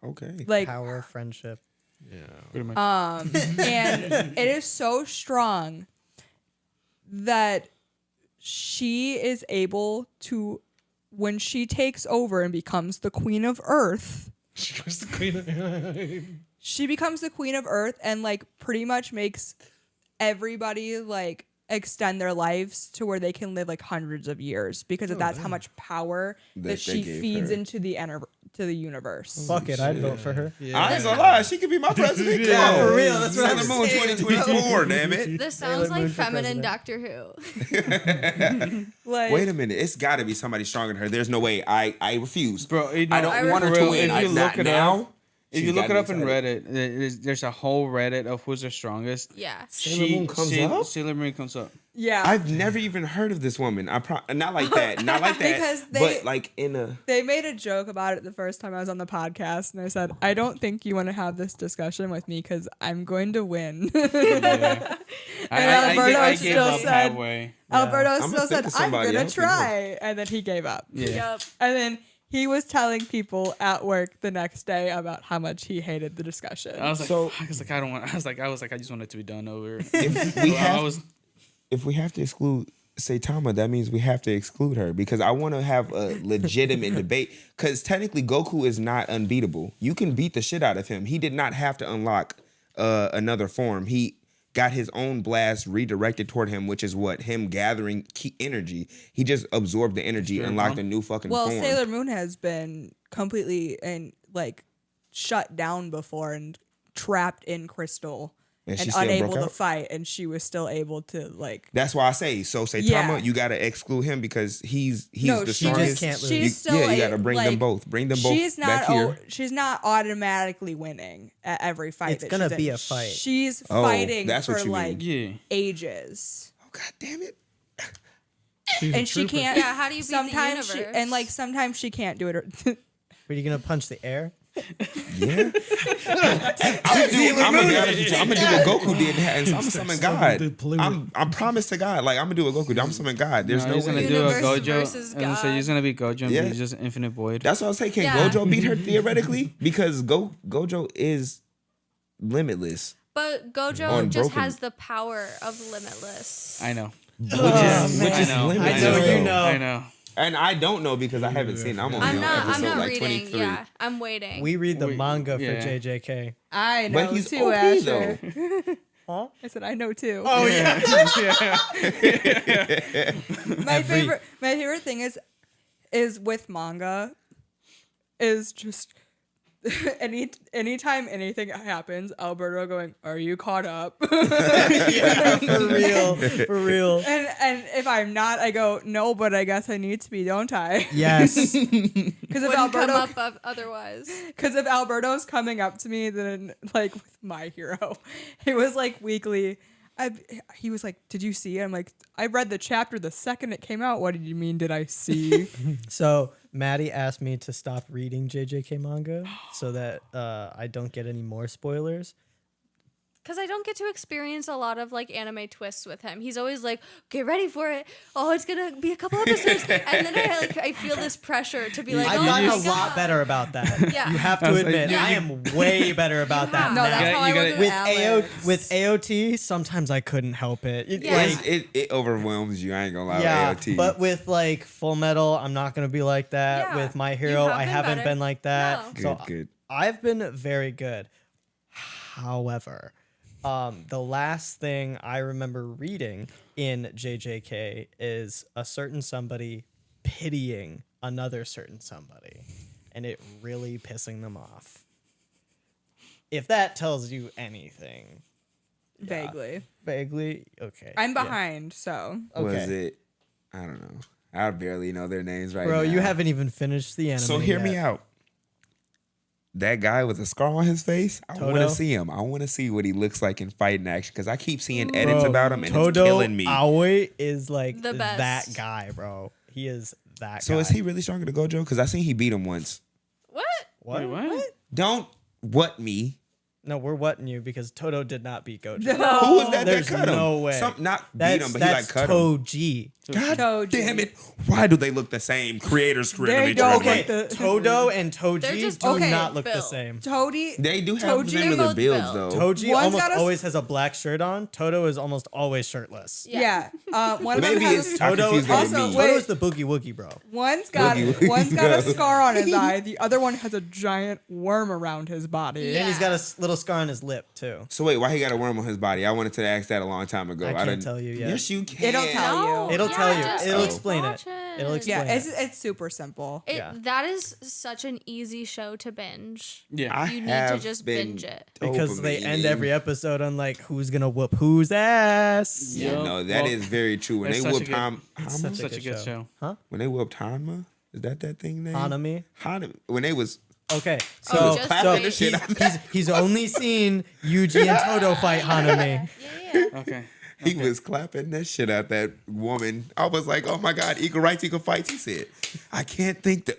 Okay. Like Power, friendship. Pretty much. and it is so strong that she is able to, when she takes over and becomes the queen of Earth, She was the queen of. she becomes the queen of Earth and like pretty much makes everybody like extend their lives to where they can live like hundreds of years because that's how much power That that they she gave feeds her. into the to the universe. Fuck it, I'd vote for her. I ain't gonna lie. She could be my president. Come Yeah, on. for real, that's what Sailor I'm Moon saying, 2024, damn it. This Sailor sounds Moon like for feminine president. Doctor Who. Like, Wait a minute. It's got to be somebody stronger than her. There's no way. I refuse. Bro, you I know, don't want her for to real, win. if you Not look it now. up, if She's you look gotta it be up in excited. Reddit, there's a whole Reddit of who's the strongest. Yeah. Sailor Moon comes up? Sailor Moon comes up. yeah, I've never even heard of this woman. Not like that. Not like that. Because but like in a. they made a joke about it the first time I was on the podcast, and I said, I don't think you want to have this discussion with me because I'm going to win. Yeah. Alberto I gave still up said- halfway. Alberto I'ma still think said, of I'm somebody going else to to try. And then he gave up. Yeah. Yup. And then he was telling people at work the next day about how much he hated the discussion. I was like, So- fuck, I was like, I don't want. I was like, I just want it to be done over. If we I have, was. if we have to exclude Saitama, that means we have to exclude her because I want to have a legitimate debate. Because technically, Goku is not unbeatable. You can beat the shit out of him. He did not have to unlock another form. He got his own blast redirected toward him, which is what him gathering key energy. He just absorbed the energy, Spirit unlocked bomb? a new fucking Well, form. Sailor Moon has been completely and like shut down before and trapped in crystal And she and still unable broke to out? fight, and she was still able to like. That's why I say Saitama. Yeah. You gotta exclude him because he's No, the she strongest. just can't lose. She's still you gotta bring them both. Bring them both She's back not. here. She's not automatically winning at every fight. It's that gonna she's in. be a fight. She's Oh, fighting that's what for you like Yeah. ages. Oh God damn it! She's a And she trooper. can't. Yeah, how do you beat the sometimes she universe? and like sometimes she can't do it. Are you gonna punch the air? Yeah. I'm gonna be honest with you. I'm gonna do what Goku did and I'm gonna summon God. I'm promised to God. Like I'm gonna do what Goku did. I'm gonna summon God. There's no he's gonna way. do a Universe Gojo. versus And so God. he's gonna be Gojo and Yeah. be just infinite void. That's what I was saying. Can Yeah. Gojo beat her theoretically? Because Gojo is limitless. But Gojo Unbroken. just has the power of limitless. I know. Which I is know. limitless. I know though. you know. I know. And I don't know because I haven't seen it. I'm only I'm on not. episode I'm not like reading. 23. Yeah, I'm waiting. We read the manga for yeah. JJK. I know But he's too, OP Asher. though. Huh? I said I know too. Oh yeah. my favorite thing is with manga is just anytime anything happens, Alberto going, "Are you caught up?" Yeah, for real. For real. And if I'm not, I go, "No, but I guess I need to be, don't I?" Yes. Because if Wouldn't come Alberto, up otherwise. because if Alberto's coming up to me, then like with My Hero, it was like weekly. He was like, "Did you see it?" I'm like, "I read the chapter the second it came out. What did you mean? Did I see?" So Maddie asked me to stop reading JJK manga so that I don't get any more spoilers. Because I don't get to experience a lot of like anime twists with him. He's always like, "Get ready for it. Oh, it's gonna be a couple episodes," and then I feel this pressure to be like, I've "Oh gotten my a lot God." better about that. Yeah. You have to I was like, admit, yeah. I am way better about that No, now. that's how You I gotta- was with Alex. with AOT, sometimes I couldn't help it. Yeah. Like, It overwhelms you. I ain't gonna lie. yeah, with AOT. but with like Full Metal, I'm not gonna be like that. Yeah, With My you Hero, have I been haven't better. been like that. No. So good. I've been very good. However, the last thing I remember reading in JJK is a certain somebody pitying another certain somebody, and it really pissing them off. If that tells you anything, Vaguely. vaguely, okay. I'm yeah. behind, so Was Okay. it? I don't know. I barely know their names right Bro, now. you haven't even finished the anime. So hear yet. me out. That guy with a scar on his face, I want Toto? to see him. I want to see what he looks like in fighting action because I keep seeing edits Bro, about him and Todo it's killing me. Aoi is like The best. that guy, bro. He is that So guy. is he really stronger than Gojo? Because I seen he beat him once. What? What? Wait, what? Don't what me. No, we're whatting you because Toto did not beat Gojo. Who was that There's that cut him? no way. Not That's, beat him, but he like that's cut him. Toji. God Toji. damn it. Why do they look the same? Creators They created don't each other. look the- Todo and They're Toji just do okay, not look the built. same. Toady. They do have Toji similar both builds built. though. Toji One's almost got a- always has a black shirt on. Toto is almost always shirtless. Yeah. One of them Maybe has it's a, I Toto confused is it with also- me. wait. Toto is the boogie woogie, bro. one's got Woogie, one's got a woogie. scar on his eye. The other one has a giant worm around his body. Yeah. And he's got a little scar on his lip too. So wait, why he got a worm on his body? I wanted to ask that a long time ago. I can't didn't tell you yet. Yes, you can. It'll tell you. It'll tell you. just It'll keep explain it. watching. It'll explain Yeah, it. it's super simple. Yeah. That is such an easy show to binge. Yeah. I You need to have just been binge it. Because they end dopamining. every episode on like who's gonna whoop whose ass. Yeah, Yup. no, that Well, is very true. When it's they such a whooped good- Hanma, Such a good show. Huh? when they whooped Hanma, is that thing name? Hanami. Hanma. When they was Okay, Oh, so just so wait. the shit out of he's only seen Yuji and Toto fight Hanami. Yeah. Okay. he was clapping that shit out that woman. I was like, oh my god, equal rights, equal fights. He said, I can't think the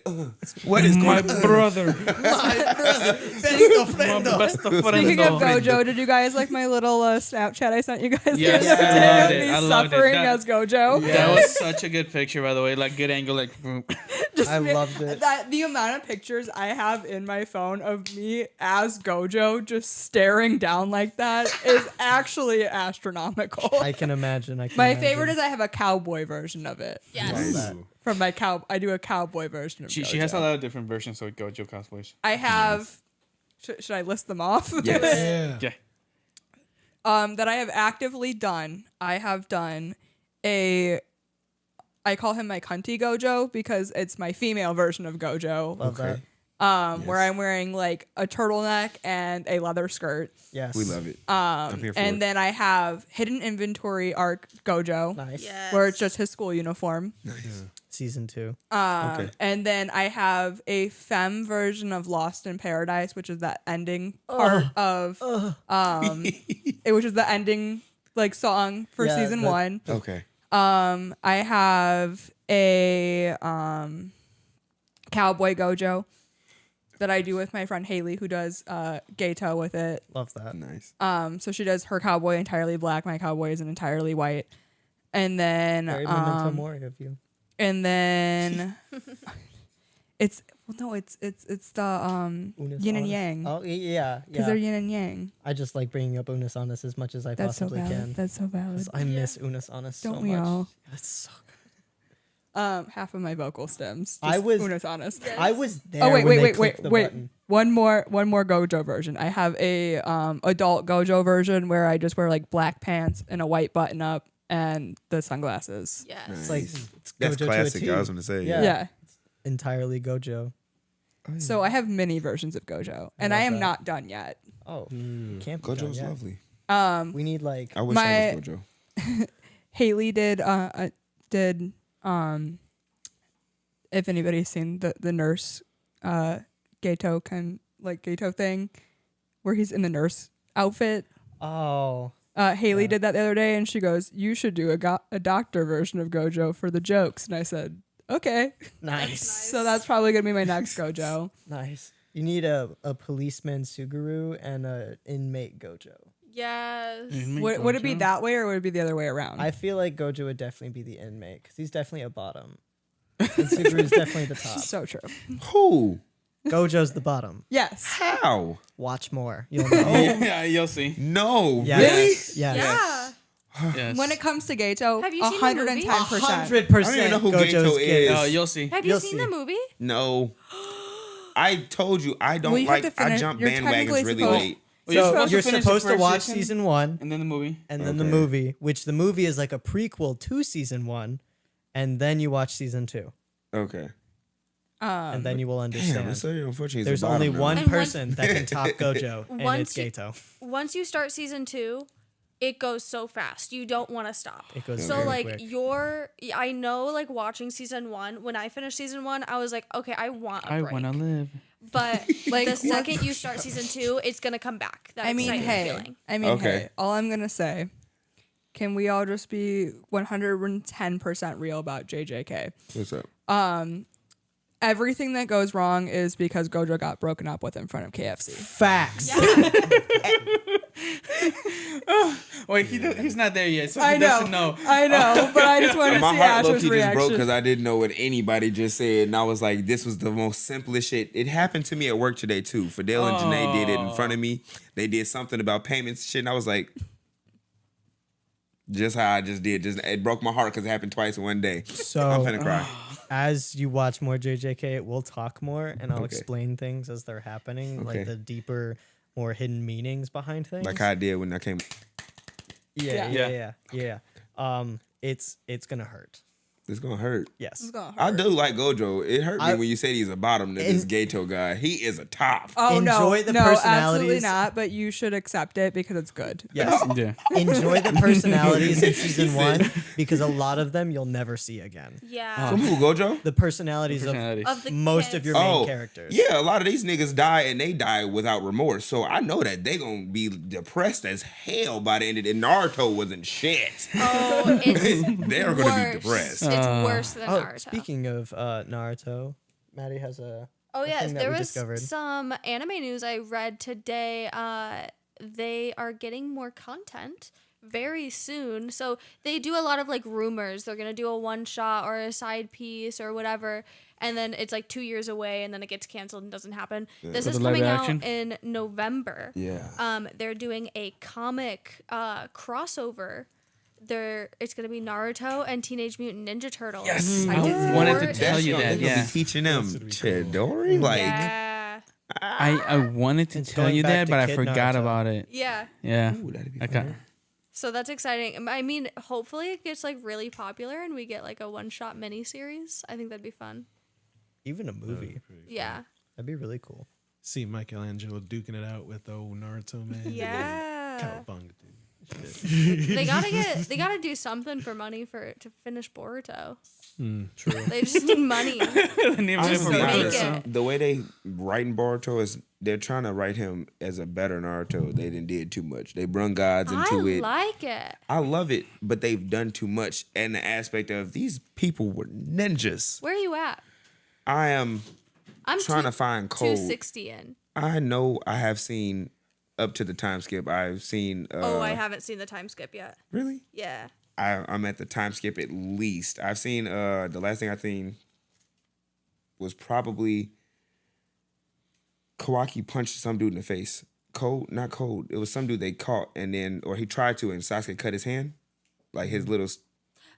what is My going on? brother. My brother, best My friendo. best friend. Speaking of Gojo, did you guys like my little Snapchat I sent you guys? Yes, the other I day loved of it. me I loved it. suffering That- as Gojo. That was such a good picture, by the way. Like good angle, like I loved it. That the amount of pictures I have in my phone of me as Gojo just staring down like that is actually astronomical. I can imagine. I can My imagine. favorite is I have a cowboy version of it. Yes. Nice. From my I do a cowboy version of she Gojo. has a lot of different versions of Gojo cosplays. I have. Should I list them off? Yes. Yeah. Yeah. That I have actively done. I have done I call him my cunty Gojo because it's my female version of Gojo. Love Okay. where I'm wearing like a turtleneck and a leather skirt. Yes. We love it. I'm here for And it. then I have Hidden Inventory arc Gojo, Nice. Yes. where it's just his school uniform. Season 2. Okay. And then I have a femme version of Lost in Paradise, which is that ending part of which is the ending like song for Yeah, season 1. Okay. I have a cowboy Gojo that I do with my friend Haley, who does G.O.A.T with it. Love that. Nice. So she does her cowboy entirely black, my cowboy is an entirely white. And then Very memento mori of you. and then it's the Unis yin and Honest. yang. Oh, yeah. Because they're yin and yang. I just like bringing up Unis Honest as much as I That's so possibly valid. can. That's so valid. I miss Unis Honest so Don't we much. all? That's so good. Half of my vocal stems. I was- Una's honest. I was there Oh wait, when they wait. clicked the button. One more Gojo version. I have a adult Gojo version where I just wear like black pants and a white button up and the sunglasses. Yes. It's like it's That's Gojo to a classic. T. I was gonna say. Yeah. Yeah. Entirely Gojo. So I have mini versions of Gojo, and I love am that. not done yet. Oh, can't be done Gojo's yet. lovely. We need like I wish My- I was Gojo. Haley did if anybody's seen the nurse Gato Gato thing where he's in the nurse outfit. oh Haley did that the other day and she goes, "You should do a doctor version of Gojo for the jokes." And I said, "Okay." nice. So that's probably going to be my next Gojo. Nice. You need a policeman Suguru and a inmate Gojo. Yes. Would it be that way or would it be the other way around? I feel like Gojo would definitely be the inmate because he's definitely a bottom. And Suguru's definitely the top. So true. Who? Gojo's the bottom. Yes. How? Watch more. You'll know. Yeah, you'll see. No. Yes. Really? Yes. Yeah. Yes. When it comes to Gato, Have you seen the movie? 110%. 100%. I don't even know who Gojo's Gato gay. is. You'll see. Have you You'll seen see. the movie? No. I told you I don't Well, you have like. to I finish- jump you're bandwagons technically really supposed- late. Well, So you're finish the supposed to first watch season, season 1 and then the movie. and then the Okay. movie, which the movie is like a prequel to season 1, and then you watch season 2, Okay. and then you will Damn, understand. it's so unfortunate. There's only one And person that can top Gojo, and Once it's you- Gato. Once you start season 2, it goes so fast. You don't want to stop. It goes So very like quick. I know like watching season 1, when I finished season 1, I was like, okay, I want a I break. want to live. But Like, the second you start season 2, it's gonna come back. That exciting feeling. Okay. All I'm going to say, can we all just be 110% real about JJK? What's up? Everything that goes wrong is because Gojo got broken up with in front of KFC. Facts. Wait, he's not there yet, so I he know. doesn't know. I know, but I just wanted to My see heart low Ash's key just broke reaction. because I didn't know what anybody just said, and I was like, "This was the most simplest shit." It happened to me at work today too. Fidel and Janae did it in front of me. They did something about payments shit, and I was like, "Just how I just did." Just it broke my heart because it happened twice in one day. So I'm finna cry. as you watch more JJK, we'll talk more, and I'll Okay. explain things as they're happening, Okay. like the deeper, more hidden meanings behind things. Like how I did when I came. Yeah. It's gonna hurt. It's gonna hurt. Yes. It's gonna I hurt. do like Gojo. It hurt me I- when you said he's a bottom to this And- Gato guy. He is a top. Oh Enjoy the no, absolutely personalities. not. But you should accept it because it's good. Yes. Yeah. Enjoy the personalities in season 1 because a lot of them you'll never see again. Yeah. From who, Gojo? The personalities, Personalities. Of the most kids. of your main Oh, characters. yeah, a lot of these niggas die and they die without remorse. So I know that they gonna be depressed as hell by the end of it. And Naruto wasn't shit. Oh, it's They're worse. gonna be depressed. It's worse than Oh, Naruto. speaking of Naruto, Maddie has a Oh a yes, thing that there we was discovered. some anime news I read today. They are getting more content very soon. So they do a lot of like rumors. They're gonna do a one shot or a side piece or whatever, and then it's like 2 years away, and then it gets canceled and doesn't happen. This For is the live coming action? out in November. Yeah. They're doing a comic crossover. It's gonna be Naruto and Teenage Mutant Ninja Turtles. Yes, I I did wanted to four tell you They're that. gonna Yeah, be teaching them Chidori. Like, Yeah. I wanted to It's tell going you back that, to but I Kid forgot Naruto. about it. Yeah. Yeah. ooh, that'd be Okay. fun. So that's exciting. I mean, hopefully it gets like really popular and we get like a one-shot miniseries. I think that'd be fun. even a movie. Yeah. That'd be really cool. See Michelangelo duking it out with the old Naruto man. Yeah. Cowabunga, dude. They gotta do something for money to finish Boruto. True. They just need money. Just to be make honest, it. the way they writing Boruto is they're trying to write him as a better Naruto. They didn't did too much. They brung gods into I it. like it. I love it, but they've done too much. And the aspect of these people were ninjas. Where are you at? I am I'm trying to find code. 260 in. I know I have seen up to the time skip. I've seen. I haven't seen the time skip yet. Really? Yeah. I'm at the time skip at least. I've seen the last thing I've seen was probably Kawaki punched some dude in the face. Not cold. It was some dude they caught and then or he tried to and Sasuke cut his hand. Like his little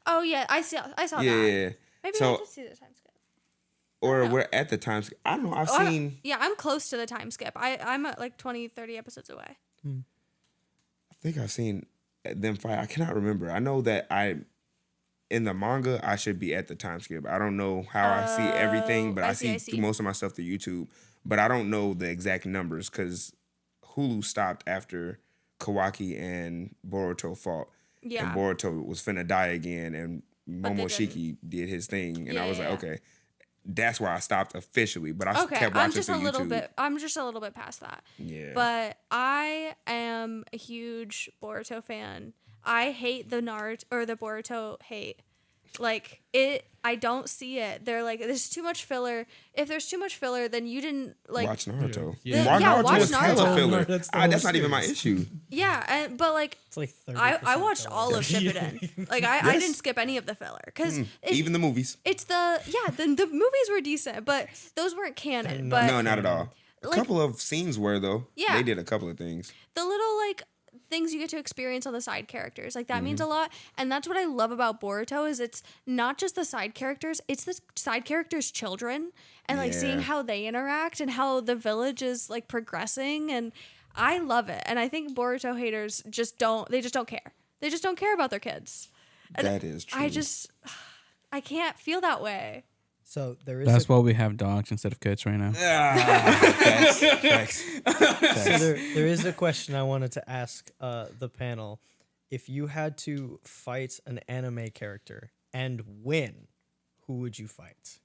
Oh yeah, I saw yeah, that. yeah. Maybe So- I did see the time skip. Or we're at the time skip. I don't know. I've seen Yeah, I'm close to the time skip. I'm at like 20, 30 episodes away. I think I've seen them fight. I cannot remember. I know that in the manga I should be at the time skip. I don't know how I see everything, but I see through most of my stuff through YouTube. But I don't know the exact numbers because Hulu stopped after Kawaki and Boruto fought. Yeah. And Boruto was finna die again, and they Momoshiki did his thing, and I was Yeah. like, okay, that's where I stopped officially. But I Okay, kept I'm watching just through a little YouTube. bit. I'm just a little bit past that. Yeah. But I am a huge Boruto fan. I hate the Boruto hate. Like it, I don't see it. They're like, there's too much filler. If there's too much filler, then you didn't like. Watch Naruto. Yeah. Naruto watch was hella Naruto. filler. That's the That's whole not even my series. issue. Yeah, but like It's like 30%. I watched filler. all of Shippuden. Like I Yes. didn't skip any of the filler because Even the movies. it's the movies were decent, but those weren't canon. But No, not at all. A like- couple of scenes were though. Yeah. They did a couple of things. the little like things you get to experience on the side characters, like that means a lot. And that's what I love about Boruto is it's not just the side characters, it's the side characters' children and like seeing Yeah. how they interact and how the village is like progressing, and I love it. And I think Boruto haters just don't care. They just don't care about their kids. And That is true. I can't feel that way. So there is That's why we have dogs instead of kids right now. Facts. So there is a question I wanted to ask the panel. If you had to fight an anime character and win, who would you fight?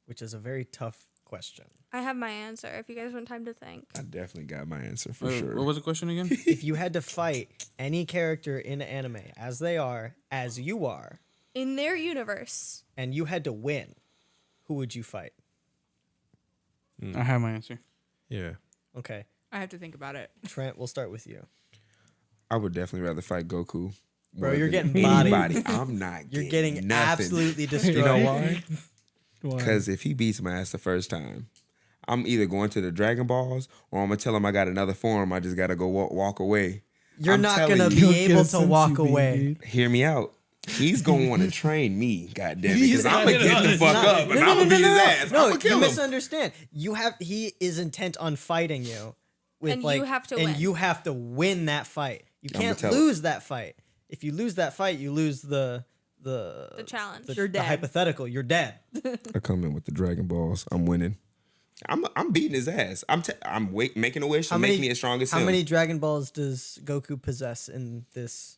Which is a very tough question. I have my answer if you guys want time to think. I definitely got my answer for sure. What was the question again? If you had to fight any character in anime as they are, as you are, In their universe, and you had to win, who would you fight? I have my answer. Yeah. Okay, I have to think about it. Trent, we'll start with you. I would definitely rather fight Goku. Bro, more you're than getting bodied. anybody. I'm not. You're getting nothing. absolutely destroyed. You know why? Why? Because if he beats my ass the first time, I'm either going to the Dragon Balls or I'm gonna tell him I got another form. I just gotta go walk away. You're I'm not telling gonna you. be able to walk away. Hear me out. He's gonna want to train me, goddamn it, because I'm gonna get the It's fuck not- up and I'm gonna beat his ass. No, I'm gonna you kill him. misunderstand. He is intent on fighting you. With And like, you have to and win. you have to win that fight. You I'ma can't tell lose that fight. If you lose that fight, you lose the challenge. You're the dead. hypothetical. You're dead. I come in with the Dragon Balls. I'm winning. I'm beating his ass. I'm making a wish to make me as strong as How him. many Dragon Balls does Goku possess in this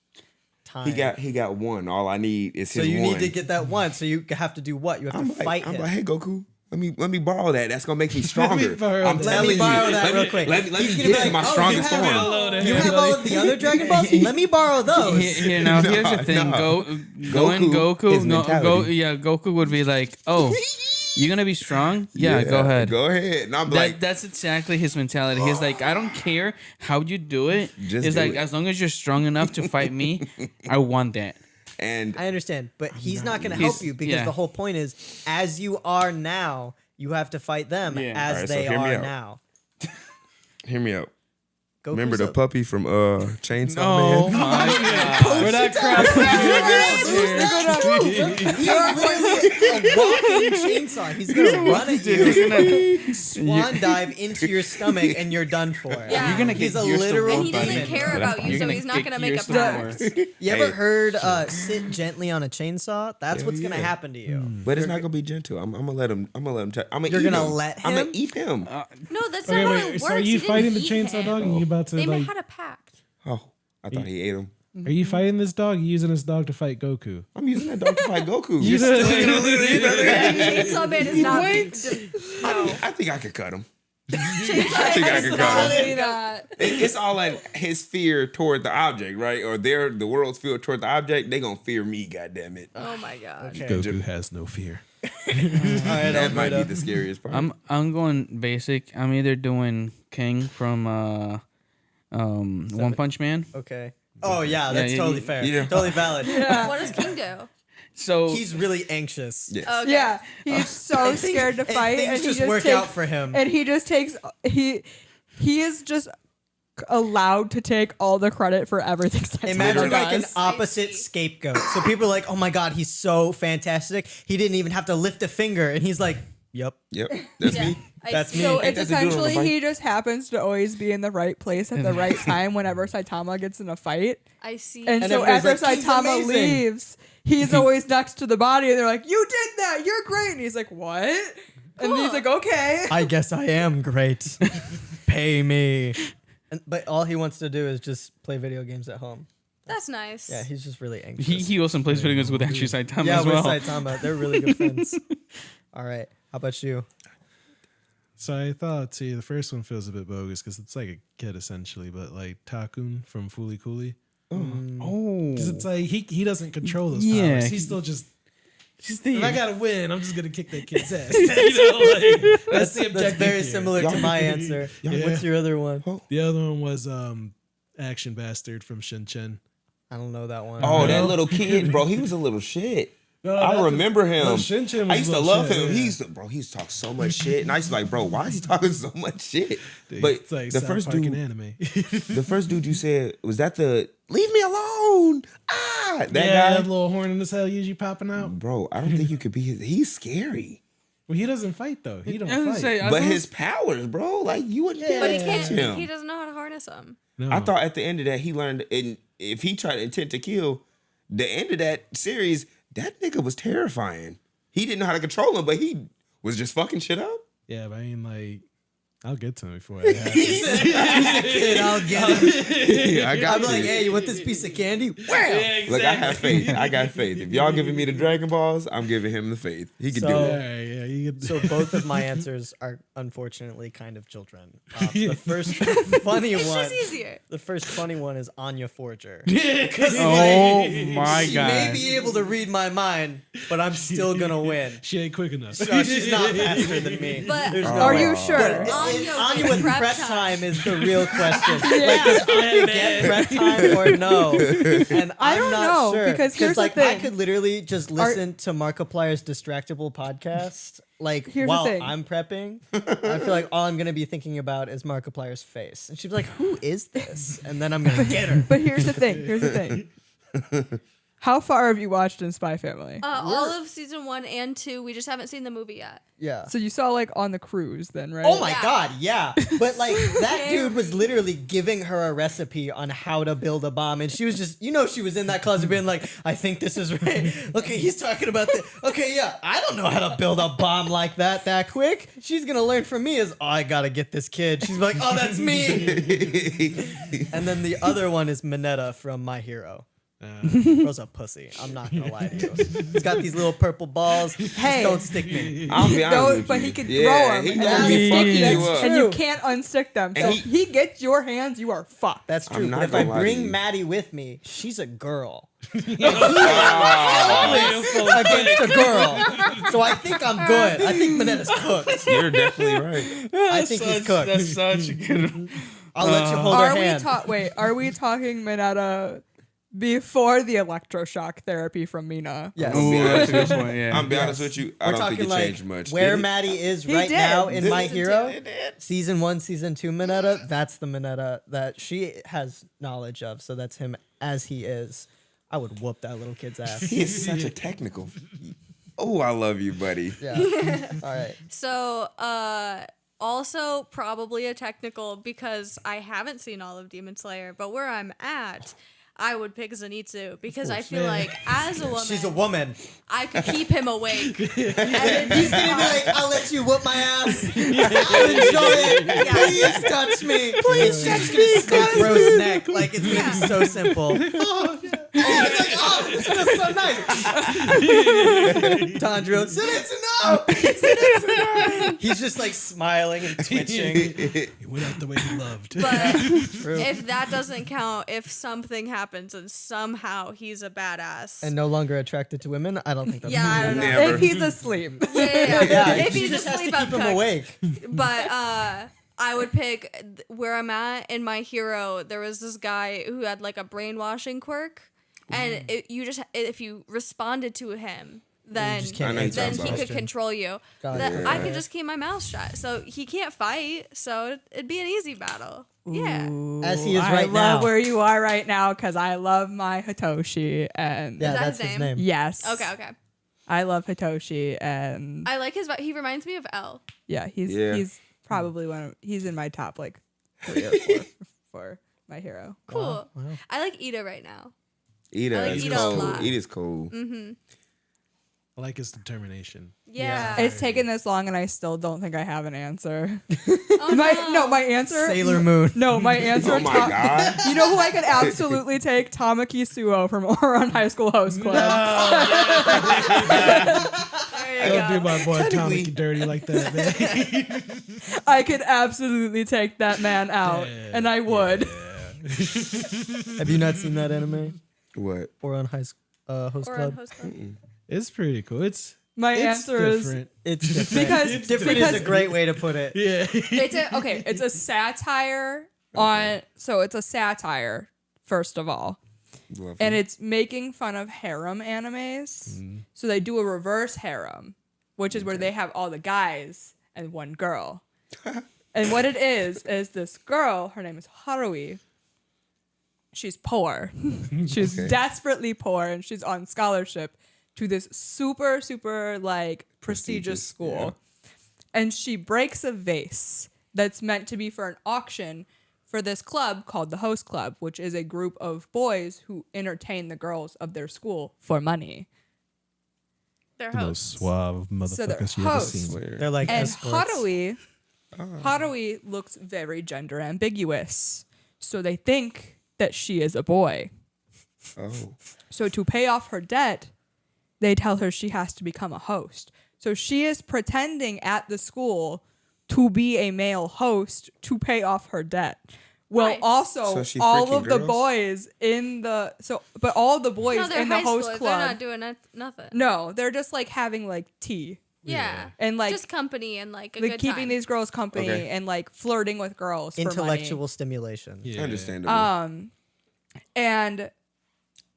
time? He got one. All I need is So his you one. need to get that one. So you have to do what? You have to fight I'm him. like, hey Goku, let me borrow that. That's gonna make me stronger. borrow I'm that. Let telling me you. borrow that let real me, quick. Let me He's gonna get be to my like, oh, strongest you have form. You have all of the other Dragon Balls? Let me borrow those. Here's the thing. no. Going Goku is Goku. mentality. Goku would be like, oh, you're gonna be strong? Yeah, go ahead. Go ahead. And I'm like, That's exactly his mentality. He's like, I don't care how you do it. Just He's do like, it. as long as you're strong enough to fight me, I want that. and I understand, but he's not going to help you because yeah. the whole point is, as you are now, you have to fight them Yeah. as Alright, so they hear me are out. now. hear me out. Goku's Remember the a- puppy from Chainsaw Oh Man? my god. We're not crapping. He is literally a walking chainsaw. He's gonna run at you, swan dive into your stomach, and you're done for. Yeah. You're gonna He's get a gears to literal war, And he doesn't buddy. care about you, You're so he's not get gonna make a gears to war. pact. You ever Hey, heard sit gently on a chainsaw? That's what's gonna happen to you. But it's not gonna be gentle. I'm gonna let him. I'm gonna let him. I'm gonna. You're eat gonna him. let I'm him? gonna eat him. No, that's Okay, not how wait. it works. So are you He didn't fighting the eat chainsaw him. dog? And you about to They like? had a pact. Oh, I thought he ate him. Are you fighting this dog? Or you using this dog to fight Goku? I'm using that dog to fight Goku. You still gonna Chainsaw Man is not. I think I could cut him. Chainsaw I think I Man could is cut him. probably not. It's all in his fear toward the object, right? Or the world's fear toward the object. They gonna fear me. Goddamn it! Oh my god. Goku has no fear. All right, That might be Alfredo. the scariest part. I'm going basic. I'm either doing King from One Punch Man. Okay. Oh yeah, that's yeah, totally yeah, fair. yeah. Totally valid. What does King do? So He's really anxious. Yes. Okay. Yeah, he's so scared to fight, things and he just just work takes, out for him. And he just takes he is just allowed to take all the credit for everything. Imagine literally like an does. opposite scapegoat. So people are like, "Oh my god, he's so fantastic. He didn't even have to lift a finger," and he's like, "Yep." Yep, that's Yeah. me. That's me. So Ain't it's that the dude on the essentially bike? he just happens to always be in the right place at the right time whenever Saitama gets in a fight. I see. And, And so everybody's after like, "He's Saitama amazing." leaves, he's always next to the body, and they're like, "You did that! You're great!" And he's like, "What?" And he's Cool. like, "Okay." I guess I am great. Pay me. But all he wants to do is just play video games at home. That's nice. Yeah, he's just really anxious. he also plays video games with actually Saitama yeah, as with well. Saitama. They're really good friends. All right. How about you? So I thought, see, the first one feels a bit bogus because it's like a kid essentially, but like Takun from Fooly Cooly. Oh, Because it's like he doesn't control those Yeah, powers. He's still just. just If I gotta win, I'm just gonna kick that kid's ass. You know, like, that's the objective. That's very here. similar to my answer. Yeah. What's your other one? The other one was Action Bastard from Shin-Chan. I don't know that one. Oh, that little kid, bro. He was a little shit. I remember him. No, Shin-Chan was I used to little love shit, him. yeah. He used to talk so much shit, and I used to be like, bro, why is he talking so much shit? Dude, But it's like the South first Park dude, in anime. the first dude you said was that the leave me alone. That yeah, guy, that little horn in his head usually popping out. bro. I don't think you could be his. He's scary, Well, he doesn't fight though. He don't I was gonna fight. say, I but thought- his powers, bro. Like you wouldn't be able But to he catch can't. him. He doesn't know how to harness them. No. I thought at the end of that he learned, and if he tried to intent to kill, the end of that series, that nigga was terrifying. He didn't know how to control him, but he was just fucking shit up. Yeah, but I mean, like, I'll get to him before it happens. Kid, I'll get him. Yeah, I got I'm like, you. hey, you want this piece of candy? Look, I have faith. I got faith. If y'all giving me the Dragon Balls, I'm giving him the faith. He can So- do All it. right, yeah, you get. So both of my answers are unfortunately kind of children. The first funny It's one, just easier. the first funny one is Anya Forger. Oh my She may god. be able to read my mind, but I'm still gonna win. She ain't quick enough. No, she's not faster than me. But There's no Are way. you sure? Anya Anya with with prep prep time. time is the real question. Like, does Anya get prep time or no? And I I'm don't not know, sure. because here's the like I thing. could literally just listen to Markiplier's Distractable podcast. Like Here's the while thing. I'm prepping, I feel like all I'm gonna be thinking about is Markiplier's face, and she'd be like, "Who is this?" And then I'm gonna get her. But here's the thing. Here's the thing. How far have you watched in Spy Family? All of season 1 and 2. We just haven't seen the movie yet. Yeah. So you saw like on the cruise then, right? Oh my Yeah. god, yeah. But like that dude was literally giving her a recipe on how to build a bomb, and she was just, she was in that closet being like, I think this is right. Okay, he's talking about this. Okay, yeah, I don't know how to build a bomb like that quick. She's gonna learn from me is, I gotta get this kid. She's like, oh, that's me. And then the other one is Mineta from My Hero. Bro's a pussy. I'm not gonna lie to you. He's got these little purple balls. Hey. Just don't stick me. I'll be honest No, with but you. he can Yeah, throw them, he and does then be he's fucking sticky, you up. and you can't unstick them. So And if he gets your hands, you are fucked. That's I'm true. not But if I gonna lie to bring you. Maddie with me, she's a girl. Ah, Against a girl. So I think I'm good. I think Mineta's cooked. you're definitely right. I think he's cooked. That's such a good. I'll let you hold her hand. Are we talking Mineta before the electroshock therapy from Mina? Yes. I'm Ooh, be honest that's a with good you. point. Yeah. I'm be honest with you. I We're don't think talking it like changed much. where Did it? Maddie is He right did. now in Did My season Hero. two. Season 1, Season 2 Mineta, that's the Mineta that she has knowledge of. So that's him as he is. I would whoop that little kid's ass. He is such a technical. Oh, I love you, buddy. Yeah. All right. So, also probably a technical because I haven't seen all of Demon Slayer, but where I'm at, I would pick Zenitsu because I feel like as a woman, She's a woman. I could keep him awake. And He's gonna be like, I'll let you whoop my ass. I'll enjoy it. Please touch me. Please touch me. Snap Bro's neck. Like, it's gonna be so simple. It's like, oh, this feels so nice. Tandro, Zenitsu, no! Zenitsu, no! He's just like smiling and twitching. He went out the way he loved. But if that doesn't count, if something happens and somehow he's a badass. And no longer attracted to women, I don't think that's I don't know. Never. If he's asleep. Yeah. If he he's just has asleep, to I'm keep him cooked. awake. But I would pick where I'm at in My Hero. There was this guy who had like a brainwashing quirk, and if you responded to him, then just can't answer then the he could question. control you. Got That it. I could just keep my mouth shut. So he can't fight. So it'd be an easy battle. Yeah. As he is I right love now. where you are right now because I love my Hitoshi and Yeah, Is that that's his his name? name. yes. Okay. I love Hitoshi and I like his. He reminds me of L. yeah, Yeah. he's probably he's in my top like 3 or 4 for My Hero. Cool. Wow. I like Ida right now. Ida I like is Ida a cold. lot. Ida's cold. I like his determination. Yeah. It's taken this long and I still don't think I have an answer. Oh, my answer. Sailor Moon. No, my answer. Oh my God. You know who I could absolutely take? Tamaki Suo from Ouran High School Host Club. There you Don't go. do my boy Technically- Tommy dirty like that, man. I could absolutely take that man out, and I would. Have you not seen that anime? What? Or on Host Or on Club? Host Club. It's pretty cool. It's Answer is different. It's different. because Different is a great way to put it. Yeah. it's a satire on. So it's a satire first of all, Lovely. and it's making fun of harem animes. So they do a reverse harem, which is where they have all the guys and one girl. And what it is this girl, her name is Harui. She's poor. She's desperately poor, and she's on scholarship to this super, super like prestigious school. And she breaks a vase that's meant to be for an auction for this club called the Host Club, which is a group of boys who entertain the girls of their school for money. They're The most hosts. suave So they're motherfuckers you ever hosts. seen. They're like And escorts. Harui looks very gender ambiguous. So they think that she is a boy. Oh. So to pay off her debt, they tell her she has to become a host. So she is pretending at the school to be a male host to pay off her debt. Well, Nice. also So she all freaking of the girls? boys in the but all the boys No, they're in the high host schoolers. club. They're not doing nothing. No, they're just like having like tea Yeah. and like Just company and like a like good keeping time. these girls company Okay. and like flirting with girls for money. Intellectual stimulation. Yeah. Understandable. And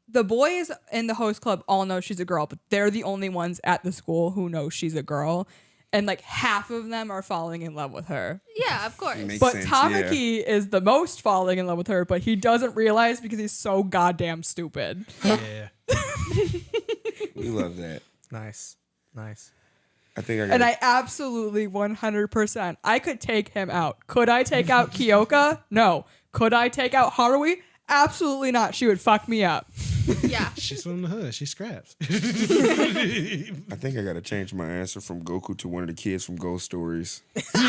the boys in the host club all know she's a girl, but they're the only ones at the school who know she's a girl. And like half of them are falling in love with her. Yeah, of course. Makes But sense, Tamaki is the most falling in love with her, but he doesn't realize because he's so goddamn stupid. Yeah. We love that. Nice. Nice. I think I got And I absolutely 100%, I could take him out. Could I take out Kyoka? No. Could I take out Harui? Absolutely not. She would fuck me up. Yeah. She's from the hood. She scraps. I think I got to change my answer from Goku to one of the kids from Ghost Stories. I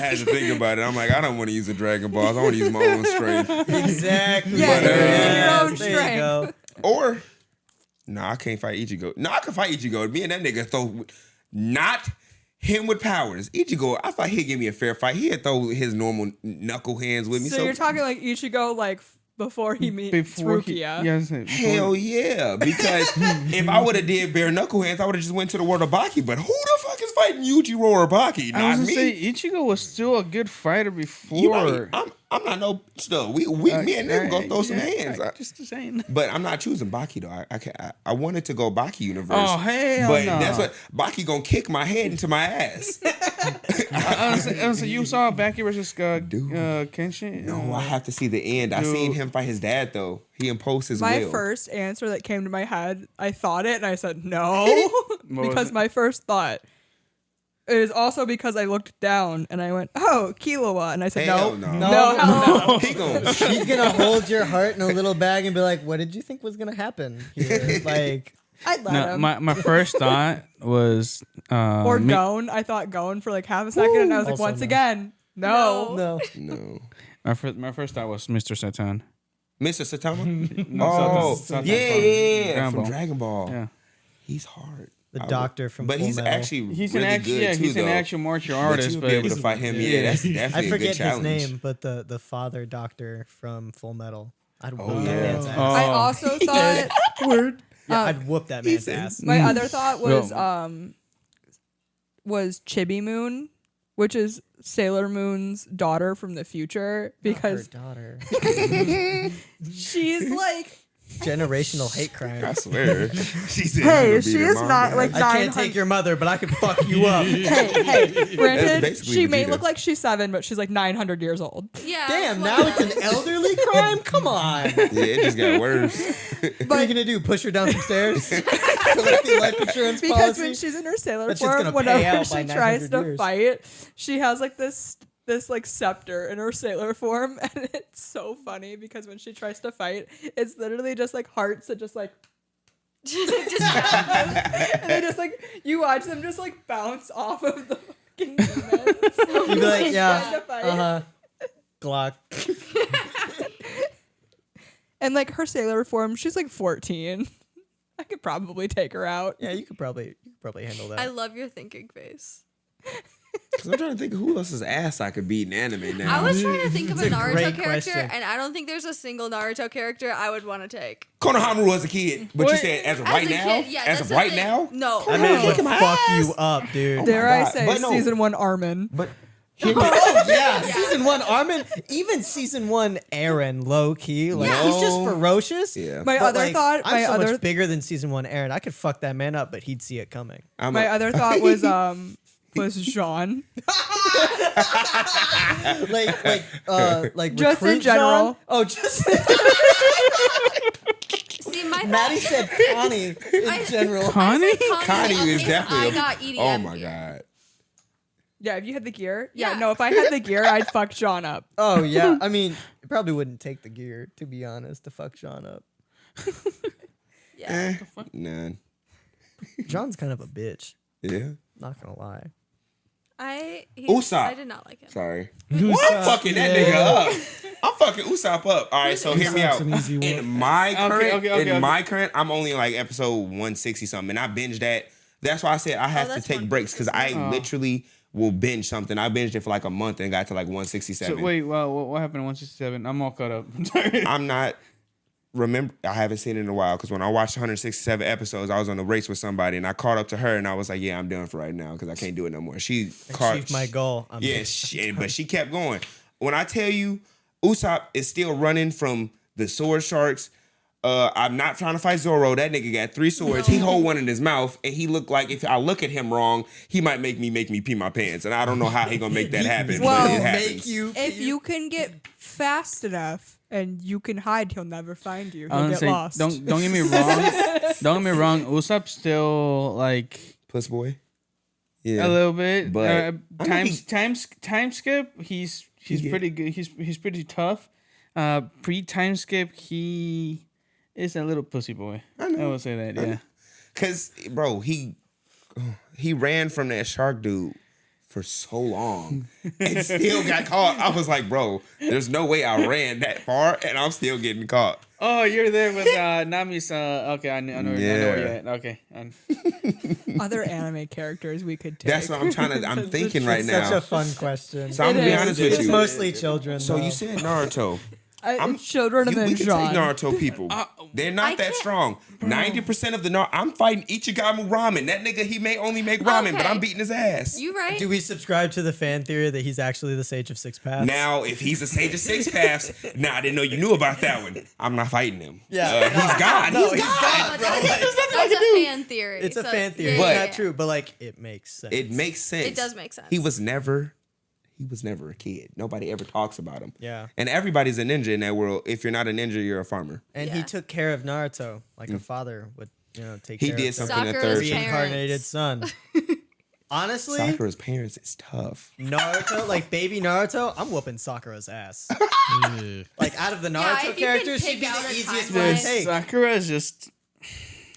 had to think about it. I'm like, I don't want to use the Dragon Balls. I want to use my own strength. Exactly. Yeah, But, your own there you strength. go. Or, I can't fight Ichigo. No, I can fight Ichigo. Me and that nigga throw, not him with powers. Ichigo, I thought he'd give me a fair fight. He'd throw his normal knuckle hands with me. So you're talking like Ichigo like before he meets Rukia. Yes. Hell yeah. Because if I would have did bare knuckle hands, I would have just went to the world of Baki. But who the fuck is fighting Yujiro or Baki, I not was me. gonna say Ichigo was still a good fighter before. You might, I'm not no still. Me and them go throw some hands. Just saying. But I'm not choosing Baki though. I wanted to go Baki universe. Oh hell but no! that's what Baki gonna kick my head into my ass. Honestly, you saw Baki versus Kenshin? No, I have to see the end. I seen him fight his dad though. He imposed his My will. first answer that came to my head, I thought it and I said no. was Because it? my first thought is also because I looked down and I went, oh, Killua. And I said, Hell no. no. No, hell no. He gonna She's gonna hold your heart in a little bag and be like, "What did you think was gonna happen here?" Like, I'd let No, him. my first thought was Or Gon. I thought Gon for like half a second and I was like, Also once no. again, no. no. no. my first thought was Mr. Satan. Mr. Satama? No, Oh, Satan yeah, Dragon from Ball. Dragon Ball. Yeah. He's hard. The doctor from But Full he's Metal. actually He's really an actual good too, he's though. an actual martial But artist, you'll but be able to fight him. Yeah, that's definitely I a good forget his challenge. name, but the father doctor from Full Metal. I'd whoop Oh, that yeah. man's ass. I also thought Word. Yeah, I'd whoop that man's ass. my other thought was Well- was Chibi Moon, which is Sailor Moon's daughter from the future, because Her daughter. she's like, Generational hate crime. I swear. She said hey, she she is not like I can't take your mother, but I can fuck you up. hey, granted, basically she may Vegeta. look like she's 7, but she's like 900 years old. Yeah. Damn, that's now what- it's an elderly crime? Come on. Yeah, it just got worse. What are you gonna do? Push her down some stairs? Collect the life insurance Because policy? when she's in her sailor That shit's form, gonna pay whenever out by she tries 900 to years. fight, she has like this like scepter in her sailor form, and it's so funny because when she tries to fight, it's literally just like hearts that just like and they just like you watch them just like bounce off of the fucking demons. You'd be like, Trying yeah, to fight. Glock. And like her sailor form, she's like 14. I could probably take her out. Yeah, you could probably handle that. I love your thinking face. Because I'm trying to think of who else's ass I could beat in anime now. I was trying to think of a It's a Naruto great character, question. and I don't think there's a single Naruto character I would want to take. Konohamaru as a kid. But you Wait. said as of As right a now? kid, yeah, as that's of the right thing. now? No. That man would kick my fuck ass. you up, dude. Dare I God. say But no. season 1 Armin. But Oh yeah, season 1 Armin, even season 1 Aaron, low key, like Yeah. he's just ferocious. yeah. My But, other like, thought, I'm my so other much bigger than season 1 Aaron. I could fuck that man up, but he'd see it coming. my other thought was Jean. Like Just in recruit general. John? Oh, just See, my Maddie said Connie in general. Connie? Connie is if definitely I got EDM. Oh my gear. god. Yeah, if you had the gear. Yeah, Yeah. no, if I had the gear, I'd fuck Jean up. Oh yeah, I mean, it probably wouldn't take the gear to be honest to fuck Sean up. Yeah. None. John's kind of a bitch. Yeah. Not gonna lie. Usopp. I did not like him. Sorry. I'm fucking that nigga up. I'm fucking Usopp up. All right, so hear me out. Usopp's an easy one. In my current, okay. my current, I'm only like episode 160 something, and I binged that. That's why I said I have to that's take fun. breaks because I literally will binge something. I binged it for like a month and got to like So 167. wait, well, what happened in 167? I'm all caught up. I'm sorry. I'm not. Remember, I haven't seen it in a while because when I watched 167 episodes, I was on a race with somebody and I caught up to her and I was like, "Yeah, I'm done for right now because I can't do it no more." She Achieved my goal. I'm Yeah, but she kept going. When I tell you, Usopp is still running from the sword sharks. I'm not trying to fight Zoro. That nigga got 3 swords. He hold one in his mouth, and he looked like if I look at him wrong, he might make me pee my pants. And I don't know how he gonna make that happen. Well, but it happens. If you can get fast enough and you can hide, he'll never find you. I He'll wanna get say, lost. don't get me wrong. Don't get me wrong. Usopp's still like Puss boy. a Yeah. little bit. But I know time skip. He's pretty good. He's pretty tough. Pre time skip, he is a little pussy boy. I will say that. Yeah. Cause bro, he ran from that shark dude for so long and still got caught. I was like, bro, there's no way I ran that far and I'm still getting caught. Oh, you're there with Nami's. Okay, I know where you're at. Okay. Other anime characters we could take. That's what I'm trying to. I'm thinking right It's now. such a fun question. So I'm gonna be It is. honest with It's you. mostly children. So though. you said Naruto. Children and we then can John. take Naruto people. They're not that can't- strong. 90% of the Naruto. I'm fighting Ichigamu ramen. That nigga, he may only make ramen, but Okay. I'm beating his ass. You right? Do we subscribe to the fan theory that he's actually the Sage of Six Paths? Now, if he's a Sage of Six Paths, I didn't know you knew about that one. I'm not fighting him. Yeah. He's God. No, he's he's God. God, bro. That's a fan theory. It's a so- fan theory. But- It's not true, but like it makes sense. It makes sense. It does make sense. He was never a kid. Nobody ever talks about him. Yeah. And everybody's a ninja in that world. If you're not a ninja, you're a farmer. And he took care of Naruto like a father would, take He care did of something in the Sakura's third chapter. reincarnated son. Honestly, Sakura's parents is tough. Naruto, like baby Naruto, I'm whooping Sakura's ass. Like out of the Yeah, Naruto if you can characters, pick she'd be out the a easiest timeline. one to Dude, take. Sakura is just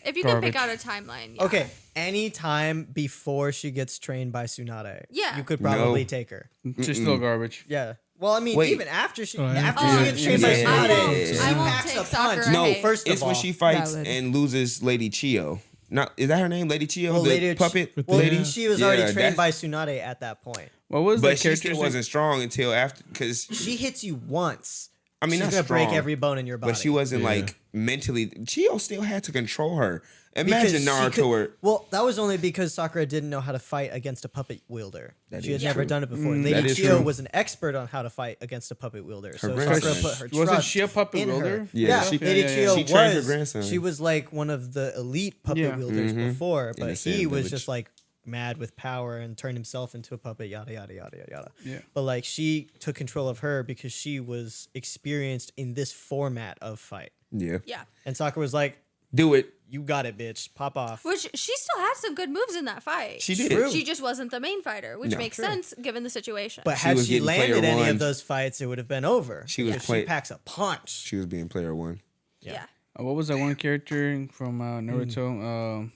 If you can Garbage. pick out a timeline. Yeah. Okay, any time before she gets trained by Tsunade, Yeah. you could probably No. take her. she's still garbage. Yeah. Well, I mean, Wait. even after she after Oh, gets trained by yeah. Tsunade, she I won't packs take a punch. Sakura. No, Hey. First of it's all, when she fights Valid. and loses Lady Chio. Not is that her name, Lady Chio, well, the later, puppet well, lady? she was Yeah, already that's- trained by Tsunade at that point. What was But the she character? still wasn't strong until after, because She hits you once. I mean she's that's gonna strong, break every bone in your body. but she wasn't Yeah. like mentally. Chio still had to control her. Imagine Because she Naruto. could- well, that was only because Sakura didn't know how to fight against a puppet wielder. That She had is never true. done it before. that Lady is Chio true. was an expert on how to fight against a puppet wielder. So grandson. Sakura put her Wasn't trust she a puppet in her. wielder? Yeah, Yeah, she- Lady Chio She trained her was. grandson. She was like one of the elite puppet Yeah. wielders before, the but Sand he was Village. just like mad with power and turned himself into a puppet. Yada yada yada yada yada. Yeah. But like she took control of her because she was experienced in this format of fight, Yeah, Yeah. and Sakura was like, do it. "You got it, bitch. Pop off." Which she still had some good moves in that fight. She did. True. She just wasn't the main fighter, which No. makes sense given the situation. But had was she getting player landed any one. of those fights, it would have been over. She was because play- she packs a punch. She was being player one. yeah. What was that one character from Naruto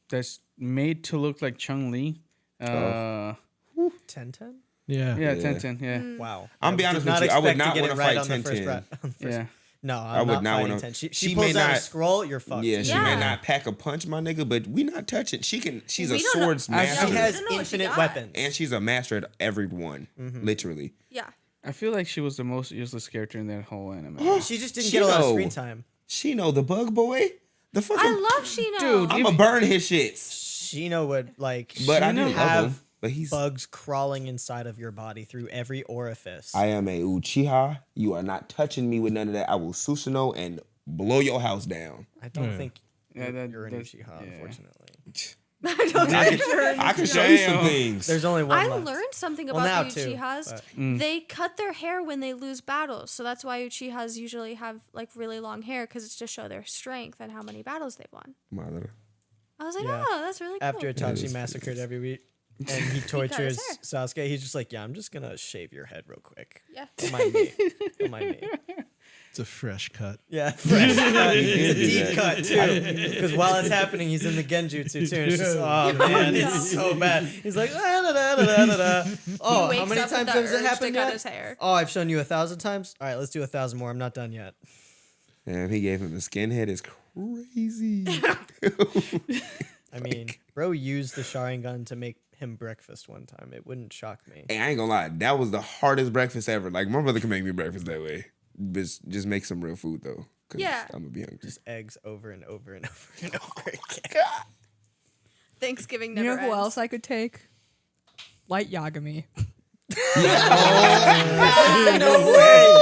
that's made to look like Chun Li? 10-10? Yeah. Yeah, 10-10, yeah. Wow. I'm I be did honest with you, I would expect not get wanna it right fight on the first 10-10. ra- Yeah. No, I I'm would not not fighting wanna- 10. She she pulls may out a not- scroll, you're fucked. Yeah, she Yeah. may not pack a punch, my nigga, but we not touching. She's a We don't know- swords I- master, She has don't know what she infinite got. weapons. and she's a master at every one, literally. Yeah. I feel like she was the most useless character in that whole anime. She just didn't She get a lot of know. screen time. She know the bug boy. The fucking. I love Shino. Dude, I'ma burn his shits. Shino would like But I do Shino love have him. But he's. bugs crawling inside of your body through every orifice. I am a Uchiha. You are not touching me with none of that. I will Susanoo and blow your house down. I don't think Yeah, you're an that's- Uchiha, yeah. unfortunately. I can show you some things. There's only one I left. learned something Well, about now the too, Uchihas. but- They cut their hair when they lose battles, so that's why Uchihas usually have like really long hair because it's to show their strength and how many battles they've won. Mother. I was like, Yeah. oh, that's really cool. After Itachi massacred every week and he tortures hair. Sasuke, he's just like, yeah, I'm just gonna shave your head real quick. Yeah. Don't mind me. Don't mind me. It's a fresh cut. Yeah, fresh cut. It's a do deep that. cut too. Because while it's happening, he's in the genjutsu too. And it's just, oh man, it's so bad. He's like, da, da, da, da, da, da. Oh, He how wakes many up with times the has it urge to happened cut yet? his hair. Oh, I've shown you 1,000 times. All right, let's do 1,000 more. I'm not done yet. Damn, he gave him the skinhead. Is crazy. I mean, bro used the Sharingan to make him breakfast one time. It wouldn't shock me. Hey, I ain't gonna lie. That was the hardest breakfast ever. Like my brother can make me breakfast that way. But just make some real food though. 'Cause Yeah. I'm gonna be hungry. Just eggs over and over and over and over again. Thanksgiving You never know who ends. else I could take? Light Yagami.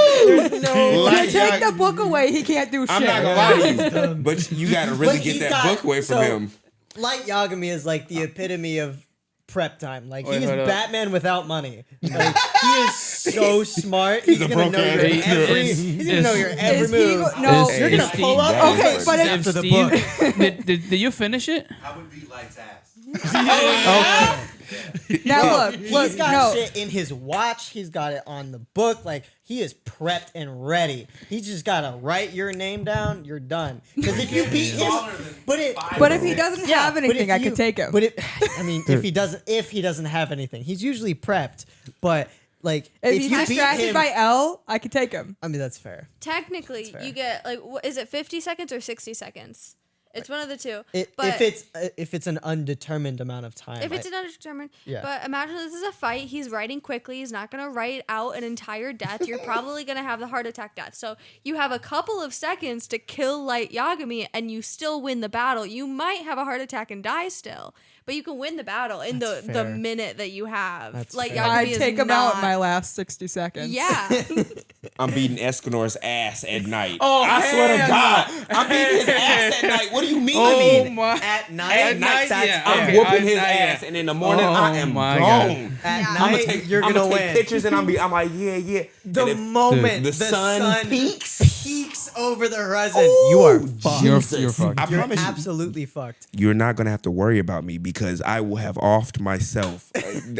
Like, Take the book away, he can't do shit. I'm not gonna lie to you, but you gotta really But get he's that got- book away from so- him. Light Yagami is like the epitome of prep time. Like Wait, he's hold up. Batman without money. Like he is so smart. He's, a gonna know broke your ass every. nigga. He's gonna know your every Is he move. go- no. You're gonna Steve pull up. Bad. Okay, but if, after the Steve, book. did you finish it? I would beat Light's ass. now He's look, got no. shit in his watch. He's got it on the book. Like he is prepped and ready. He just gotta write your name down. You're done. Because if you beat him, But if he doesn't have but anything, if I could take him. But I mean, if he doesn't have anything, he's usually prepped. But like, if if he's you beat distracted him, by L, I could take him. I mean, that's fair. Technically, fair. you get like, is it 50 seconds or 60 seconds? It's one of the two. If it's an undetermined amount of time. If it's an undetermined. Yeah. But imagine this is a fight. He's writing quickly. He's not going to write out an entire death. You're probably going to have the heart attack death. So you have a couple of seconds to kill Light Yagami and you still win the battle. You might have a heart attack and die still. But you can win the battle in the minute that you have. That's Light fair. Yagami I is take him out in not- my last 60 seconds. Yeah. I'm beating Escanor's ass at night. Oh, I swear to hell God, I'm beating his ass at night. What do you mean? Oh my! At night, At night, that's yeah. I'm fair. Okay, whooping his I- ass, and in the morning Oh I am my gone. At Yeah. I'm night, you're I'm gonna take win. pictures, and I'm like, yeah. The And if moment the the sun peaks over the horizon, you are fucked. You're fucked. I You're promise you, absolutely fucked. you're not gonna have to worry about me because I will have offed myself.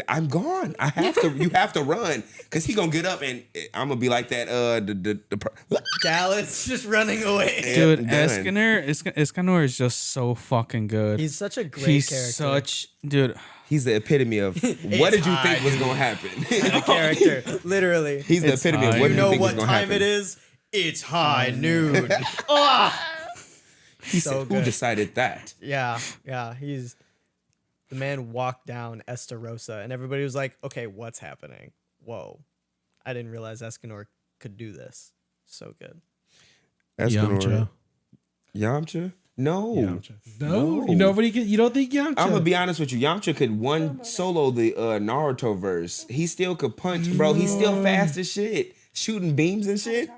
I'm gone. I have to. You have to run because he gonna get up and I'm gonna be like that. Dallas just running away. Dude, I'm done. Escanor is just so fucking good. He's such a great He's character. such dude. He's the epitome of what did you think was gonna happen? The character, literally. He's the It's epitome of high. what You you know think was what gonna time happen. it is? It's high noon. He So said, "Who good. decided that?" Yeah. He's the man walked down Estarossa, and everybody was like, "Okay, what's happening?" Whoa, I didn't realize Escanor could do this. So good. Escanor. Yamcha? No. Yamcha. No. You don't think Yamcha? I'm gonna be honest with you. Yamcha could one solo the Naruto verse. He still could punch, bro. He's still fast as shit, shooting beams and shit.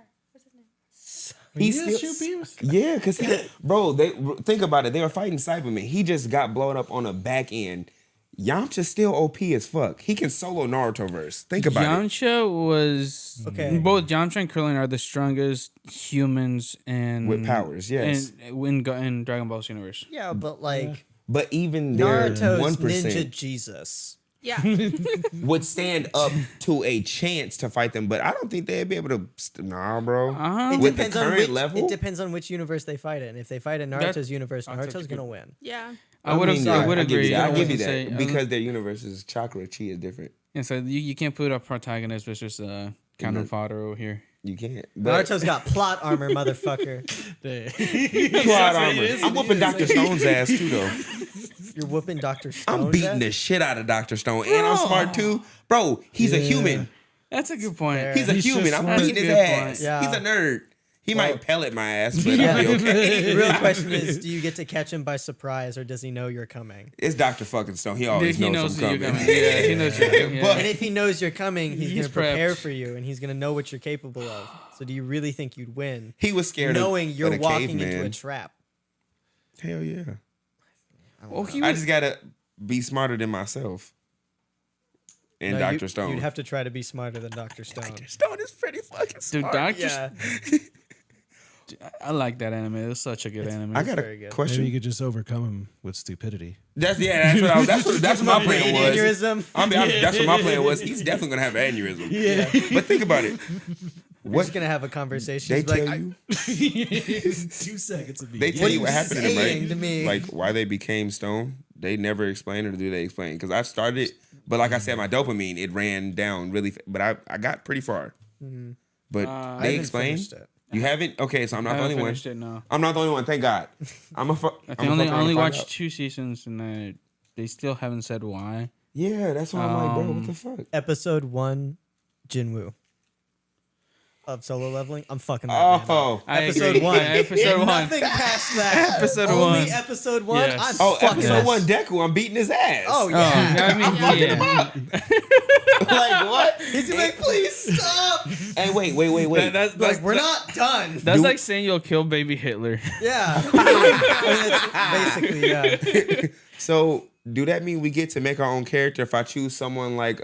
He He's does still, shoot beams? yeah, cause they think about it. They were fighting Cyberman. He just got blown up on the back end. Yamcha's still OP as fuck. He can solo Naruto verse. Think about it. Yamcha was Okay. Both Yamcha and Krillin are the strongest humans and With powers, yes. And in Dragon Ball's universe. Yeah, but like But even their Naruto's 1% Ninja Jesus. Yeah. would stand up to a chance to fight them. But I don't think they'd be able to. Nah, bro. It With the depends on current which level, It depends on which universe they fight in. If they fight in Naruto's universe, Naruto's gonna win. Yeah. I would agree. I give you say- that because their universe is chakra chi is different. And so you can't put a protagonist versus cannon fodder over here. You can't. But Naruto's got plot armor, motherfucker. plot armor. I'm whooping Dr. Stone's ass too, though. You're whooping Dr. Stone. I'm beating the shit out of Dr. Stone, and I'm smart too, bro. He's a human. That's a good point. He's a He's human. just I'm smart. beating his That's a good ass. point. Yeah. He's a nerd. He might pellet my ass, but Yeah. I'll be okay. The real question is, do you get to catch him by surprise, or does he know you're coming? It's Dr. fucking Stone. He always He knows knows I'm you're coming. coming. Yeah, he knows you're coming. Yeah. And if he knows you're coming, he's He's gonna prepare prepped. for you, and he's gonna know what you're capable of. So, do you really think you'd win, He was scared knowing of you're the walking caveman. into a trap? Hell yeah. Well, he I was, just gotta be smarter than myself. And No, Dr. Stone. You'd have to try to be smarter than Dr. Stone. Dr. Stone is pretty fucking dude, smart. Doctor. Yeah, I like that anime. It was such a good anime. I got very a good. question. Maybe you could just overcome him with stupidity. That's what my plan was. aneurysm. I mean, that's what my plan was. He's definitely gonna have an aneurysm. Yeah. But think about it. We're just gonna have a conversation. They He's like, tell you. 2 seconds of They tell you what happened to them, saying right? to me? Like why they became stone. They never explain, or do they explain? Because I started it, but like I said, my dopamine it ran down really. But I got pretty far. But I they haven't explain. finished it. You haven't? Okay, so I'm I not the haven't only one. finished it, no. I'm not the only one. Thank God. I only watched 2 seasons, and they still haven't said why. Yeah, that's why I'm like, bro, what the fuck? Episode 1, Jinwoo of Solo Leveling. I'm fucking that man up. Oh, Episode agree. 1. Yeah, episode 1. Nothing past that. Episode Only 1. episode 1. Yes. I'm oh, fucking episode 1, Deku. I'm beating his ass. Oh yeah. I mean, yeah. like what? He's like, please stop. Hey, wait. That's Like, we're not done. That's like saying you'll kill baby Hitler. Yeah. I mean, it's basically, yeah. So, do that mean we get to make our own character if I choose someone like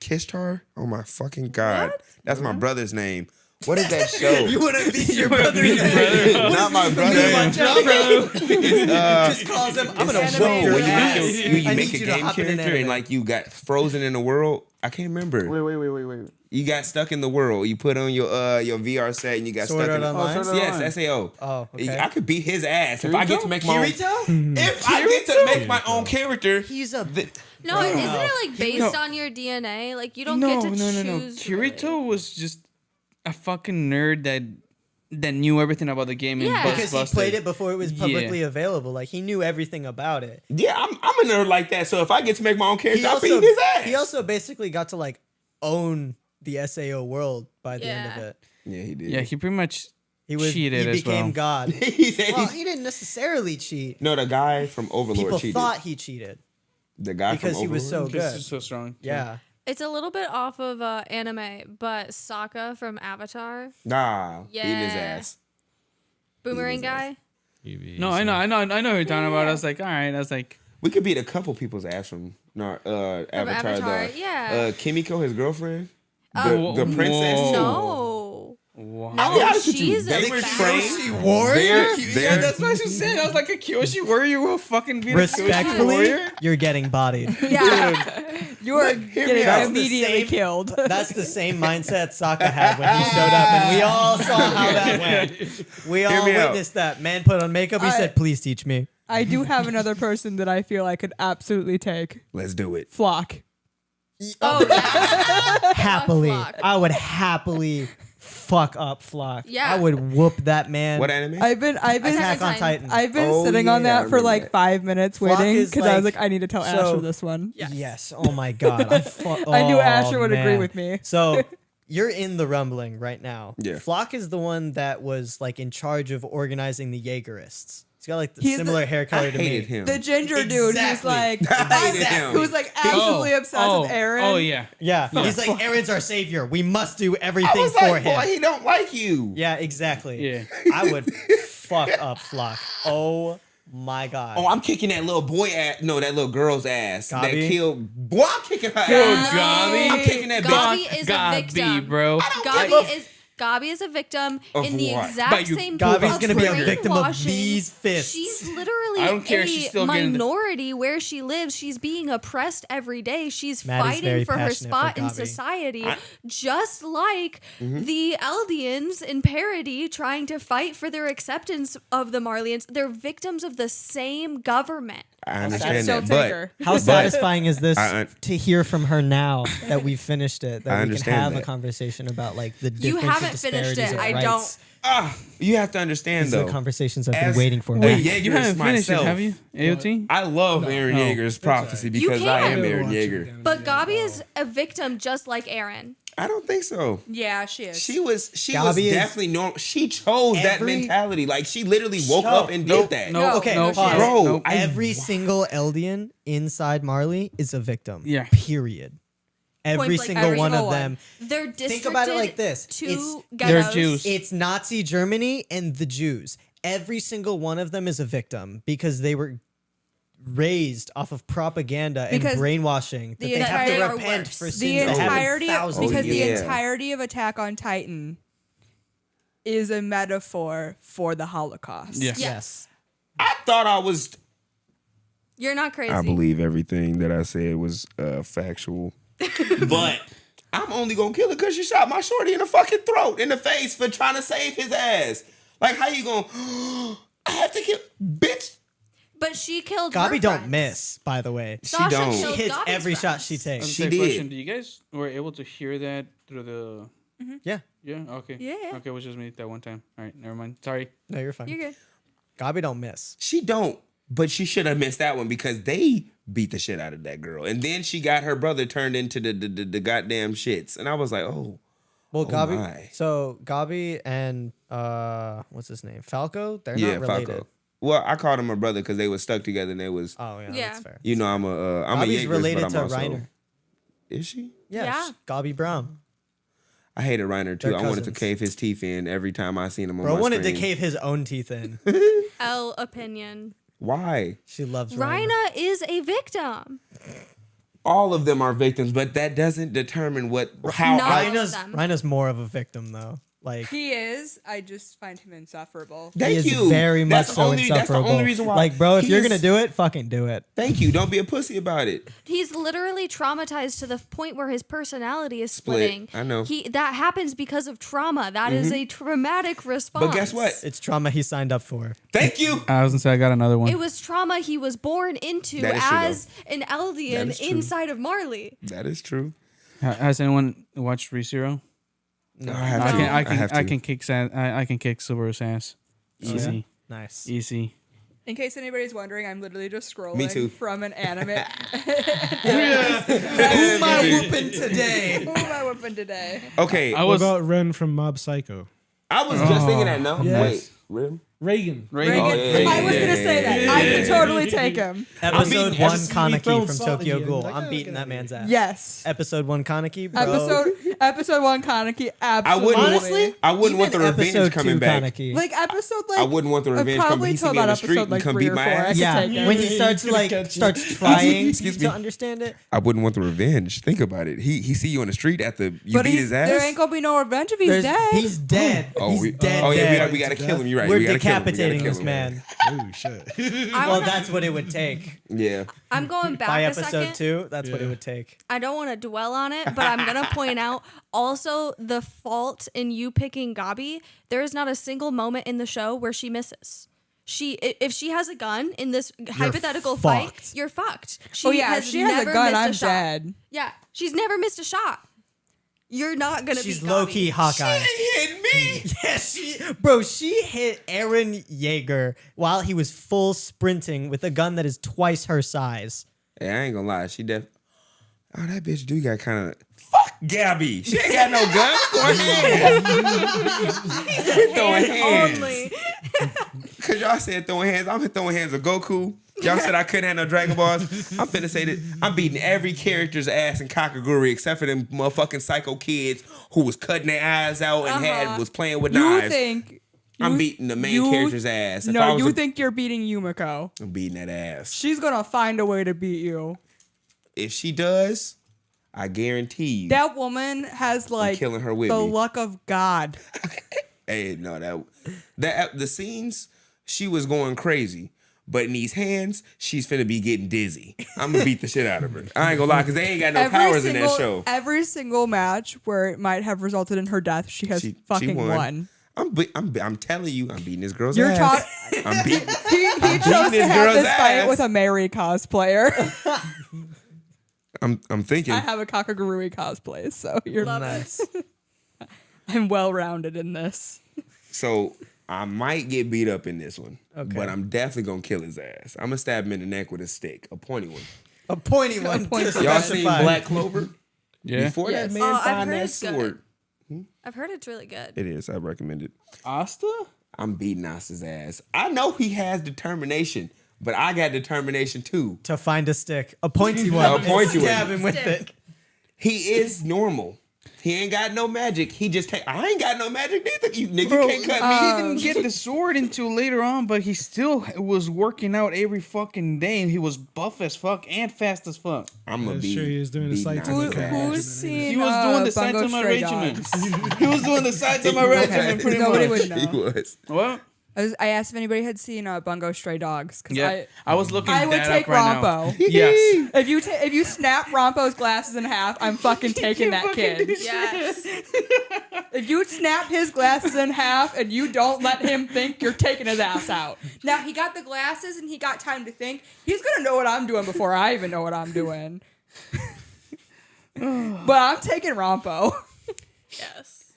Kishtar? Oh my fucking god. That's my brother's name. What is that show? You want to be your brother's name? Not my brother. Just calls him, I'm going to Show whoop your where ass. you I make need a you to game hop in an character and anime. like you got frozen in the world. I can't remember. Wait. You got stuck in the world. You put on your VR set and you got Sword stuck in Art the Online? Sword Art Yes, Online. SAO. Oh, okay. I could beat his ass if I get to make my own. Kirito? If I get to make my own character, He's a... No, isn't it like based on your DNA? Like you don't get to choose. Kirito was just a fucking nerd that that knew everything about the game. Yeah. And Because he played it before it was publicly available. Like, he knew everything about it. Yeah, I'm a nerd like that. So if I get to make my own character, I'll beat his ass. He also basically got to, like, own the SAO world by the end of Yeah. it. Yeah, he did. Yeah, he pretty much He cheated as became well. God. he said Well, he didn't necessarily cheat. no, the guy from Overlord People cheated. thought he cheated The guy because from he was so Overlord? Because good. he's so strong. Yeah. It's a little bit off of anime, but Sokka from Avatar, Nah, beating his Yeah. ass. boomerang his ass. guy. No, I know what you're talking about. I was like, all right. I was like, We could beat a couple people's ass from Avatar. Avatar, yeah. Kimiko, his girlfriend, Whoa. the princess. Whoa. No. wow. I'll be No, honest with you, she's they a were bad- trained. warrior? Yeah, that's what she said. I was like, a Kyoshi warrior will fucking be a Kyoshi Respectfully, warrior. you're getting bodied. Yeah. You are me getting out. immediately killed. That's the same mindset Sokka had when he showed up, and we all saw how that went. We all me out. witnessed that. Man put on makeup. He said, "Please teach me." I do have another person that I feel I could absolutely take. Let's do it. Flock. Oh, yeah. Happily, Flock. I would happily fuck up Flock. Yeah. I would whoop that man. What anime? I've been Attack on Titan. I've been Oh, sitting on yeah, I that for remember like that. 5 minutes Flock waiting is because I was like- like, I need to tell so- Asher this one. Yes. Oh my god. I knew Oh, Asher would agree man. with me. So you're in the rumbling right now. Yeah. Flock is the one that was like in charge of organizing the Jaegerists. He's got like the He's similar hair I color to hated me. him. The ginger dude who's Exactly. like, I hated him. who's like absolutely obsessed with Aaron. Oh yeah. Yeah. He's like, Aaron's our savior. We must do I everything was for like, him. boy, he don't like you. Yeah, exactly. Yeah. I would fuck up Flock. Oh my god. Oh, I'm kicking that little boy ass. No, that little girl's ass. That Gabi? killed. Boy, I'm kicking her ass. Gabi. I'm kicking that bitch. Gabi is a Gabi, victim. bro. Gabi is a victim Of in the what? exact But you- same Gabi's of gonna be a brainwashing. victim of these fists. She's literally I don't care, a she's still getting the- minority where she lives. She's being oppressed every day. She's Matt is very fighting for her passionate for spot in Gabi. society, just like the Eldians in Parody trying to fight for their acceptance of the Marlians. They're victims of the same government. I understand still that, take but her. How satisfying is this I- to hear from her now that we've finished it? That I we can understand have a that. conversation about like the You difference haven't and finished disparities it. of I rights. you have to understand These are though. the conversations I've As been waiting for. a weeks. Jaegerist You haven't finished it, myself, have you? AOT? I love Aaron No. Yeager's prophecy You because I can. am Aaron Yeager. But Gabi is a victim just like Aaron. I don't think so. Yeah, she is. She was Gabi is- definitely normal. She chose that Every- mentality. Like she literally woke No. up and did that. No. Okay, no, pause. Bro, Nope. Every single Eldian inside Marley is a victim. Yeah. Period. Every Point blank, single every one single of one. them. They're districted Think about it like this. to It's- They're ghettos. Jews. It's Nazi Germany and the Jews. Every single one of them is a victim because they were raised off of propaganda and Because brainwashing that the they have to entirety are repent worse. for the sins that happened entirety thousands because of the years. yeah. entirety of Attack on Titan is a metaphor for the Holocaust. Yeah. Yes. I thought I was. You're not crazy. I believe everything that I said was factual, but I'm only gonna kill her because she shot my shorty in the fucking throat, in the face for trying to save his ass. Like, how you gonna? I have to kill, bitch. But she killed Gabi her don't friends. miss, by the way. Sasha don't. She killed hits Gabi's every shot friends. she takes. She She did. question. Do you guys were able to hear that through the? Yeah. Yeah. Okay. Yeah. Okay, it was just me that one time. All right, never mind. Sorry. No, you're fine. You're good. Gabi don't miss. She don't, but she should have missed that one because they beat the shit out of that girl, and then she got her brother turned into the goddamn shits, and I was like, oh. Well, Gabi. my. So Gabi and what's his name? Falco. They're Yeah, not related. Falco. Well, I called him a brother because they were stuck together, and they was. Oh yeah, Yeah. that's fair. You know, I'm a Gabi's Jaegerist, related but I'm to also, Reiner. Is she? Yeah, Yeah. Gabi Brown. I hated Reiner too. They're I wanted to cousins. cave his teeth in every time I seen him on Bro my wanted screen. to cave his own teeth in. L opinion. Why? She loves Reiner. Rhina is a victim. All of them are victims, but that doesn't determine how Not I. all of Reina's, them. Reina's more of a victim though. Like He is. I just find him insufferable. Thank he is you. very much That's the so only- That's the insufferable. only reason why. Like, bro, if he you're is- gonna do it, fucking do it. Thank you. Don't be a pussy about it. He's literally traumatized to the point where his personality is Split. splitting. I know. That happens because of trauma. That is a traumatic response. But guess what? It's trauma he signed up for. Thank you. I was gonna say I got another one. It was trauma he was born into That is true, as an That Eldian is true. inside of Marley. That is true. Has anyone watched ReZero? I have to. I can kick Subaru's ass. Easy. Nice. Easy. In case anybody's wondering, I'm literally just scrolling Me too. from an anime. Who am I whooping today? Who am I whipping today? Okay. What about Ren from Mob Psycho? I was just thinking that. No, Yes. wait. Ren? Reagan. Reagan. Oh, yeah. I was gonna say that. I can totally take him. Episode beating 1 SSC Kaneki throwing from salt Tokyo again. Ghoul. Like, I'm oh, beating okay. that man's ass. Yes. Episode 1 Kaneki, bro. Episode 1 Kaneki. Absolutely. Honestly, I wouldn't want the even revenge episode coming 2 back. Kaneki. Like episode like I wouldn't want the revenge coming. probably He see till me on about the street episode and like come 3 beat or 4. my ass. Yeah, Take it. when he starts trying Excuse me. to understand it. I wouldn't want the revenge. Think about it. He see you on the street after you But beat his ass. there ain't gonna be no revenge if he's There's- dead. He's dead. Oh, He's dead. oh yeah, dead. we gotta kill him. You're right. We're we gotta kill him. We gotta decapitating kill this him. man. Oh shit. Well, that's what it would take. Yeah. I'm going back By a episode second. 2, that's what it Yeah. would take. I don't want to dwell on it, but I'm gonna point out also the fault in you picking Gabi. There is not a single moment in the show where she misses. If she has a gun in this hypothetical fight, fucked. you're fucked. She if she has a never gun, missed I'm shot. dead. Yeah, she's never missed a shot. You're not gonna She's beat low Gabi. key Hawkeye. Hit me. Yeah, she hit Aaron Yeager while he was full sprinting with a gun that is twice her size. Hey, I ain't gonna lie. She Oh, that bitch do got kind of. Fuck Gabby. She ain't got no gun. Throwing hands. Only. Cause y'all said throwing hands. I'm throwing hands of Goku. Y'all said I couldn't have no Dragon Balls. I'm finna say that I'm beating every character's ass in Kakaguri except for them motherfucking psycho kids who was cutting their eyes out and was playing with You knives. think I'm beating the main character's ass. If I No, was you a- think you're beating Yumiko. I'm beating that ass. She's gonna find a way to beat you. If she does, I guarantee you. That woman has like killing her with the me. luck of God. Hey, no, that the scenes, she was going crazy. But in these hands, she's finna be getting dizzy. I'm gonna beat the shit out of her. I ain't gonna lie, because they ain't got no powers in that show. Every single match where it might have resulted in her death, she has fucking won. I'm telling you, I'm beating this girl's You're ass. I'm beating. He chose to this have girl's this fight ass. with a Mary cosplayer. I'm thinking. I have a Kakagurui cosplay, so you're Nice. I'm well rounded in this. So I might get beat up in this one, Okay. but I'm definitely gonna kill his ass. I'm gonna stab him in the neck with a stick, a pointy one. A pointy one. pointy to one. Y'all seen specify. Black Clover? Yeah. Before Yes. that man Oh, I've find heard that it's good. sword. I've heard it's really good. It is. I recommend it. Asta? I'm beating Asa's ass. I know he has determination, but I got determination too. To find a stick. A pointy one. A pointy and stab one. him with it. He is normal. He ain't got no magic. He just I ain't got no magic neither. You nigga Bro, can't cut he me. didn't get the sword until later on, but he still was working out every fucking day, and he was buff as fuck and fast as fuck. I'm gonna Yeah, be. sure he was doing the beating Saitama Asa's character. ass. Who's seen He was doing the Bungo Saitama Stray regimen. Dogs? He was doing the Saitama regimen pretty Nobody much. would know. He was. What? I asked if anybody had seen Bungo Stray Dogs because Yeah, I was looking. I would that take up right Rompo. now. Yes. If you snap Rompo's glasses in half, I'm fucking taking that kid. Yes. If you snap his glasses in half and you don't let him think, you're taking his ass out. Now he got the glasses and he got time to think. He's gonna know what I'm doing before I even know what I'm doing. But I'm taking Rompo. Yes.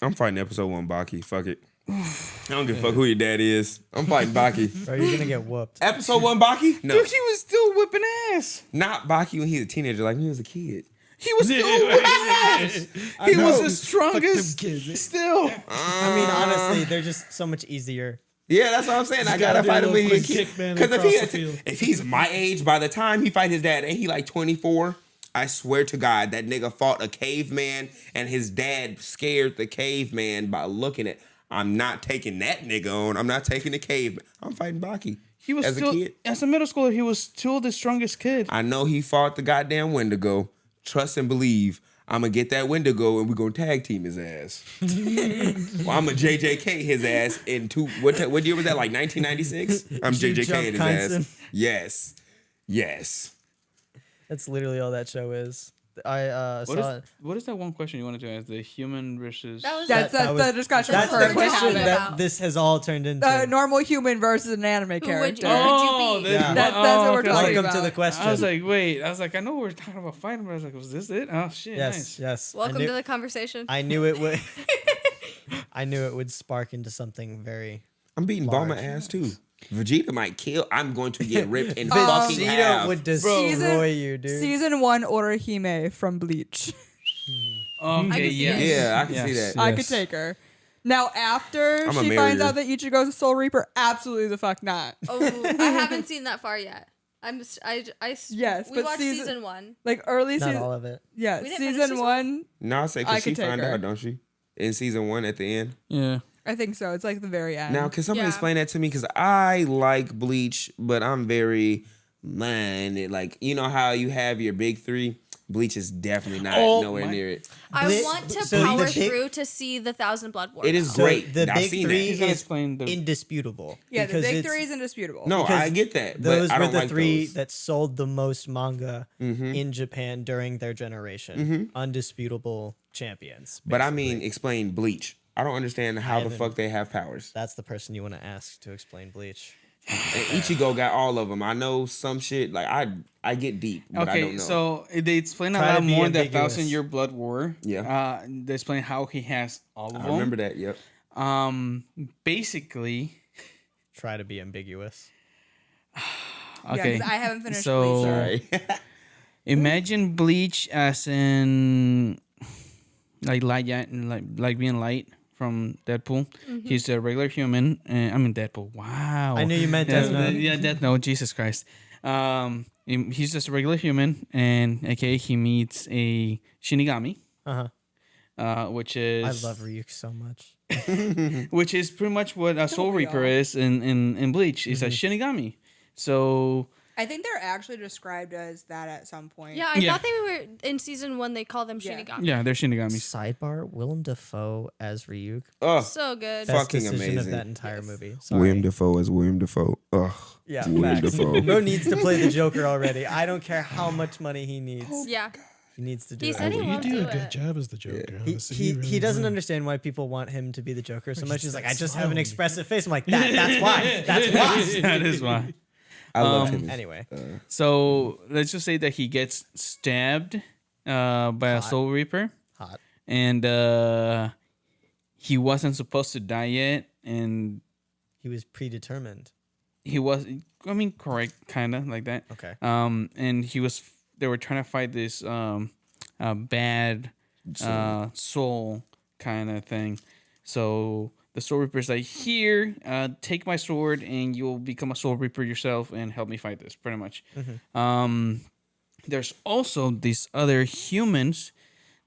I'm fighting episode 1 Baki. Fuck it. I don't give a fuck who your dad is. I'm fighting Baki. Or you're gonna get whooped. Episode 1 Baki? No. Dude, he was still whipping ass. Not Baki when he was a teenager, like when he was a kid. He was still whipping ass. He was the Fuck strongest. them kids. Still. I mean, honestly, they're just so much easier. Yeah, that's what I'm saying. I gotta gotta do a fight him when little he's a quick kid. kick, man, Because across the field. if he's my age, by the time he fight his dad, and he like 24, I swear to God, that nigga fought a caveman, and his dad scared the caveman by looking at. I'm not taking that nigga on. I'm not taking the caveman. I'm fighting Baki. He was as still, a kid. as a middle schooler, he was still the strongest kid. I know he fought the goddamn Wendigo. Trust and believe. I'm gonna get that Wendigo and we're gonna tag team his ass. Well, I'm gonna JJK his ass in what year was that? Like 1996? I'm JJK in his ass. Constant. Yes. That's literally all that show is. saw. What is that one question you wanted to ask? The human versus. That was That's that was- the discussion That's we're the currently question having. that this has all turned into. Normal human versus an anime would character. you- Oh, be? this- Yeah. That's what we're okay. talking Welcome about. to the question. I was like, wait. I was like, I know we're talking about fighting, but I was like, was this it? Oh shit! yes, Nice. yes. Welcome to the conversation. I knew it would. I knew it would spark into something very. I'm beating Large. Bulma ass too. Vegeta might kill. I'm going to get ripped in fucking Vegeta half. would destroy Season- you, dude. Season 1 Orihime from Bleach. Okay. can see Yeah. it. Yeah, I can see Yes. that. I could take her. Now, after I'ma she marry finds her. out that Ichigo's a Soul Reaper, absolutely the fuck not. Oh, I haven't seen that far yet. Yes, we but watched season- season 1. Like early Not season. all of it. Yeah, We didn't finish season season 1. No, I say I because she could take find her. out, don't she? In season 1 at the end. Yeah. I think so. It's like the very end. Now, can somebody Yeah. explain that to me? Because I like Bleach, but I'm very minded. Like, you know how you have your big three? Bleach is definitely not Oh nowhere my- near it. I Ble- want to so the power big- through to see the Thousand Blood War. It is So great. the I've big seen three that. He's gonna is explain the. indisputable. yeah, the because big it's- 3 is indisputable. No, because I get that. Those but I were don't the like three those. that sold the most manga Mhm. in Japan during their generation. Undisputable champions. But I basically. mean, explain Bleach. I don't understand how the haven't- fuck they have powers. That's the person you want to ask to explain Bleach. And Ichigo got all of them. I know some shit. Like I get deep, but I Okay, don't know. so they explain a Try to lot be more in the ambiguous. 1,000-year blood war. Yeah. They explain how he has all of I them. remember that. Yep. Basically, Try to be ambiguous. Yeah, okay. because I haven't finished So- Bleach. Sorry. Imagine Bleach as in like light, like being light from Deadpool. He's a regular human. I mean Deadpool. Wow. I knew you meant Yeah, Death Note. Yeah, Death Note. Jesus Christ. He's just a regular human, and okay, he meets a Shinigami, which is I love Ryuk so much. which is pretty much what a Soul Reaper is in Bleach. He's a Shinigami. So I think they're actually described as that at some point. Yeah, I Yeah. thought they were in season 1. They call them Yeah. Shinigami. yeah, they're Shinigamis. Sidebar: Willem Dafoe as Ryuk. Oh, So good. Best Fucking decision of amazing. that entire movie. Sorry. William Dafoe is William Dafoe. Ugh. Yeah, William facts. Dafoe. Bro needs to play the Joker already. I don't care how much money he needs. Yeah. He needs to do He it. said he You won't do do a good it. job as the Joker. He, honestly. he, really he doesn't would. understand why people want him to be the Joker so much. He's like, I just have an smile. expressive face. I'm like, that's why. That's why. That is why. I love him. Anyway, So let's just say that he gets stabbed by a Soul Reaper, hot. and he wasn't supposed to die yet, and He was predetermined. he was. I mean, correct, kind of like that. Okay. And he was. They were trying to fight this bad soul kind of thing. So the Soul Reaper's like, here, take my sword, and you'll become a Soul Reaper yourself, and help me fight this. Pretty much. There's also these other humans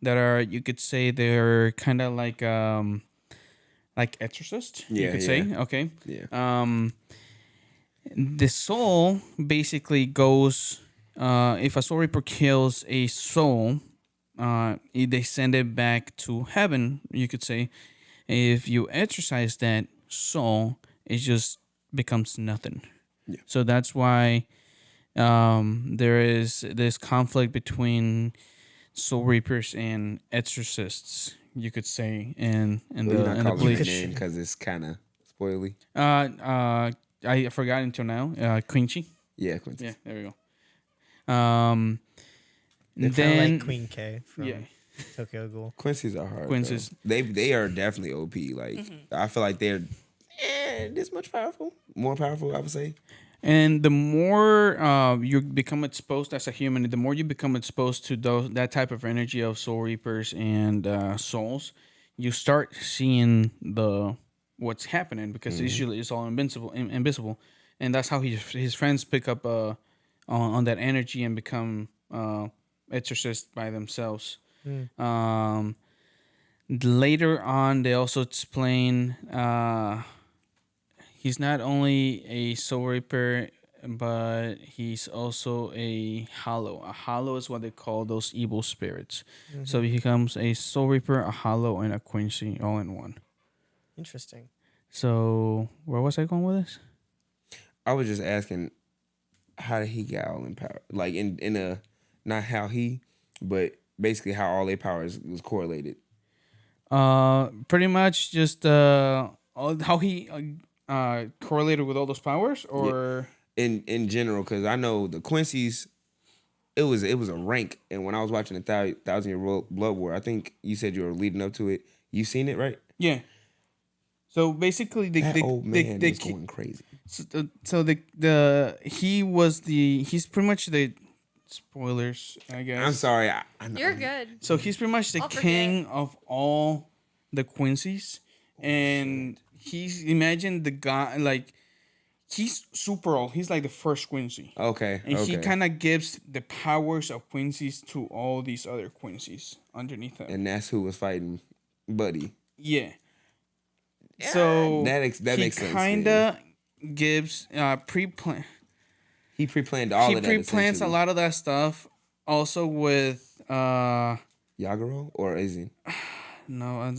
that are, you could say, they're kind of like exorcist. You Yeah, could yeah. say. Okay. Yeah. The soul basically goes. If a Soul Reaper kills a soul, they send it back to heaven. You could say, if you exercise that soul, it just becomes nothing. Yeah. So that's why there is this conflict between Soul Reapers and exorcists. You could say in You're the not calling Bleach. his name because it's kind of spoily. I forgot until now. Quincy. Yeah, Quincy. Yeah, there we go. Kind of Then like Queen K from yeah, Tokyo Ghoul. Quincy's are hard. Quincy's. Though. They are definitely OP. Like I feel like they're this much powerful, more powerful. I would say. and the more you become exposed as a human, the more you become exposed to that type of energy of Soul Reapers and souls, you start seeing what's happening because usually it's all invisible, and that's how his friends pick up on that energy and become exorcists by themselves. Later on, they also explain he's not only a Soul Reaper, but he's also a Hollow. A Hollow is what they call those evil spirits. So he becomes a Soul Reaper, a Hollow, and a Quincy all in one. Interesting. So where was I going with this? I was just asking, how did he get all in power? Like in a not how he, but basically how all their powers was correlated. Pretty much just how he correlated with all those powers, or In general, because I know the Quincy's, it was a rank, and when I was watching the 1,000-Year Blood War, I think you said you were leading up to it. You seen it, right? yeah. So basically, That old man is going crazy. So he's pretty much the spoilers, I guess. I'm sorry. I know. You're good. So he's pretty much the I'll king of all the Quincy's, and imagine the guy like he's super old. He's like the first Quincy, Okay. and he okay. kind of gives the powers of Quincy's to all these other Quincy's underneath him. And that's who was fighting Buddy. Yeah. So That makes sense. He kind of gives pre-plan. He pre-planned all He of that. pre-plans a lot of that stuff. Also with Yaguro or Izzy? with You know what I'm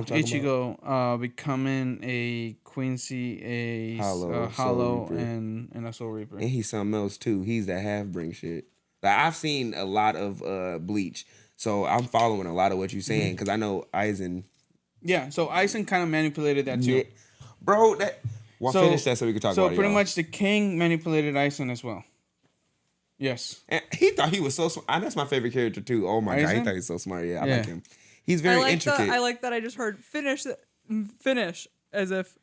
talking Ichigo becoming a Quincy, a Hollow, Hollow, Soul Reaper. and a Soul Reaper. And he's something else too. He's that half-bring shit. Like I've seen a lot of Bleach, so I'm following a lot of what you're saying because I know Aizen. Yeah, so Aizen kind of manipulated that too. Yeah. Bro, finish that so we can talk about it. So pretty y'all. much the king manipulated Aizen as well. Yes. And he thought he was so smart. That's my favorite character too. Oh my god, he Aizen? thought he's so smart. Yeah, I Yeah. like him. He's very intricate. I like that I just heard finish as if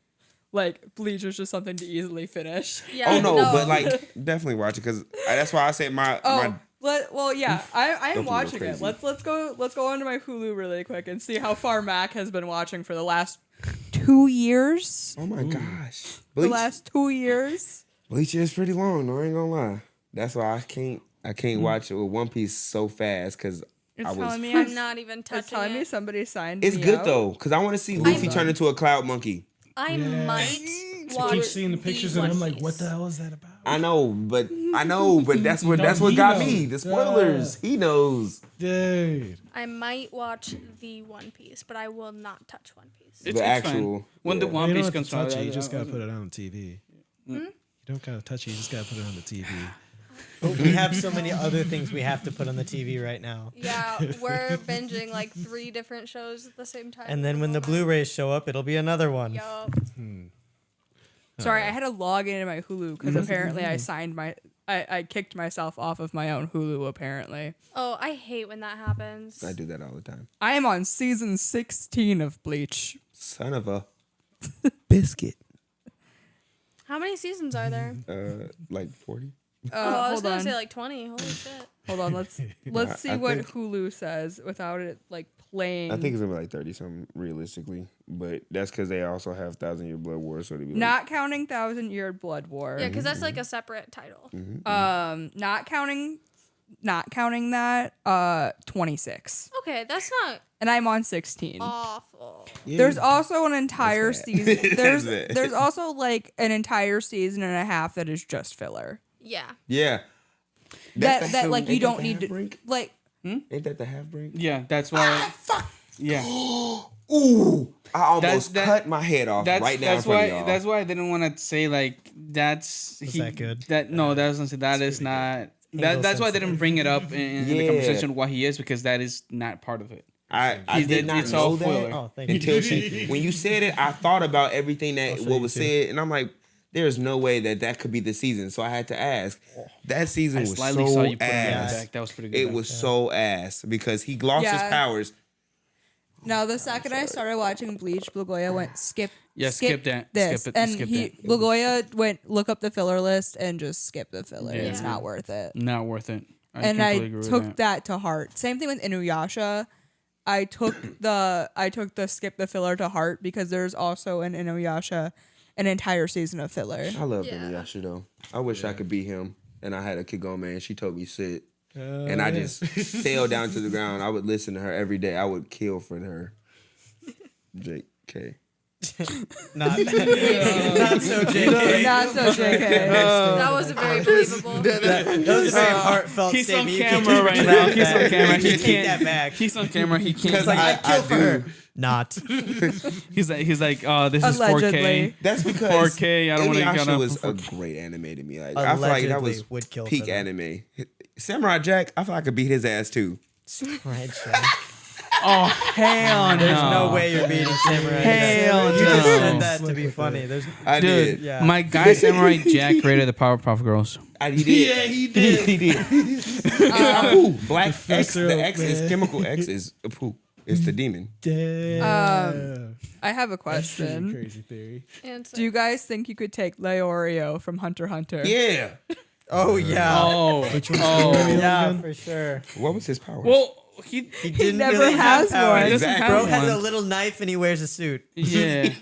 like Bleach was just something to easily finish. Yeah. Oh no, but like definitely watch it because that's why I said my. Yeah, I Don't am be watching real it. crazy. Let's go onto my Hulu really quick and see how far Mac has been watching for the last 2 years. Oh my gosh, The last 2 years. Bleach is pretty long. No, I ain't gonna lie. That's why I can't watch it with One Piece so fast because I was. telling me I'm not even It's touching telling me it. somebody signed It's me good out. though because I want to see Luffy turn into a cloud monkey. I Yeah. might I watch keep seeing the pictures and One I'm like, Piece. what the hell is that about? I know, but that's what he got knows. me. The spoilers. He knows. Dude. I might watch the One Piece, but I will not touch One Piece. It's The fine. actual. When the yeah. One You don't Piece have to comes touch out, it. You just gotta put it on the TV. You don't gotta touch it. You just gotta put it on the TV. But we have so many other things we have to put on the TV right now. Yeah, we're binging like 3 different shows at the same time. And then when the Blu-rays show up, it'll be another one. Yup. Sorry, I had to log into my Hulu because apparently I kicked myself off of my own Hulu apparently. Oh, I hate when that happens. I do that all the time. I am on season 16 of Bleach. Son of a biscuit. How many seasons are there? Like 40. I was Hold gonna on. say like 20. Holy shit. Hold on, let's see I what think- Hulu says without it like playing. I think it's gonna be like 30 something realistically, but that's because they also have 1,000-Year Blood War, so they be not counting 1,000-Year Blood War. Yeah, because that's like a separate title. Not counting that 26. Okay, that's not And I'm on 16. awful. Yeah. There's also an entire That's bad. season. There's That's bad. there's also like an entire season and a half that is just filler. Yeah. Yeah. That's the That film. like you Ain't that don't the need to half-brink? like Ain't that the half break? Yeah, that's why. Fuck. Yeah, Ooh. I almost That- cut my head off that's right now in that's front why of y'all. that's why I didn't want to say like that's Was that good? That no, that doesn't say that is not. That's why I didn't bring it up in the Yeah. conversation what he is because that is not part of it. I He did not it's all know filler. that Oh, thank you. until when you said it. I thought about everything that show what you was too. said, and I'm like, there's no way that could be the season. So I had to ask. That season I was slightly so saw you put it ass. back. That was pretty good. It was so ass because he lost his Yeah. powers. now the second I started watching Bleach, Blagoya went skip that. this, Skip it, and skip he that. Blagoya went look up the filler list and just skip the filler. Yeah. It's not worth it. Not worth it. I And completely I agree with took that to heart. Same thing with Inuyasha. I took the skip the filler to heart because there's also in Inuyasha an entire season of filler. I love Yeah. Inuyasha though. I wish I could beat him. And I had a Kigome and she told me sit. And I just fell down to the ground. I would listen to her every day. I would kill for her. JK. Not so JK. Not so JK. That wasn't very believable. That was a very heartfelt He's on statement. You camera can right just now. take He's that on back. camera. You He can take can't. that back. He's on camera. He can't. It's like, I'd kill for her. Not. He's like, oh, this is 4K. Allegedly. That's because 4K, I don't wanna Inuyasha get up was for a 4K. great anime to me. Like I feel like that Allegedly was would kill peak for that. anime. Samurai Jack, I feel like I could beat his ass too. Right, Jack. Oh hell no! There's no way you're beating Samurai Jack. Hell You just no. said that to be funny. There's I Dude, did. Yeah. my guy Samurai Jack created the Powerpuff Girls. He did. Yeah, he did. He did. It's Apu. Black X. Professor The X is Oak, chemical X is Apu. It's the demon. Damn. I have a That's pretty question. crazy theory. Answer. Do you guys think you could take Leorio from Hunter x Hunter? Yeah. Oh yeah. Oh, Which one's oh. the Yeah, again? for sure. What was his power? Well, he He didn't never really has have powers. one. He doesn't Exactly. have Bro has a one. little knife and he wears a suit. Yeah.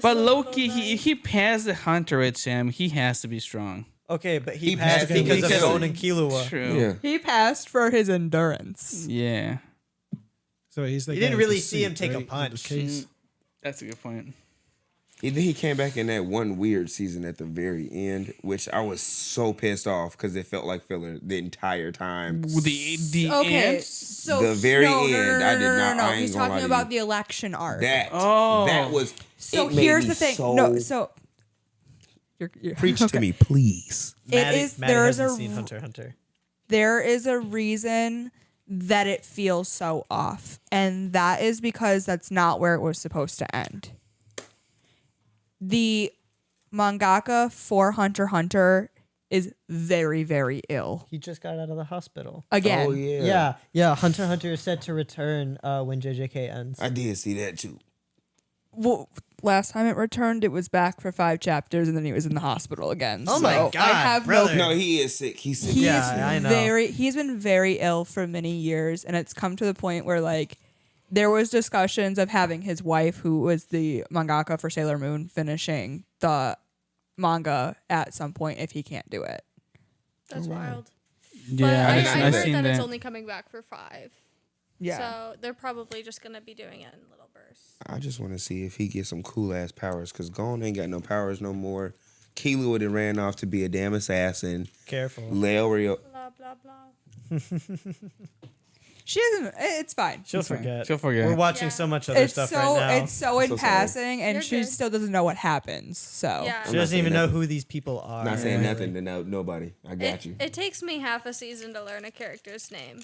But Loki, he passed the hunter at Sam. He has to be strong. Okay, but he He passed passed because of because- Gon and Killua. True. yeah. He passed for his endurance. Yeah. So he's the You guy didn't with really the see him suit, take a right? With the punch. case. That's a good point. He came back in that one weird season at the very end, which I was so pissed off because it felt like filler the entire time. The Okay, ants? so The very no, end, I did not- I ain't He's gonna lie talking to about you. the election arc. That was. So it made here's me the thing. So No, so you're preach okay. to me, please. Maddie, It is. Maddie There is hasn't a seen Hunter x Hunter. there is a reason that it feels so off, and that is because that's not where it was supposed to end. The mangaka for Hunter x Hunter is very, very ill. He just got out of the hospital. Again, Oh yeah. Yeah. Hunter x Hunter is set to return when JJK ends. I did see that too. well, last time it returned, it was back for 5 chapters, and then he was in the hospital again. Oh my So God, I have brother. No, he is sick. He's sick. He Yeah, I is know. he's been very ill for many years, and it's come to the point where like there was discussions of having his wife, who was the mangaka for Sailor Moon, finishing the manga at some point if he can't do it. That's wild. Yeah, But I didn't see heard that. that, seen it's that. only coming back for 5. Yeah. So they're probably just gonna be doing it in little bursts. I just want to see if he gets some cool ass powers because Gon ain't got no powers no more. Killua then ran off to be a damn assassin. Careful. Leorio. Blah blah blah. She doesn't. It's fine. She'll It's fine. forget. She'll forget. We're watching Yeah. so much other It's stuff so right now. it's so in So sorry. passing, and You're she good. still doesn't know what happens. So Yeah. She I'm not doesn't saying even know nothing. who these people are. Not saying really. nothing to nobody. I got you. It takes me half a season to learn a character's name.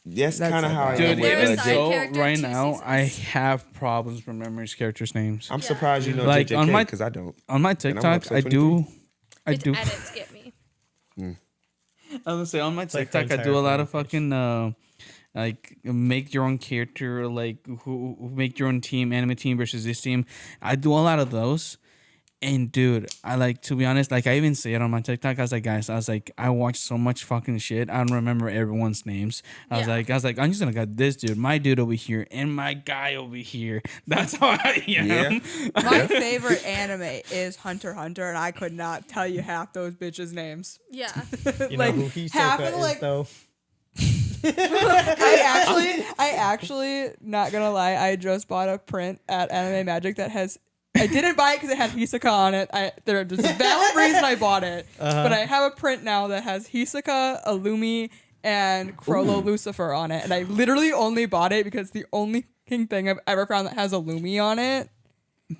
That's That's kind of how I okay. am Dude, with There even is side so, character right 2 now, I seasons. have problems remembering characters' names. I'm Yeah. surprised you know Like, on JJK my- because I don't. On my I'm TikTok, episode I do. I Its do. edits get me. I was gonna say on my like TikTok, her I do a lot entire of fucking like make your own character, like who make your own team, anime team versus this team. I do a lot of those, and dude, I like to be honest. Like I even say it on my TikTok. I was like, guys, I watch so much fucking shit. I don't remember everyone's names. I was Yeah. like, I'm just gonna got this dude, my dude over here, and my guy over here. That's how I am. Yeah. my favorite anime is Hunter x Hunter, and I could not tell you half those bitches' names. Yeah. You Like, know who half Hisoka of the, is, like- though. I actually, not gonna lie, I just bought a print at Anime Magic that has. I didn't buy it because it had Hisoka on it. There's a valid reason I bought it, but I have a print now that has Hisoka, Illumi, and Crollo Lucifer on it, and I literally only bought it because it's the only thing I've ever found that has Illumi on it.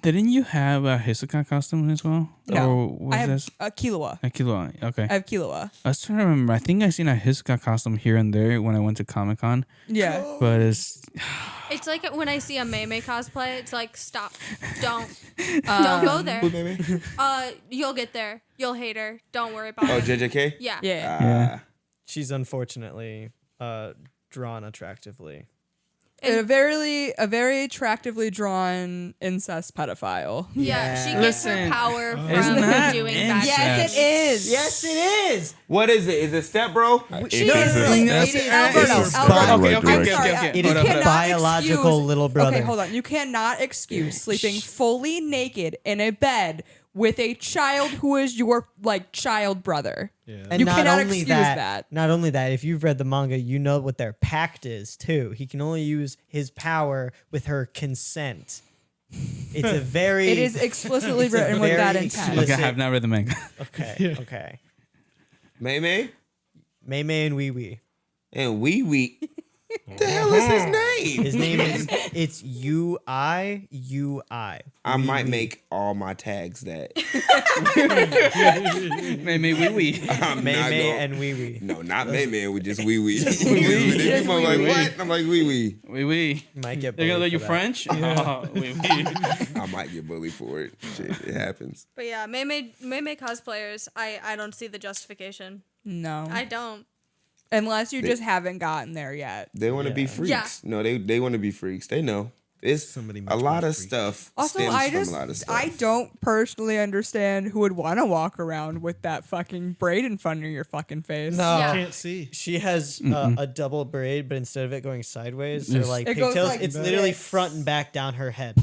Didn't you have a Hisoka costume as well? No, Or was I have this a Killua. a Killua? Okay. I have Killua. I was trying to remember. I think I seen a Hisoka costume here and there when I went to Comic Con, Yeah. but it's It's like when I see a Mei cosplay, it's like stop. Don't go there. Who, baby? You'll get there. You'll hate her. Don't worry about Oh, it. JJK? Yeah. Yeah. Yeah. She's unfortunately drawn attractively. A very attractively drawn incest pedophile. Yeah, she Yeah. gets Listen, her power it's from not doing incest. bad Yes, things. it is. Yes, it is. What is it? Is it step bro? She No, is no, no, like, no, it is it's Alberto. it's Alberto. fine. Okay, Right okay, I'm okay, sorry, okay, okay. It you is Hold on, her hold on. cannot biological excuse- little brother. Okay, hold on. You cannot excuse sleeping fully naked in a bed with a child who is your like child brother. Yeah. And You not cannot only excuse that, that. not only that, if you've read the manga, you know what their pact is too. He can only use his power with her consent. It's a very. It is explicitly It's a written with very that intent. explicit- Okay, I have not read the manga. Okay. Okay. May May? Mei Mei and Wee Wee. And Wee Wee. The hell is his name? His name is it's UI. I might make all my tags that. May wee wee. I'm May not May gonna- and Wee Wee. No, not May Man with just wee wee. wee wee. I'm like, what? I'm like, wee wee. Wee wee. Might get. They're gonna let bullied you for that. French? Oh, wee wee. I might get bullied for it. Shit, it happens. But yeah, Mei cosplayers, I don't see the justification. No. I don't. Unless you just haven't gotten there yet. They want to be Yeah. freaks. Yeah. No, they want to be freaks. They know. It's Somebody a much lot more of freak. stuff. Also, stems I from a lot of just stuff. I don't personally understand who would want to walk around with that fucking braid in front of your fucking face. No, Yeah. Can't see. she has a double braid, but instead of it going sideways or Yes. like It goes pigtails, like it's this. literally front and back down her head,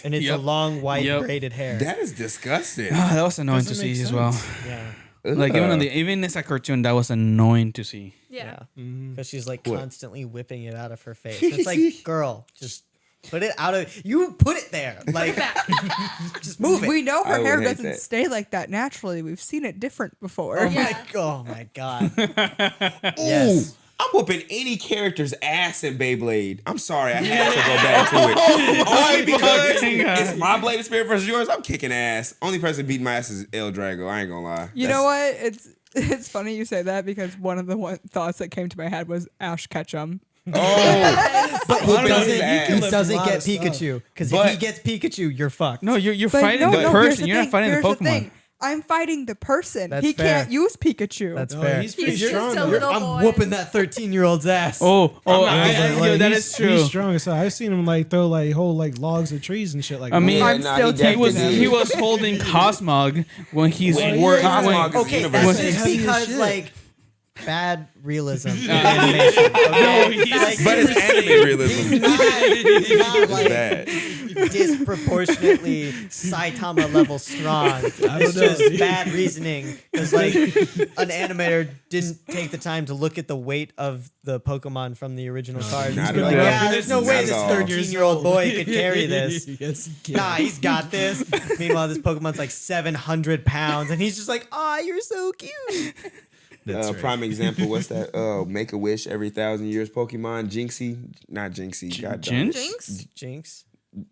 and it's Yep. a long white Yep. braided hair. That is disgusting. Ah, that was annoying to Doesn't see make as well. sense. Yeah, Like even as a cartoon, that was annoying to see. Yeah. because she's like What? constantly whipping it out of her face. It's like, girl, just put it out of you. Put it there, like just move it. We know I her would hair hate doesn't that. stay like that naturally. We've seen it different before. Oh my god. Ooh, Yes. I'm whooping any character's ass in Beyblade. I'm sorry, I had to go back to it. Only because it's my Blade of Spirit versus yours. I'm kicking ass. Only person beating my ass is El Drago. I ain't gonna lie. You know what? It's funny you say that because one of the thoughts that came to my head was Ash Ketchum. Oh, But he One of doesn't, those ass. he lift a doesn't lot get of stuff. Pikachu. Because But- if he gets Pikachu, you're fucked. No, you're But fighting the here's person. You're not thing, fighting the here's Pokemon. thing. I'm fighting the person. That's he fair. can't use Pikachu. That's No, fair. he's pretty He's strong. just a though. little I'm boy. whooping that 13-year-old's ass. Oh, that he's, is true. He's strong. So I've seen him like throw like whole like logs of trees and shit like. I mean, that. I'm still he He was taking definitely he is. was holding Cosmog when he's Wait, working. Cosmog is Okay, universal. that's just Heavy as because shit. like bad realism in animation. Okay? Like, but it's anime realism. he's not It's like bad. disproportionately Saitama level strong. It's know, just dude. bad reasoning because like an animator didn't take the time to look at the weight of the Pokemon from the original card. not Just be at like, all. yeah, there's no Not way at this all. 13-year-old boy could carry this. Yes, he can. Nah, he's got this. Meanwhile, this Pokemon's like 700 pounds, and he's just like, "Ah, you're so cute." That's right. Prime example, what's that? Make a wish every 1,000 years Pokemon. Jinxie. Not Jinxie. God damn it. Jinx? Jinx.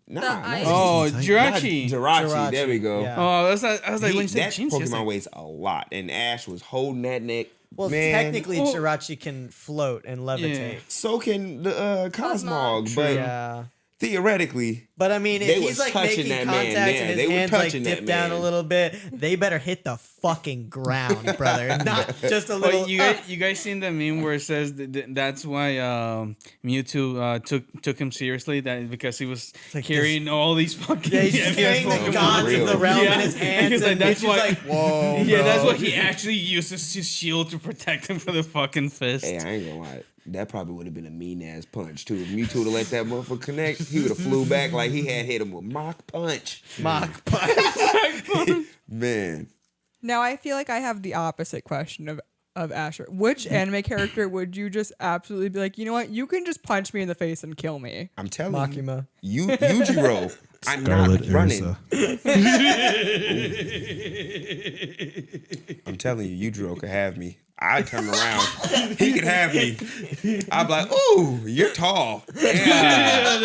Nah, The not ice- Oh, Not Jirachi. Jirachi. There we go. Yeah. Oh, I was like, when you said That Jinx, I was Pokemon like, weighs a lot, and Ash was holding that neck. Well, Man. technically, Jirachi can float and levitate. So can the Cosmog, Cosmog. but Yeah. theoretically, But I mean, They if was he's like touching making that man, contact yeah, and they his were hands like touching that dip down a man. little bit, they better hit the fucking ground, brother. Not just a little. Well, you guys seen the meme where it says that's why Mewtwo took him seriously, that because he was like carrying all these fucking yeah, he's just carrying the Pokemon. gods of the Real. realm Yeah. in his hands, He's like, and that's he's why- like, whoa, Yeah, that's bro. why he actually uses his shield to protect him from the fucking fist. hey, I ain't gonna lie. That probably would have been a mean ass punch too. If Mewtwo would have let that motherfucker connect, he would have flew back like he had hit him with Mach Punch. Mach punch. Man, Now I feel like I have the opposite question of Asher. Which anime character would you just absolutely be like, you know what? You can just punch me in the face and kill me. I'm telling Makima. you, Yujiro. I'm Scarlet not running. Ursa. I'm telling you, Yujiro could have me. I turn around, he could have me. I'd be like, "Ooh, you're tall." Yeah.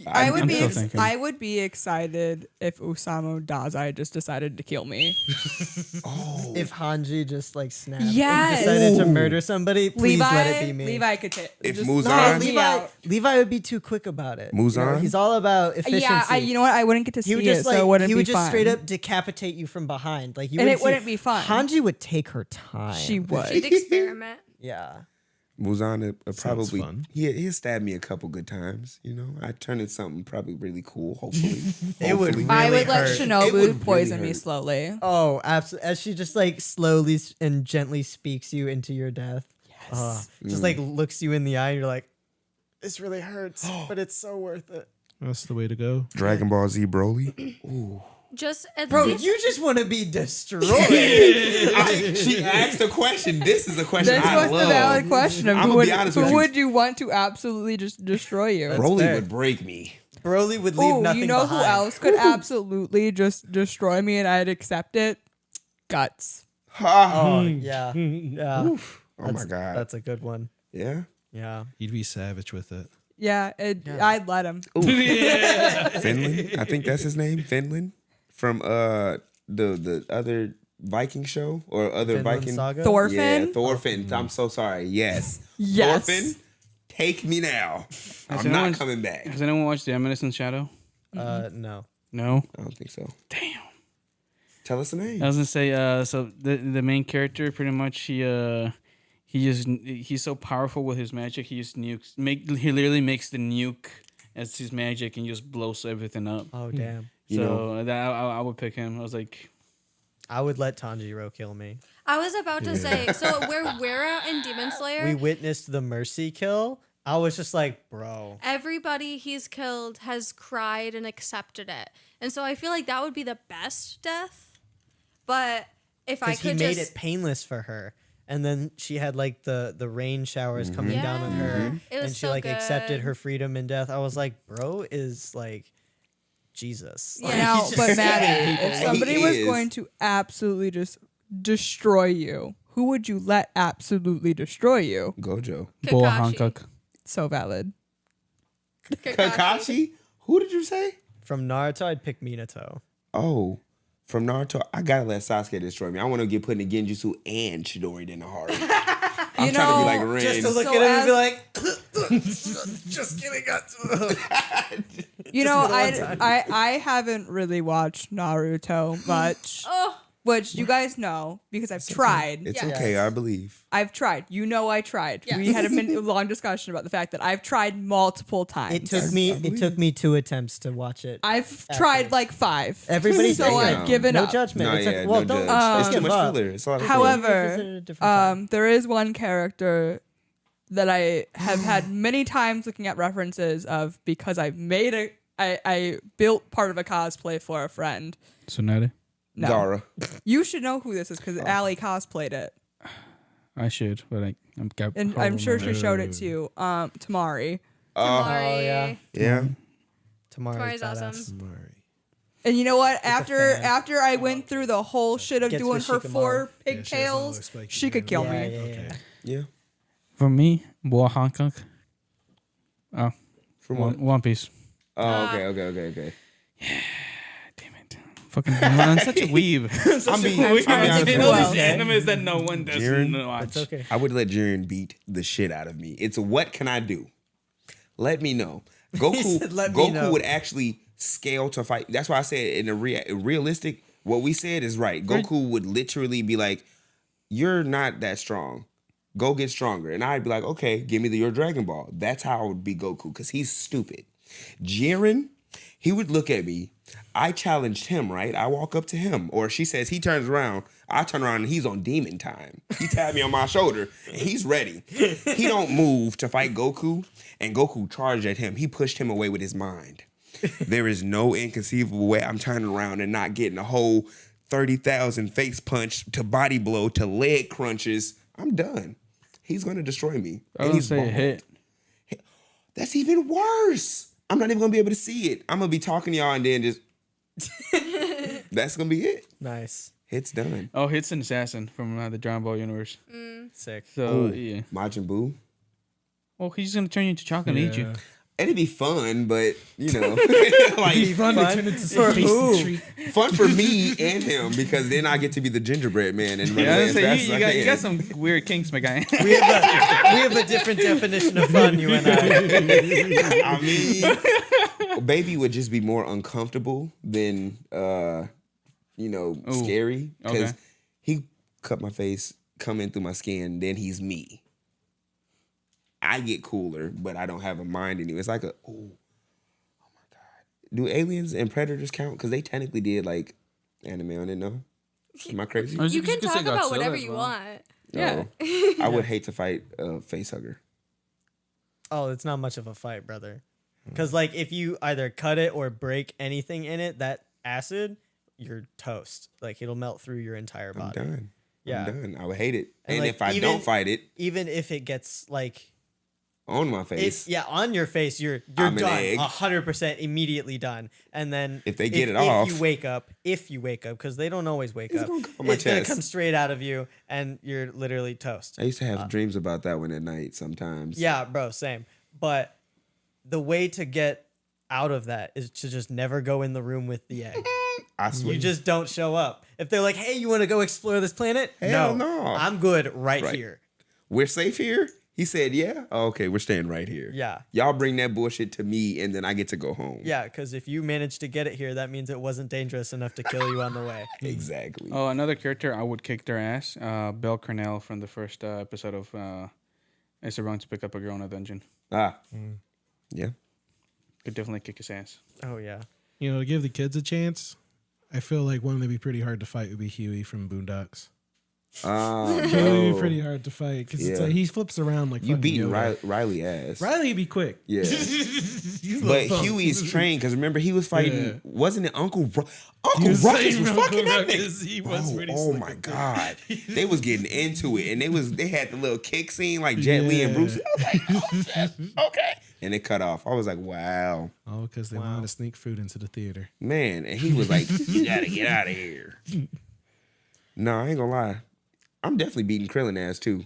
I would I'm be still thinking. I would be excited if Osamu Dazai just decided to kill me. If Hanji just like snapped Yes. and decided to murder somebody, please Levi, let it be me. Levi could take. If just Muzan- knock No, me Levi. out. Levi would be too quick about it. Muzan? You know, he's all about efficiency. Yeah, you know what? I wouldn't get to he see would it, just so it wouldn't he be would just fun. straight up decapitate you from behind, like you And wouldn't it wouldn't be fun. Hanji would take her time. She would. She'd experiment. Yeah. Muzan probably fun. he'll stab me a couple good times. You know, I turn into something probably really cool. Hopefully, It would Hopefully. I really would let hurt. It would Shinobu really poison me hurt. slowly. Oh, absolutely. As she just like slowly and gently speaks you into your death. Yes. Just like looks you in the eye and you're like, this really hurts, but it's so worth it. That's the way to go. Dragon Ball Z Broly. Just at Bro, least you just want to be destroyed. She asked a question. This is a question This I was love. the valid question of I'ma who would, be honest who with you. would you want to absolutely just destroy you? Broly fair. would break me. Broly would leave Oh, nothing you know behind. who else could absolutely just destroy me and I'd accept it? Guts. Ha. Oh, yeah. Yeah. Oh my god. That's a good one. Yeah. Yeah. He'd be savage with it. Yeah, I'd let him. Finland. I think that's his name. Finland from the other Viking show or other Vinland Viking Saga. Thorfinn? Yeah, Thorfinn. I'm so sorry. Yes. Yes. Thorfinn, take me now. I'm anyone- not coming back. Has anyone watched The Eminence Shadow? No. No. I don't think so. Damn. Tell us the name. I was gonna say, so the main character pretty much he's so powerful with his magic. He just nukes. He literally makes the nuke as his magic and just blows everything up. Oh damn. So I would pick him. I was like, I would let Tanjiro kill me. I was about to say, so where we're at in Demon Slayer, We witnessed the mercy kill. I was just like, bro. everybody he's killed has cried and accepted it. And so I feel like that would be the best death. But if I Because he could made just it painless for her. And then she had like the rain showers coming down on her. It was And she so like accepted good. her freedom in death. I was like, bro is like Jesus. Yeah. Like, Now, he's just but saving Maddie, people. if somebody was is. going to absolutely just destroy you, who would you let absolutely destroy you? Gojo. Boa Kakashi. Hancock. So valid. Kakashi? Who did you say? From Naruto, I'd pick Minato. Oh, from Naruto. I gotta let Sasuke destroy me. I want to get put in the Genjutsu and Chidori in the heart. I'm You trying to be like know, Rin. Just to look So at him and be as- like, just kidding. You know, for the one time. I haven't really watched Naruto much, Oh, which you guys know because I've tried. It's Yeah. okay, I believe. I've tried. You know, I tried. Yes. We had a long discussion about the fact that I've tried multiple times. It took me 2 attempts to watch it. I've tried like 5. Everybody so say I've no. given no up. judgment. No, It's yeah, well, no don't, judge. don't It's too give much up. filler. It's a lot of filler. However, Revisit it a different time. there is one character that I have had many times looking at references of because I built part of a cosplay for a friend. Tsunade. No. Gara. You should know who this is because Allie cosplayed it. I should, but I'm sure she showed it to you. Tamari. Tamari. yeah. Yeah. Tamari's Tamari's awesome. badass. And you know what? fan. After I went through the whole shit of Gets doing with her Shikamaru. 4 Yeah, she has all pigtails, those spiky she could kill Yeah, me. yeah, Okay. Yeah. For me, Boa Hancock. Oh, From what? One Piece. Oh, okay. Damn it. Fucking, I'm such a weeb. I'm being honest with you. Well, animes that no one doesn't Jiren? watch. It's okay. I would let Jiren beat the shit out of me. It's what can I do? Let me know. Goku, said, "Let me know." Goku would actually scale to fight. That's why I said in a realistic, what we said is right. Goku would literally be like, "You're not that strong. Go get stronger." And I'd be like, "Okay, give me your Dragon Ball." That's how I would be Goku because he's stupid. Jiren, he would look at me. I challenged him, right? I walk up to him, or she says he turns around. I turn around and he's on demon time. He tapped me on my shoulder and he's ready. He don't move to fight Goku, and Goku charged at him. He pushed him away with his mind. There is no inconceivable way I'm turning around and not getting a whole 30,000 face punch to body blow to leg crunches. I'm done. He's gonna destroy me. I And was he's gonna say bald. hit. That's even worse. I'm not even gonna be able to see it. I'm gonna be talking to y'all and then just that's gonna be it. Nice. It's done. Oh, Hit's an assassin from the Dragon Ball universe. Sick. So, Ooh, yeah. Majin Buu. Well, he's going to turn you into chocolate and eat you. It'd be fun, but you know, like Fun to turn into For some tasty who? treat. fun for me and him because then I get to be the gingerbread man and run Yeah, I away was as gonna fast say, as you I got can. some weird kinks, my guy. We have a different definition of fun, you and I. I mean, baby would just be more uncomfortable than scary because okay. he cut my face, come in through my skin, then he's me. I get cooler, but I don't have a mind anymore. It's like oh my god. Do aliens and predators count? Because they technically did like anime on it. No, am I crazy? I was You just can gonna say talk about Godzilla whatever as you well. want. Yeah. No. I would hate to fight a face hugger. Oh, it's not much of a fight, brother. Because like if you either cut it or break anything in it, that acid, you're toast. Like it'll melt through your entire I'm body. done. Yeah. I'm done. I would hate it. And like, if I even- don't fight it, Even if it gets like On my face. On your face, you're I'm an done. egg. 100% immediately done. And then If they get it off. if you wake up, because they don't always wake It's up, gonna come on my it's gonna chest. come straight out of you, and you're literally toast. I used to have dreams about that one at night sometimes. Yeah, bro, same. But the way to get out of that is to just never go in the room with the egg. I swear. You just don't show up. If they're like, "Hey, you want to go explore this planet?" Hell no. I'm good right Right. here. We're safe here? He said, yeah. Oh, okay, we're staying right here. Yeah. Y'all bring that bullshit to me, and then I get to go home. Yeah, because if you manage to get it here, that means it wasn't dangerous enough to kill you on the way. Exactly. Oh, another character I would kick their ass. Belle Cornell from the first episode of It's Wrong to Pick Up a Girl in a Dungeon. Yeah. Could definitely kick his ass. Oh yeah. You know, to give the kids a chance, I feel like one that'd be pretty hard to fight would be Huey from Boondocks. Oh, Huey would no. be pretty hard to fight because it's Yeah. like he flips around like You fucking beat Yoda. Riley ass. Riley'd be quick. Yeah. He's a But little punk. Huey's trained because remember he was fighting. Yeah. Wasn't it Uncle He Uncle was Ruckus saying was Uncle fucking that Ruckus, nigga. he was Bro, pretty oh slick my with that. god, they was getting into it, and they had the little kick scene like Jet Li and Bruce. I was like, oh shit, okay, and it cut off. I was like, wow, Oh, because they wanted to sneak food into the theater. man, and he was like, you gotta get out of here. No, I ain't gonna lie, I'm definitely beating Krillin ass too.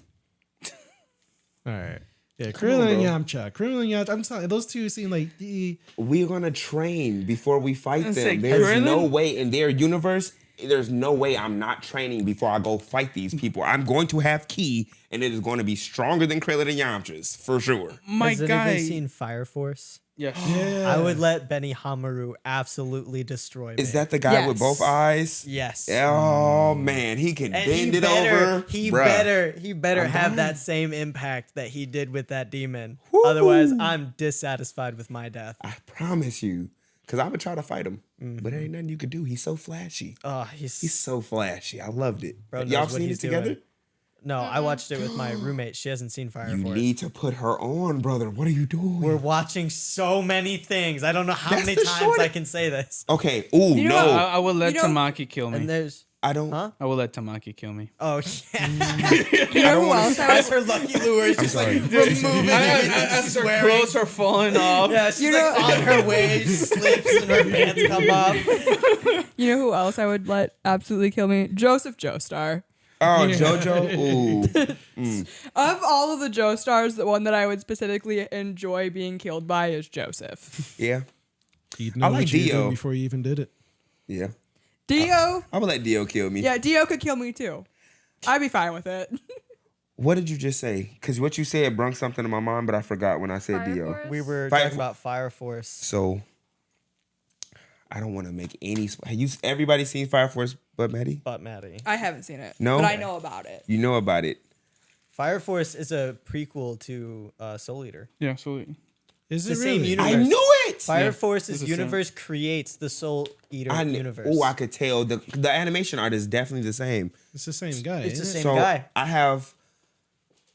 All right. Yeah, on, Krillin and bro. Yamcha. Krillin and Yamcha. I'm sorry, those two seem like the. We're gonna train before we fight I them. say, There's no Krillin? way in their universe. There's no way I'm not training before I go fight these people. I'm going to have ki, and it is going to be stronger than Krillin and Yamcha's for sure. My Has guy. anybody seen Fire Force? Yes. Yeah. I would let Benny Hamaru absolutely destroy me. Is that the guy with Yes. both eyes? Yes. Oh man, he can And bend he it better, over. he Bruh. better I'm have dying. that same impact that he did with that demon. Woo. Otherwise, I'm dissatisfied with my death. I promise you, because I would try to fight him, Mm-hmm. but there ain't nothing you could do. He's so flashy. Oh, He's he's so flashy. I loved it. Bro knows Y'all what seen he's it together? doing. No, I watched it with my roommate. She hasn't seen Fire You Force. need to put her on, brother. What are you doing? We're watching so many things. I don't know how That's many the times short- I can say this. Okay. Ooh, You know no. what? I will let You know- Tamaki kill me. And there's I don't. Huh? I will let Tamaki kill me. oh yeah, You know who else I as would? her lucky lure is just like sorry. removing everything she's wearing. Clothes are falling off. Yeah, she's You like know- on her way, she slips and her pants come off. You know who else I would let absolutely kill me? Joseph Joestar. Oh, JoJo. Ooh. Of all of the Joestars, the one that I would specifically enjoy being killed by is Joseph. Yeah. You'd know I like what you were Dio. doing before you even did it. Yeah. Dio, I'm gonna let Dio kill me. yeah, Dio could kill me too. I'd be fine with it. What did you just say? Because what you said brung something to my mind, but I forgot when I said Fire Dio. Force? We were Fire talking Force. about Fire Force. So I don't want to make any. Everybody seen Fire Force but Maddie? But Maddie, I haven't seen it, No? but I know about it. You know about it. Fire Force is a prequel to Soul Eater. Yeah, absolutely. Is The it same really? universe. I knew it. Fire Yeah, Force's it's the same. universe creates the Soul Eater universe. Oh, I could tell. The animation art is definitely the same. It's the same guy. It's the isn't it? same guy. I have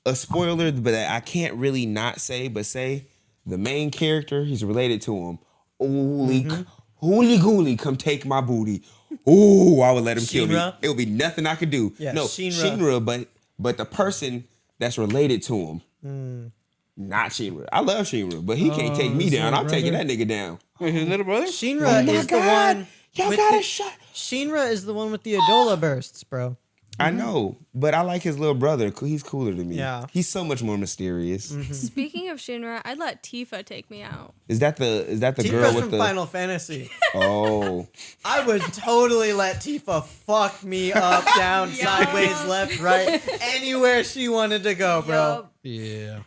a spoiler, but I can't really not say, but say the main character, he's related to him. Holy gooly, come take my booty. Ooh, I would let him kill me. Shinra? It would be nothing I could do. Yeah, no, Shinra. Shinra, but the person that's related to him. Not Shinra. I love Shinra, but he can't take me his down. little I'm taking brother? that nigga down. Wait, his little brother? Shinra is the one. Y'all with gotta the- shut. Shinra is the one with the Adola bursts, bro. I know, but I like his little brother. He's cooler than me. Yeah. He's so much more mysterious. Speaking of Shinra, I'd let Tifa take me out. Is that the girl Tifa's with from the? Final Fantasy. Oh, I would totally let Tifa fuck me up, down, sideways, left, right, anywhere she wanted to go, bro. Yup. Yeah.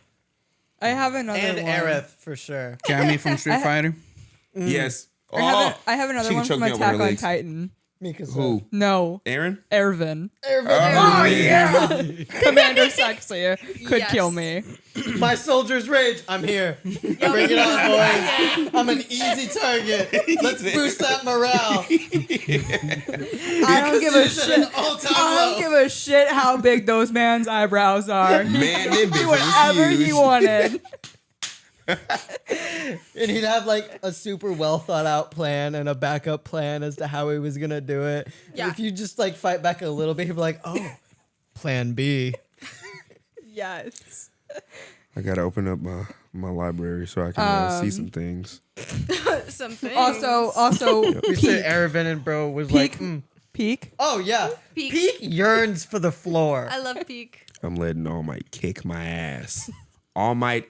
I have another And one. Aerith for sure. Cammy from Street Fighter. yes. I have another She can one choke from me up with her Attack on legs. Titan. Who? No, Aaron? Ervin. Oh yeah. Commander Sexy could Yes. kill me. My soldier's rage. I'm here. Bring it on, boys. I'm an easy target. Let's boost that morale. I don't give a He's at shit. an all-time I don't low. give a shit how big those man's eyebrows are. Man, them Do bitches whatever was he huge. wanted. And he'd have like a super well thought out plan and a backup plan as to how he was gonna do it. And Yeah. if you just like fight back a little bit, he'd be like, oh, plan B. Yes. I gotta open up my library so I can see some things. Something. Also, We said Aravan and bro was Peak. like, Peak. oh yeah, Peak. Peak yearns for the floor. I love Peak. I'm letting All Might kick my ass. All Might,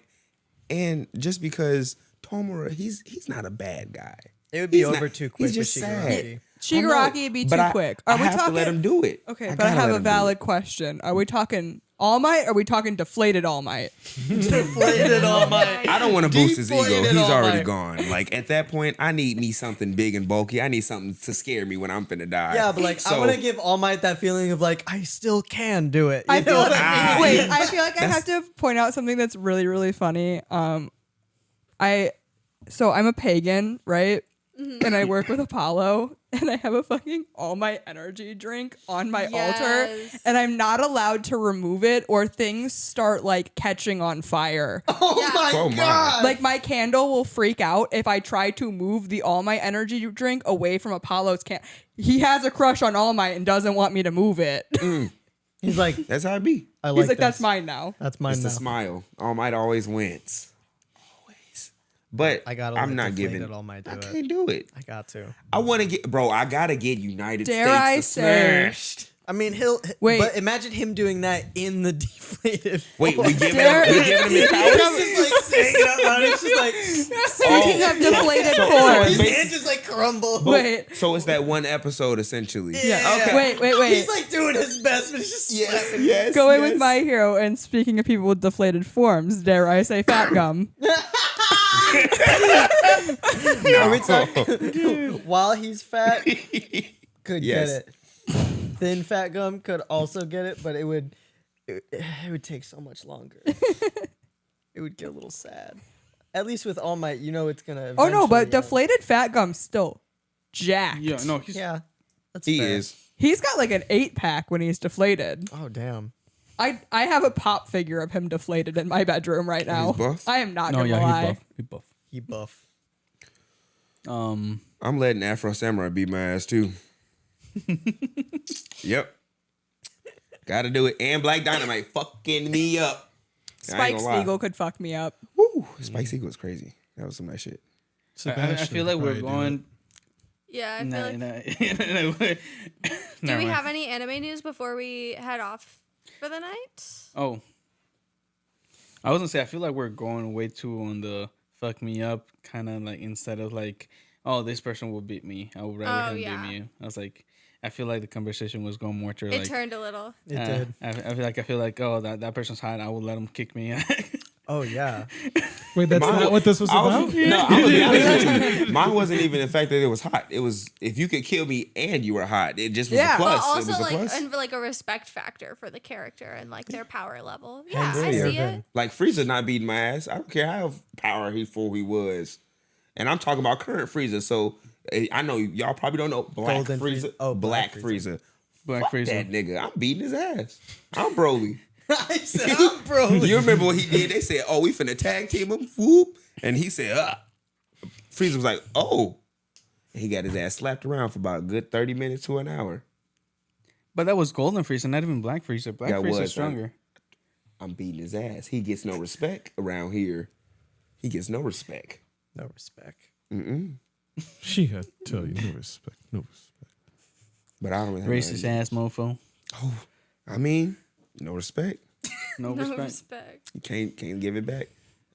and just because Tomura, he's not a bad guy. It would be He's over not- too quick he's with just sad. Shigaraki. Shigaraki would be But too quick. Are I we have talking? to let him do it. Okay, I but I gotta have let a him do valid it. question. Are we talking All Might? Or are we talking deflated All Might? Deflated All Might. I don't want to boost his ego. Deflated He's All already Might. gone. Like at that point, I need me something big and bulky. I need something to scare me when I'm finna die. Yeah, but like I So- want to give All Might that feeling of like I still can do it. You I know feel what like, I mean? wait, I feel like I have to point out something that's really, really funny. I'm a pagan, right? And I work with Apollo, and I have a fucking All Might energy drink on my altar, Yes. and I'm not allowed to remove it, or things start like catching on fire. Oh Yeah. my Oh my. god! Like my candle will freak out if I try to move the All Might energy drink away from Apollo's can. He has a crush on All Might and doesn't want me to move it. He's like, That's how it be. I like He's like, this. that's mine now. That's mine It's now. the smile. All Might always wins. Always. But I gotta I'm let not Deflated giving. All Might do I it. can't do it. I got to. I want to get, bro. I gotta get United Dare States I to say- smashed. I mean, he'll Wait. But imagine him doing that in the deflated. Wait, we giving Dare- him his powers? He's just like saying it out loud. It's just like Speaking of deflated his forms. hand just like crumble. Wait. So it's that one episode essentially. Yeah. Okay. Wait. He's like doing his best, but he's just slapping. Yes. Going with my hero, and speaking of people with deflated forms, dare I say fat gum? Are we talking while he's fat? Could Yes. get it. Thin fat gum could also get it, but it would take so much longer. It would get a little sad. At least with All Might, you know it's gonna. Oh no, but eventually, deflated fat gum's still jacked. Yeah, no, he's Yeah, that's He fair. is. He's got like an 8-pack when he's deflated. Oh damn. I have a pop figure of him deflated in my bedroom right now. buff? I am not no, gonna yeah, lie. he's buff. He's buff. He buff. I'm letting Afro Samurai beat my ass too. Yep. Gotta do it. And Black Dynamite fucking me up. I ain't Spike gonna lie. Spiegel could fuck me up. Woo. Spike Spiegel was crazy. That was some nice shit. I feel like we're going. Yeah, I feel Nah, like. nah. Do we have any anime news before we head off for the night? Oh, I was gonna say I feel like we're going way too on the fuck me up kind of like instead of like, oh, this person will beat me. I would rather him yeah. beat me. I was like, I feel like the conversation was going more to It like. turned a little. It did. I feel like oh that person's hot. I will let him kick me. Oh yeah. Wait, that's not what this was about? No, I was be honest with you. Mine wasn't even the fact that it was hot. It was if you could kill me and you were hot. It just was Yeah. a plus. But It also was a like plus. and like a respect factor for the character and like their power level. Yeah, Henry I see Irvin. it. Like Frieza not beating my ass. I don't care how power he was. And I'm talking about current Frieza. So I know y'all probably don't know Black Golden Frieza. Frieza. Oh, Black Black Frieza. Black Fuck Frieza. that nigga. I'm beating his ass. I'm Broly. I said, I'm Broly. You remember what he did? They said, "Oh, we finna tag team him." Whoop, and he said, Frieza was like, "Oh," and he got his ass slapped around for about a good 30 minutes to an hour. But that was Golden Frieza, not even Black Frieza. Black That Frieza was, is stronger. I'm beating his ass. He gets no respect around here. He gets no respect. No respect. She had to tell you. No respect. No respect. But I don't really have Racist no ass mofo. I mean, no respect. No No respect. respect. You can't give it back.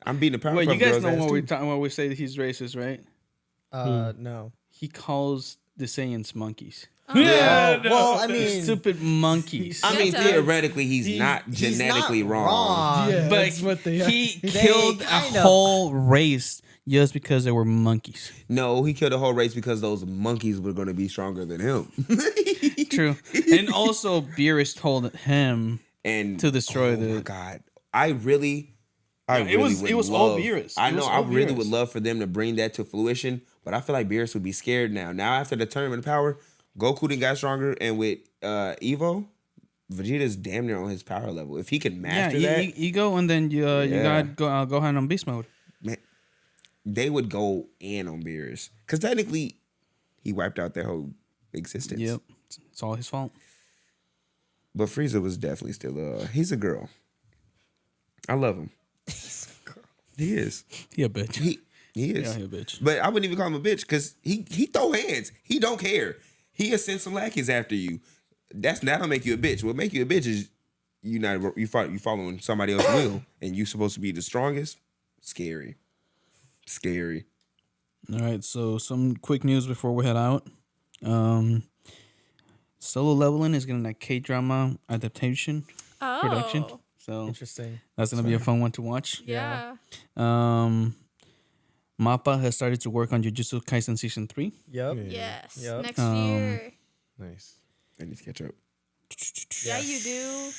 I'm beating the Wait, Powerpuff you guys Girls know ass what too. we're talking? What we say that he's racist, right? No. He calls the Saiyans monkeys. Yeah. Well, I mean, Stupid monkeys. I mean, Sometimes. theoretically, he's not he's genetically not wrong. Yeah, but that's what they he killed a kind of- whole race just because they were monkeys. No, he killed the whole race because those monkeys were going to be stronger than him. True. And also, Beerus told him And to destroy oh the. my God, I really it was- would it was all love- Beerus. I It know. was I all really Beerus. would love for them to bring that to fruition, but I feel like Beerus would be scared now. Now after the tournament power, Goku done got stronger, and with Evo, Vegeta's damn near on his power level. If he can Yeah, master that, you go and then you Yeah. got Gohan on beast mode. man, they would go in on Beerus because technically, he wiped out their whole existence. Yep, it's all his fault. But Frieza was definitely still he's a girl. I love him. He is. He a bitch. He is. Yeah, he a bitch. But I wouldn't even call him a bitch because he throw hands. He don't care. He'll send some lackeys after you. That'll make you a bitch. What make you a bitch is you following somebody else's will and you supposed to be the strongest. Scary. All right, so some quick news before we head out. Solo Leveling is getting a K-drama adaptation production. Oh, So Interesting. that's gonna be a fun one to watch. yeah. Mappa has started to work on Jujutsu Kaisen season 3. Yep. Yes. Yep. Next year. Nice. I need to catch up. Yeah, you do.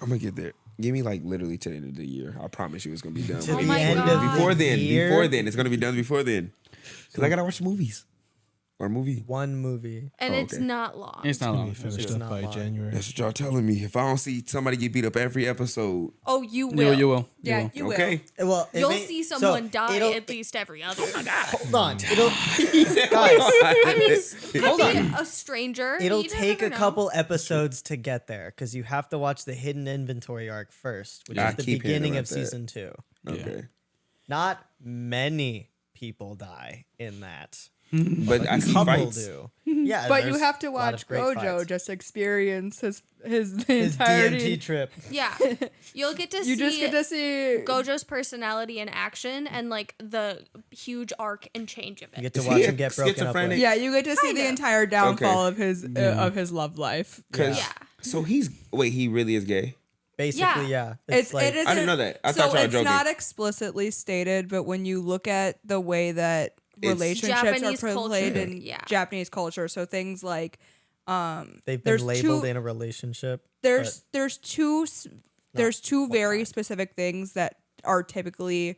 I'm gonna get there. Give me like literally to the end of the year. I promise you it's gonna be done. To Oh the my end God. of Before the then, year, it's gonna be done before then. Cause I gotta watch movies or a movie. one movie. And Oh, it's okay. not long. It's not Be long. finished It's up not by long. January. That's what y'all telling me. If I don't see somebody get beat up every episode, Oh, you will. You will. Yeah, you will. okay. Well, You'll see someone die it'll- at least every other. Hold on. It'll, guys, I mean, could Hold be on. a stranger. it'll You take never a know. couple episodes to get there because you have to watch the hidden inventory arc first, which I is the keep hearing beginning about of that. season 2. Okay. Not many people die in that. But I see Couple fights. do. Yeah, But you there's have to a lot watch of great Gojo fights. just experience his His entirety. DMT trip. Yeah, you'll get to You see just get to see Gojo's personality in action and like the huge arc and change of You it. get to Is watch he him get broken up schizophrenic? with. Yeah, you get to see Kind the of. entire downfall of his love life. Cause Yeah. so he really is gay. Basically, yeah. It like, isn't, I didn't know that. I so thought y'all were it's joking. not explicitly stated, but when you look at the way that It's- relationships Japanese are played culture, in yeah. Japanese culture, so things like they've there's been labeled two- in a relationship. there's two what very kind. specific things that are typically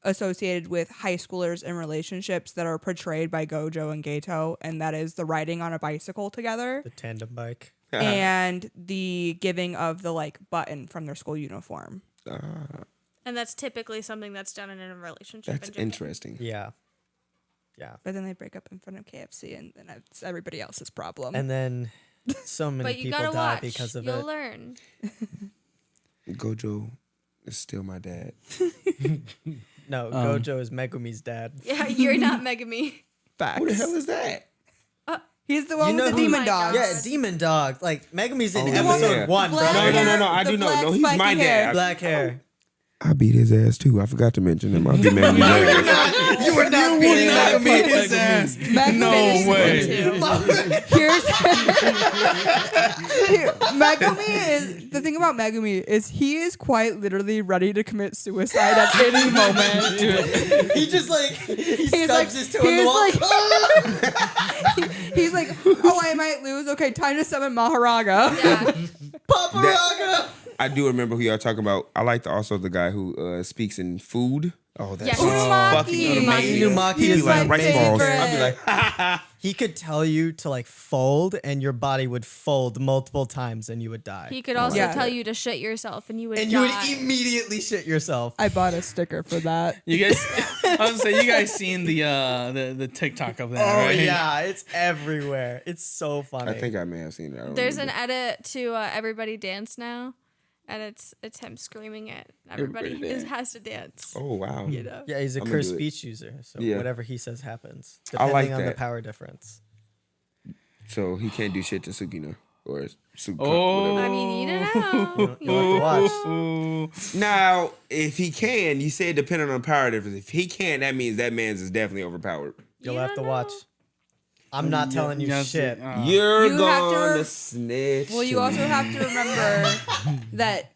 associated with high schoolers in relationships that are portrayed by Gojo and Gato, and that is the riding on a bicycle together The tandem bike. and the giving of the like button from their school uniform. And that's typically something that's done in a relationship. That's in Japan. interesting. Yeah. Yeah. But then they break up in front of KFC, and then it's everybody else's problem. And then so many But you people gotta die watch. because of You'll it. learn. Gojo is still my dad. No, Gojo is Megumi's dad. Yeah, you're not Megami. Facts. Who the hell is that? He's the one You with know the who- demon my dog. God. Yeah, Demon Dog. Like Megumi's in Oh, episode yeah. 1, Black bro. hair, No, I the do know. black No, he's my spiky hair. dad. Black hair. I beat his ass too. I forgot to mention him. I beat Megumi's ass. You were not beating not Megumi. beat his ass. Megumi No is- way. Here's Megumi is the thing about Megumi is he is quite literally ready to commit suicide at any moment. He just like he He's stubs like, his toe in the wall. he's like, oh, I might lose. Okay, time to summon Maharaga. Yeah. Paparaga. I do remember who y'all talking about. I like also the guy who speaks in food. Oh, that's Yes. fucking Inumaki. amazing. Inumaki He is be like my rice balls. favorite. I'd be like, He could tell you to like fold, and your body would fold multiple times, and you would die. He could also Yeah. tell you to shit yourself, and you would and die. you would immediately shit yourself. I bought a sticker for that. You guys, I was gonna say, you guys seen the TikTok of that, Oh right? yeah, it's everywhere. It's so funny. I think I may have seen it. I don't There's an remember. edit to Everybody Dance Now, and it's him screaming it. Everybody Everybody has to dance. Oh wow. You know? Yeah, he's a I'm gonna cursed do it. speech user, so Yeah. whatever he says happens, I depending like on the that. power difference. So he can't do shit to Sukino or Suka. Oh. Whatever. I mean, you don't know. You'll have to watch. Now, if he can, you said depending on power difference. If he can, that means that man's is definitely overpowered. You'll You have to don't watch. know. I'm not telling you shit. You're You have to gonna re- snitch. Well, you also have to remember that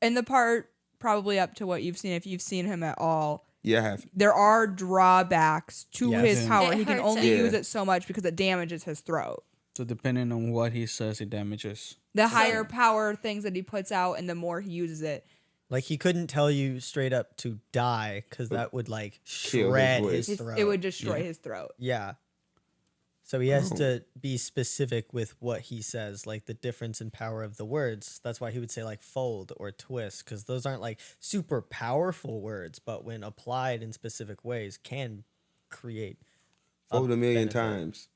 in the part probably up to what you've seen, if you've seen him at all, Yeah, I have. there are drawbacks to Yes. his power. It He can hurts only him. use it so much because it damages his throat. So depending on what he says, it damages. The higher power things that he puts out and the more he uses it. Like he couldn't tell you straight up to die because that would like Kill his shred voice. his throat. It would destroy his throat. Yeah. So he has to be specific with what he says, like the difference in power of the words. That's why he would say like fold or twist, because those aren't like super powerful words, but when applied in specific ways can create Fold a million benefit. times.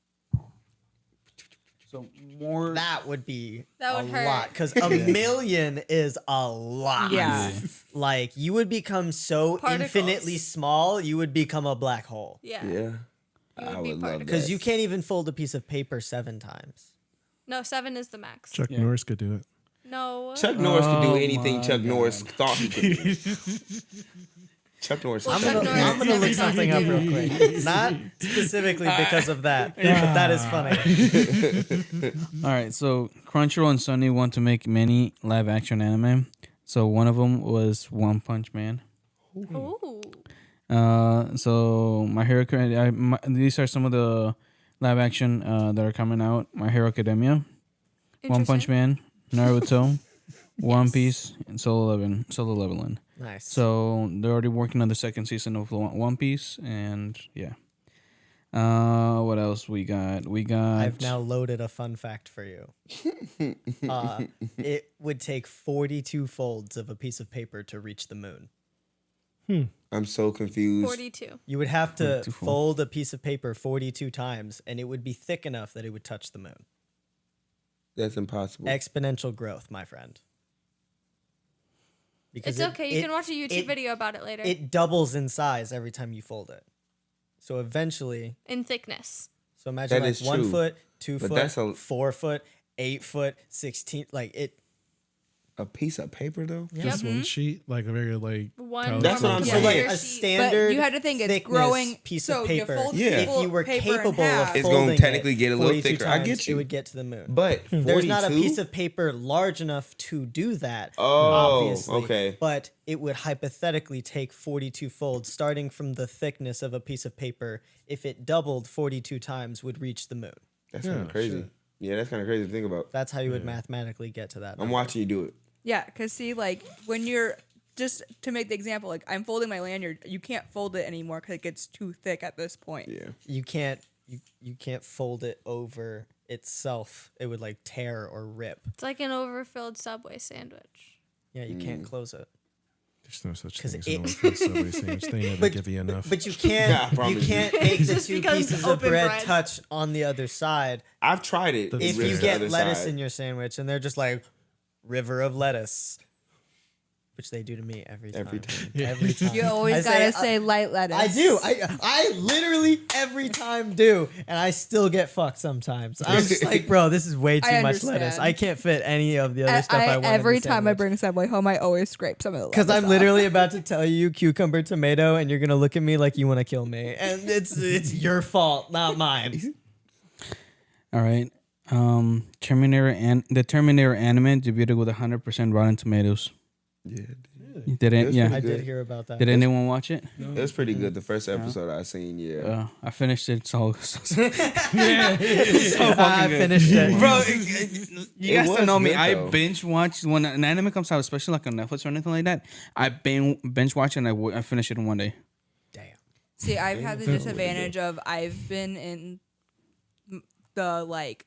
So more. That would be That a would hurt. lot because a million is a lot. Yeah. Like you would become so Particles. infinitely small, you would become a black hole. Yeah. Yeah. You I would be would part love of Because that. you can't even fold a piece of paper 7 times. No, 7 is the max. Chuck Yeah. Norris could do it. No. Chuck Norris could do Oh anything my Chuck Norris God. thought he could do. Chuck Norris. Well, is Chuck Chuck Norris I'm gonna never look thought something he up could. real quick. Not specifically because of that, but that is funny. All right, so Crunchyroll and Sony want to make many live action anime. So one of them was One Punch Man. Ooh. So My Hero these are some of the live action that are coming out. My Hero Academia, One Punch Interesting. Man, Naruto, One Piece, and Solo Leveling. Nice. So they're already working on the second season of One Piece, and yeah. What else we got? I've now loaded a fun fact for you. It would take 42 folds of a piece of paper to reach the moon. I'm so confused. 42. You would have to 42 fold a piece of paper 42 times, and it would be thick enough that it would touch the moon. That's impossible. Exponential growth, my friend. Because It's okay. You can watch a YouTube it- video about it later. It doubles in size every time you fold it. So eventually, in thickness. so imagine That like is 1 true. foot, 2 But foot, that's a- 4 foot, 8 foot, 16. Like it. A piece of paper though. Just one sheet, like a very like. One college That's what I'm paper. So saying. like Your a sheet. standard. But you had to think it's thickness growing piece so of you paper. fold Yeah. If you were paper in capable of half. It's folding gonna technically get a little 42 thicker. I times, get you. It would get to the moon. But 42? There's not a piece of paper large enough to do that. Oh, obviously. okay. But it would hypothetically take 42 folds, starting from the thickness of a piece of paper. If it doubled 42 times, would reach the moon. That's kind Yeah, of crazy. shit. Yeah, that's kind of crazy to think about. That's how you would mathematically get to that. I'm number. watching you do it. Yeah, because see, like when you're just to make the example, like I'm folding my lanyard, you can't fold it anymore because it gets too thick at this point. Yeah. You can't. You can't fold it over itself. It would like tear or rip. It's like an overfilled Subway sandwich. Yeah, you can't close it. There's no such 'Cause thing as it- an orphan Subway sandwich. They never But- give you enough. But you Yeah, I can't. promise you you. can't make the Just two becomes pieces of open bread bread. touch on the other side. I've tried it. If If with you the get other lettuce side. in your sandwich and they're just like river of lettuce, which they do to me every time. Every time. Every time. You always I gotta say light lettuce. I do. I literally every time do, and I still get fucked sometimes. I'm just like, bro, this is way too I much lettuce. understand. I can't fit any of the other stuff I want. Every time I bring Subway home, I always scrape some of the lettuce because I'm off. literally about to tell you cucumber tomato, and you're gonna look at me like you want to kill me, and it's your fault, not mine. All right. Terminator and the Terminator anime debuted with 100% Rotten Tomatoes. Yeah. Did it? That's Yeah. pretty I good. did hear about that. Did anyone watch it? It was pretty good. The first episode I seen, yeah. I finished it. So I finished it, bro, you It guys was don't know me. good, I though. binge watch when an anime comes out, especially like on Netflix or anything like that. I binge watch it and I finish it in one day. Damn. See, I've had the disadvantage of I've been in the like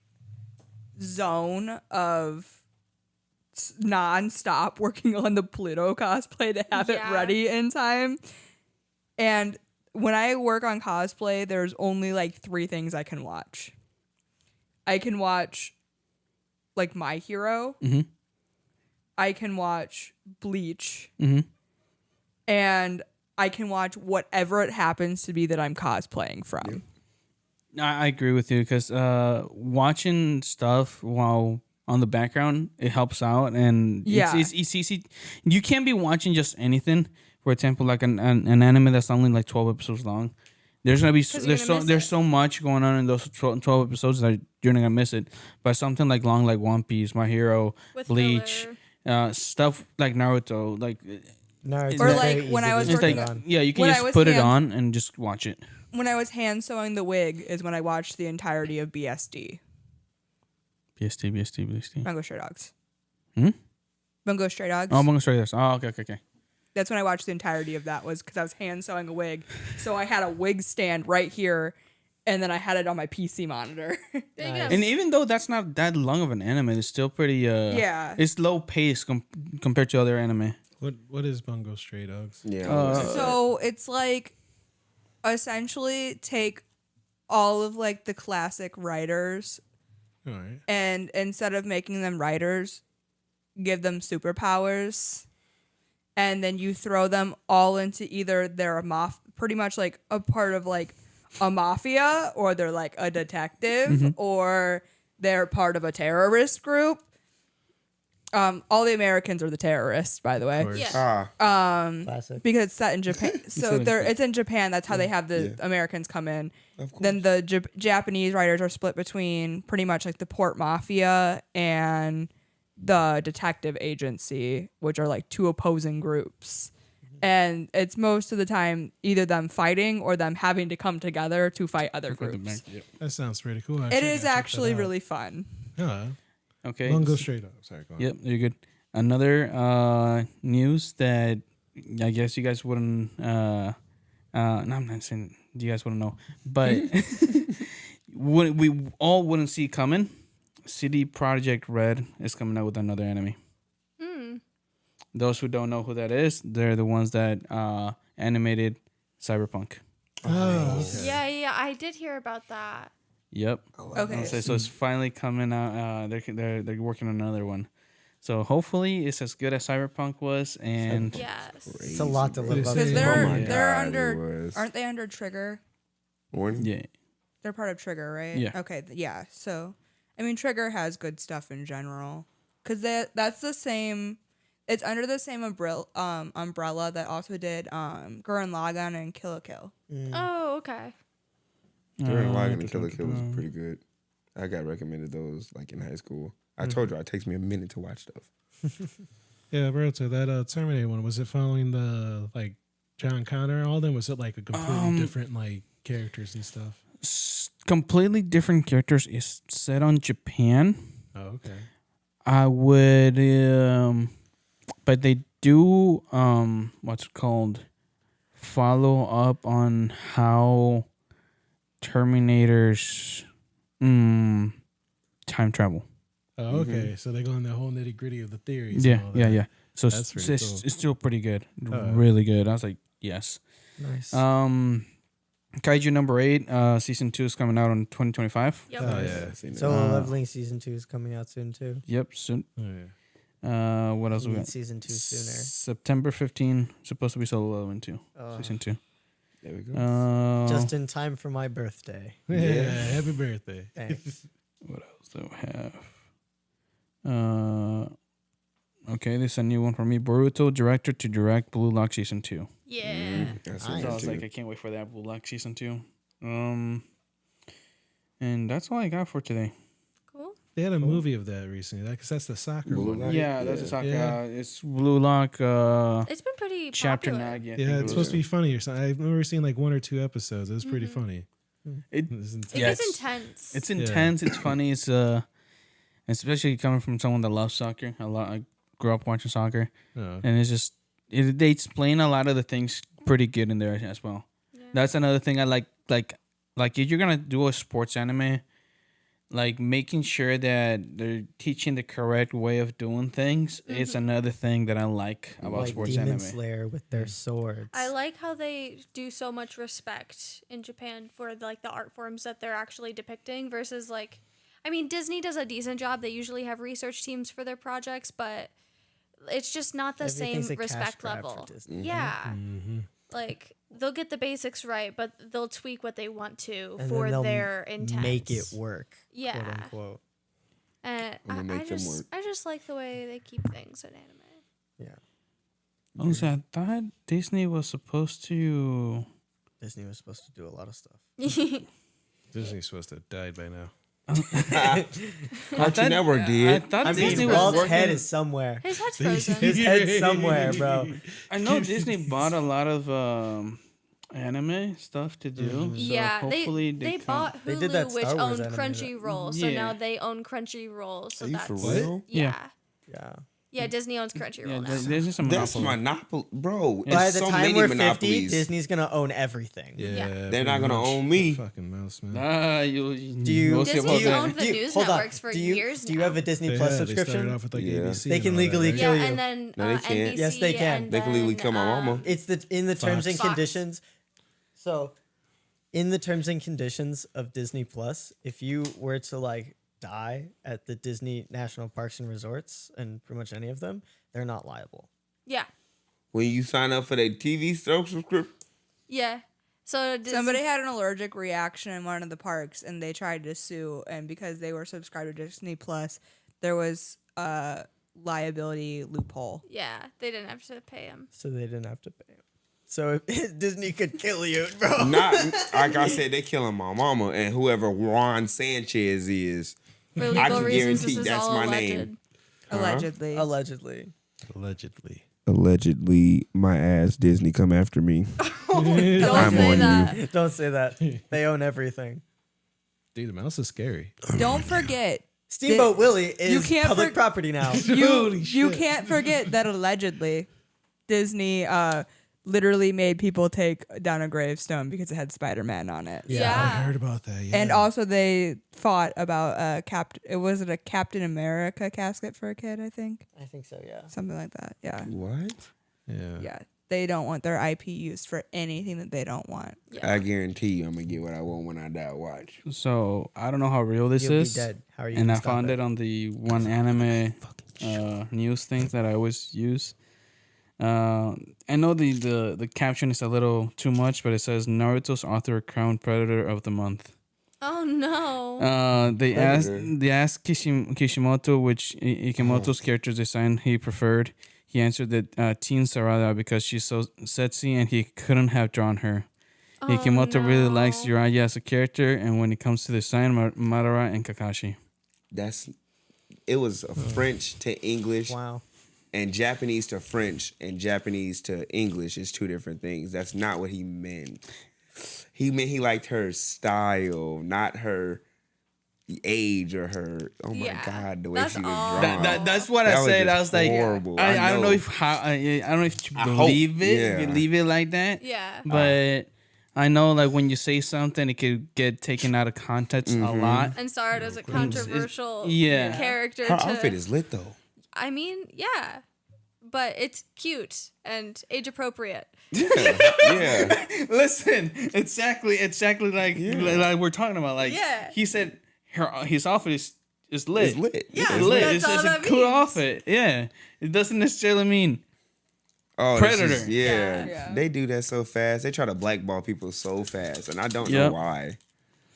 zone of non-stop working on the Pluto cosplay to have it Yeah. ready in time. And when I work on cosplay, there's only like 3 things I can watch. I can watch like My Hero. Mhm. I can watch Bleach. Mhm. And I can watch whatever it happens to be that I'm cosplaying from. I agree with you because watching stuff while on the background it helps out, and Yeah. it's easy. You can't be watching just anything. For example, like an anime that's only like 12 episodes long. There's gonna be 'Cause you're gonna miss there's it. so much going on in those 12 episodes that you're not gonna miss it. But something like long, like One Piece, My Hero, With Bleach, stuff like Naruto, like No, Or like when I was it's working like on- yeah, you can when I just was put it hand- on and just watch it. When I was hand sewing the wig is when I watched the entirety of BSD. BST. Bungo Stray Dogs. Hmm? Bungo Stray Dogs. Oh, I'm gonna show you this. Oh, okay. That's when I watched the entirety of that, was because I was hand sewing a wig. So I had a wig stand right here, and then I had it on my PC monitor. There you go. And even though that's not that long of an anime, it's still pretty. Yeah. It's low pace compared to other anime. What is Bungo Stray Dogs? Yeah. So it's like essentially take all of like the classic writers All right. And instead of making them writers, give them superpowers. And then you throw them all into either they're pretty much like a part of like a mafia, or they're like a detective, or they're part of a terrorist group. All the Americans are the terrorists, by the way. Yeah. Classic. Because it's set in Japan. So it's in Japan. That's how they have the Americans come in. Then the Japanese writers are split between pretty much like the port mafia and the detective agency, which are like two opposing groups. And it's most of the time either them fighting or them having to come together to fight other groups. That sounds pretty cool. It is actually really fun. Yeah. Okay. Don't go straight up. Sorry, go on. Yep, you're good. Another news that I guess you guys wouldn't. No, I'm not saying you guys wouldn't know, but we all wouldn't see coming. CD Projekt Red is coming out with another anime. Those who don't know who that is, they're the ones that animated Cyberpunk. Oh, okay. Yeah, I did hear about that. Yep. Okay. So it's finally coming out. They're working on another one. So hopefully it's as good as Cyberpunk was, and Yes. It's a lot to live up Because to. they're God, under, it was. aren't they under Trigger? Warning? yeah, They're part of Trigger, right? Yeah. Okay. Yeah. So, I mean, Trigger has good stuff in general. Because that's the same. It's under the same umbrella that also did Gurren Lagann and Kill la Kill. Oh, okay. Gurren Lagann and Kill la Kill was pretty good. I got recommended those like in high school. I told you it takes me a minute to watch stuff. Yeah, bro. So that Terminator one, was it following the like John Connor and all them? Was it like a completely different like characters and stuff? completely different characters. Is set on Japan. Oh, okay. I would, but they do what's it called, follow up on how Terminators time travel. Oh, okay. So they go in the whole nitty gritty of the theories. Yeah, and all yeah, that. yeah. So That's it's, pretty cool. it's still pretty good, really good. I was like, yes. Nice. Kaiju number 8, season 2 is coming out in 2025. Yep. Oh, yeah. Seen it. Solo Leveling season 2 is coming out soon too. Yep, soon. Oh, yeah. What else we We need got? season 2 sooner. September 15, supposed to be Solo Leveling 2, season 2. There we go. Just in time for my birthday. Yeah. Happy birthday. Thanks. What else do we have? Okay, this is a new one for me. Boruto director to direct Blue Lock season 2. Yeah. That's Nice. So I was like, I can't wait for that Blue Lock season 2. And that's all I got for today. Cool. They had a movie of that recently. Because that's the soccer Blue one. Lock? Right? Yeah, that's a soccer. Yeah. It's Blue Lock. It's been pretty Chapter popular. 9. Yeah, it's supposed to be funny or something. I've never seen like 1 or 2 episodes. It was pretty funny. It, It's intense. It Yeah, gets it's- intense. it's intense. It's funny. It's especially coming from someone that loves soccer. I grew up watching soccer, Oh. and it's just they explain a lot of the things pretty good in there as well. Yeah. That's another thing I like. Like if you're gonna do a sports anime, like making sure that they're teaching the correct way of doing things. It's another thing that I like about Like sports Demon anime. Slayer with their swords. I like how they do so much respect in Japan for like the art forms that they're actually depicting versus like, I mean, Disney does a decent job. They usually have research teams for their projects, but it's just not the Everything's same a cash respect grab for level. Disney. Yeah. Like they'll get the basics right, but they'll tweak what they want to And for then they'll their intent. make it work. Yeah. Quote unquote. And And they make them work. I just like the way they keep things in anime. Yeah. Also, I thought Disney was supposed to. Disney was supposed to do a lot of stuff. Disney's supposed to have died by now. Cartoon Network did. I thought I Disney mean, was Walt's working. head is somewhere. His head's frozen. His head's somewhere, bro. I know Disney bought a lot of anime stuff to do. So Yeah, hopefully they come- bought They Hulu, did that which Star Wars owned anime, Crunchyroll, so Yeah. now they own Crunchyroll. So Are you that's for real? yeah. Yeah. Yeah, Disney owns Crunchyroll Yeah, now. there's just some That's monopoly. monopoly, bro. By There's the so time many we're 50, monopolies. Disney's gonna own everything. Yeah. They're pretty not gonna much. own me. Fucking mouse, man. Do you? we'll see about Disney's that. owned the news hold on. networks for do you, years Do you now. have a Disney They Plus had. They started subscription? off with like Yeah. ABC. They and can all that, legally right? kill Yeah, you. and then No, they can't. NBC. Yes, they can. And They can legally then, kill my mama. It's in the terms and Fox. conditions. So, in the terms and conditions of Disney Plus, if you were to like die at the Disney National Parks and Resorts, and pretty much any of them, they're not liable. Yeah. When you sign up for their TV subscription, Yeah. So Somebody had an allergic reaction in one of the parks, and they tried to sue. And because they were subscribed to Disney Plus, there was a liability loophole. Yeah, they didn't have to pay him. So they didn't have to pay him. So if Disney could kill you, bro. not like I said, they killing my mama and whoever Juan Sanchez is. For I legal can reasons, guarantee this is that's all my alleged. name. Allegedly. Allegedly. Allegedly. Allegedly, my ass Disney come after me. Don't I'm say on that. Don't say that. They own everything. Dude, the mouse is scary. Don't forget. Steamboat Willie is can't public for- property now. You can't forget that allegedly Disney literally made people take down a gravestone because it had Spider-Man on it. Yeah. I heard about that. Yeah. And also they fought about was it a Captain America casket for a kid, I think? I think so, yeah. Something like that. Yeah. What? yeah. Yeah. They don't want their IP used for anything that they don't want. I guarantee you I'm going to get what I want when I die. Watch. So I don't know how real this You'll is. be dead. How are you And gonna I stop found it on the one anime news thing that I always use. I know the caption is a little too much, but it says Naruto's author crowned Predator of the Month. Oh no. They asked Kishimoto which Ikemoto's character design he preferred. He answered that Teen Sarada because she's so sexy and he couldn't have drawn her. Ikemoto really likes Jiraiya as a character, and when it comes to design, Madara and Kakashi. It was a French to English. Wow. And Japanese to French and Japanese to English is two different things. That's not what he meant. He meant he liked her style, not her age or her. Oh my God, the way that's she was all. drawn. That's what That I was said. just I was like, horrible. I don't know if I don't know if you I believe hope, it, yeah. if you leave it like that. Yeah. But I know, like when you say something, it could get taken out of context a lot. And Sarada's a controversial yeah. character. Her to, outfit is lit though. I mean, yeah. But it's cute and age appropriate. Yeah. Listen, exactly like we're talking about. Like he said, his outfit is lit. It's lit. Yeah, It's lit. that's It's all a that cool means. outfit. Yeah, it doesn't necessarily mean Oh, Predator. this is- yeah. Yeah. They do that so fast. They try to blackball people so fast, and I don't Yep. know why.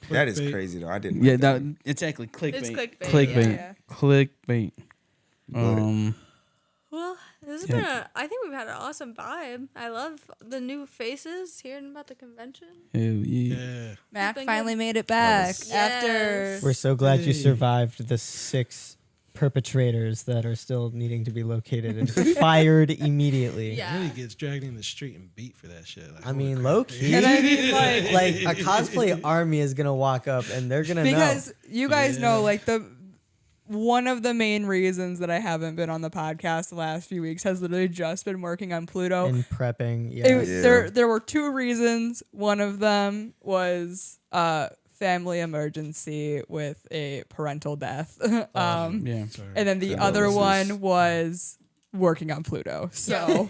That is Clickbait. crazy though. I didn't. Yeah, like that exactly clickbait. It's clickbait, Clickbait. yeah. Clickbait. Well, this has been I think we've had an awesome vibe. I love the new faces, hearing about the convention. Hell yeah. Yeah. Mac Been finally made it back Yes. after. We're so glad you survived the 6 perpetrators that are still needing to be located and fired immediately. Yeah. Really gets dragged in the street and beat for that shit. Like, I holy mean, crap. low key. And I mean, like a cosplay army is gonna walk up and they're gonna because know. you guys know, like one of the main reasons that I haven't been on the podcast the last few weeks has literally just been working on Pluto. And prepping. Yeah. There were 2 reasons. One of them was family emergency with a parental death. Yeah. And then the other one was working on Pluto. So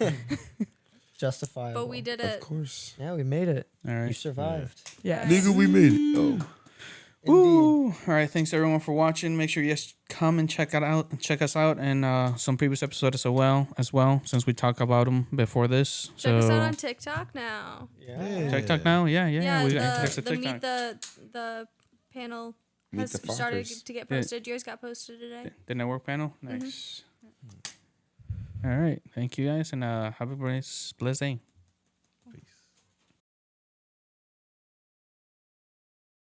Justifiable. But we did Of it. course. Yeah, we made it. All right. You survived. yeah. Nigga, we made it. Oh. Woo! All right, thanks everyone for watching. Make sure you guys come and check us out, and some previous episodes as well, since we talked about them before this. Check us out on TikTok now. Yeah. TikTok now, yeah. Yeah, We got there's a the TikTok. the panel Meet has the started fuckers. to get posted. Yours got posted today. The network panel, nice. All right, thank you guys, and have a blessed day.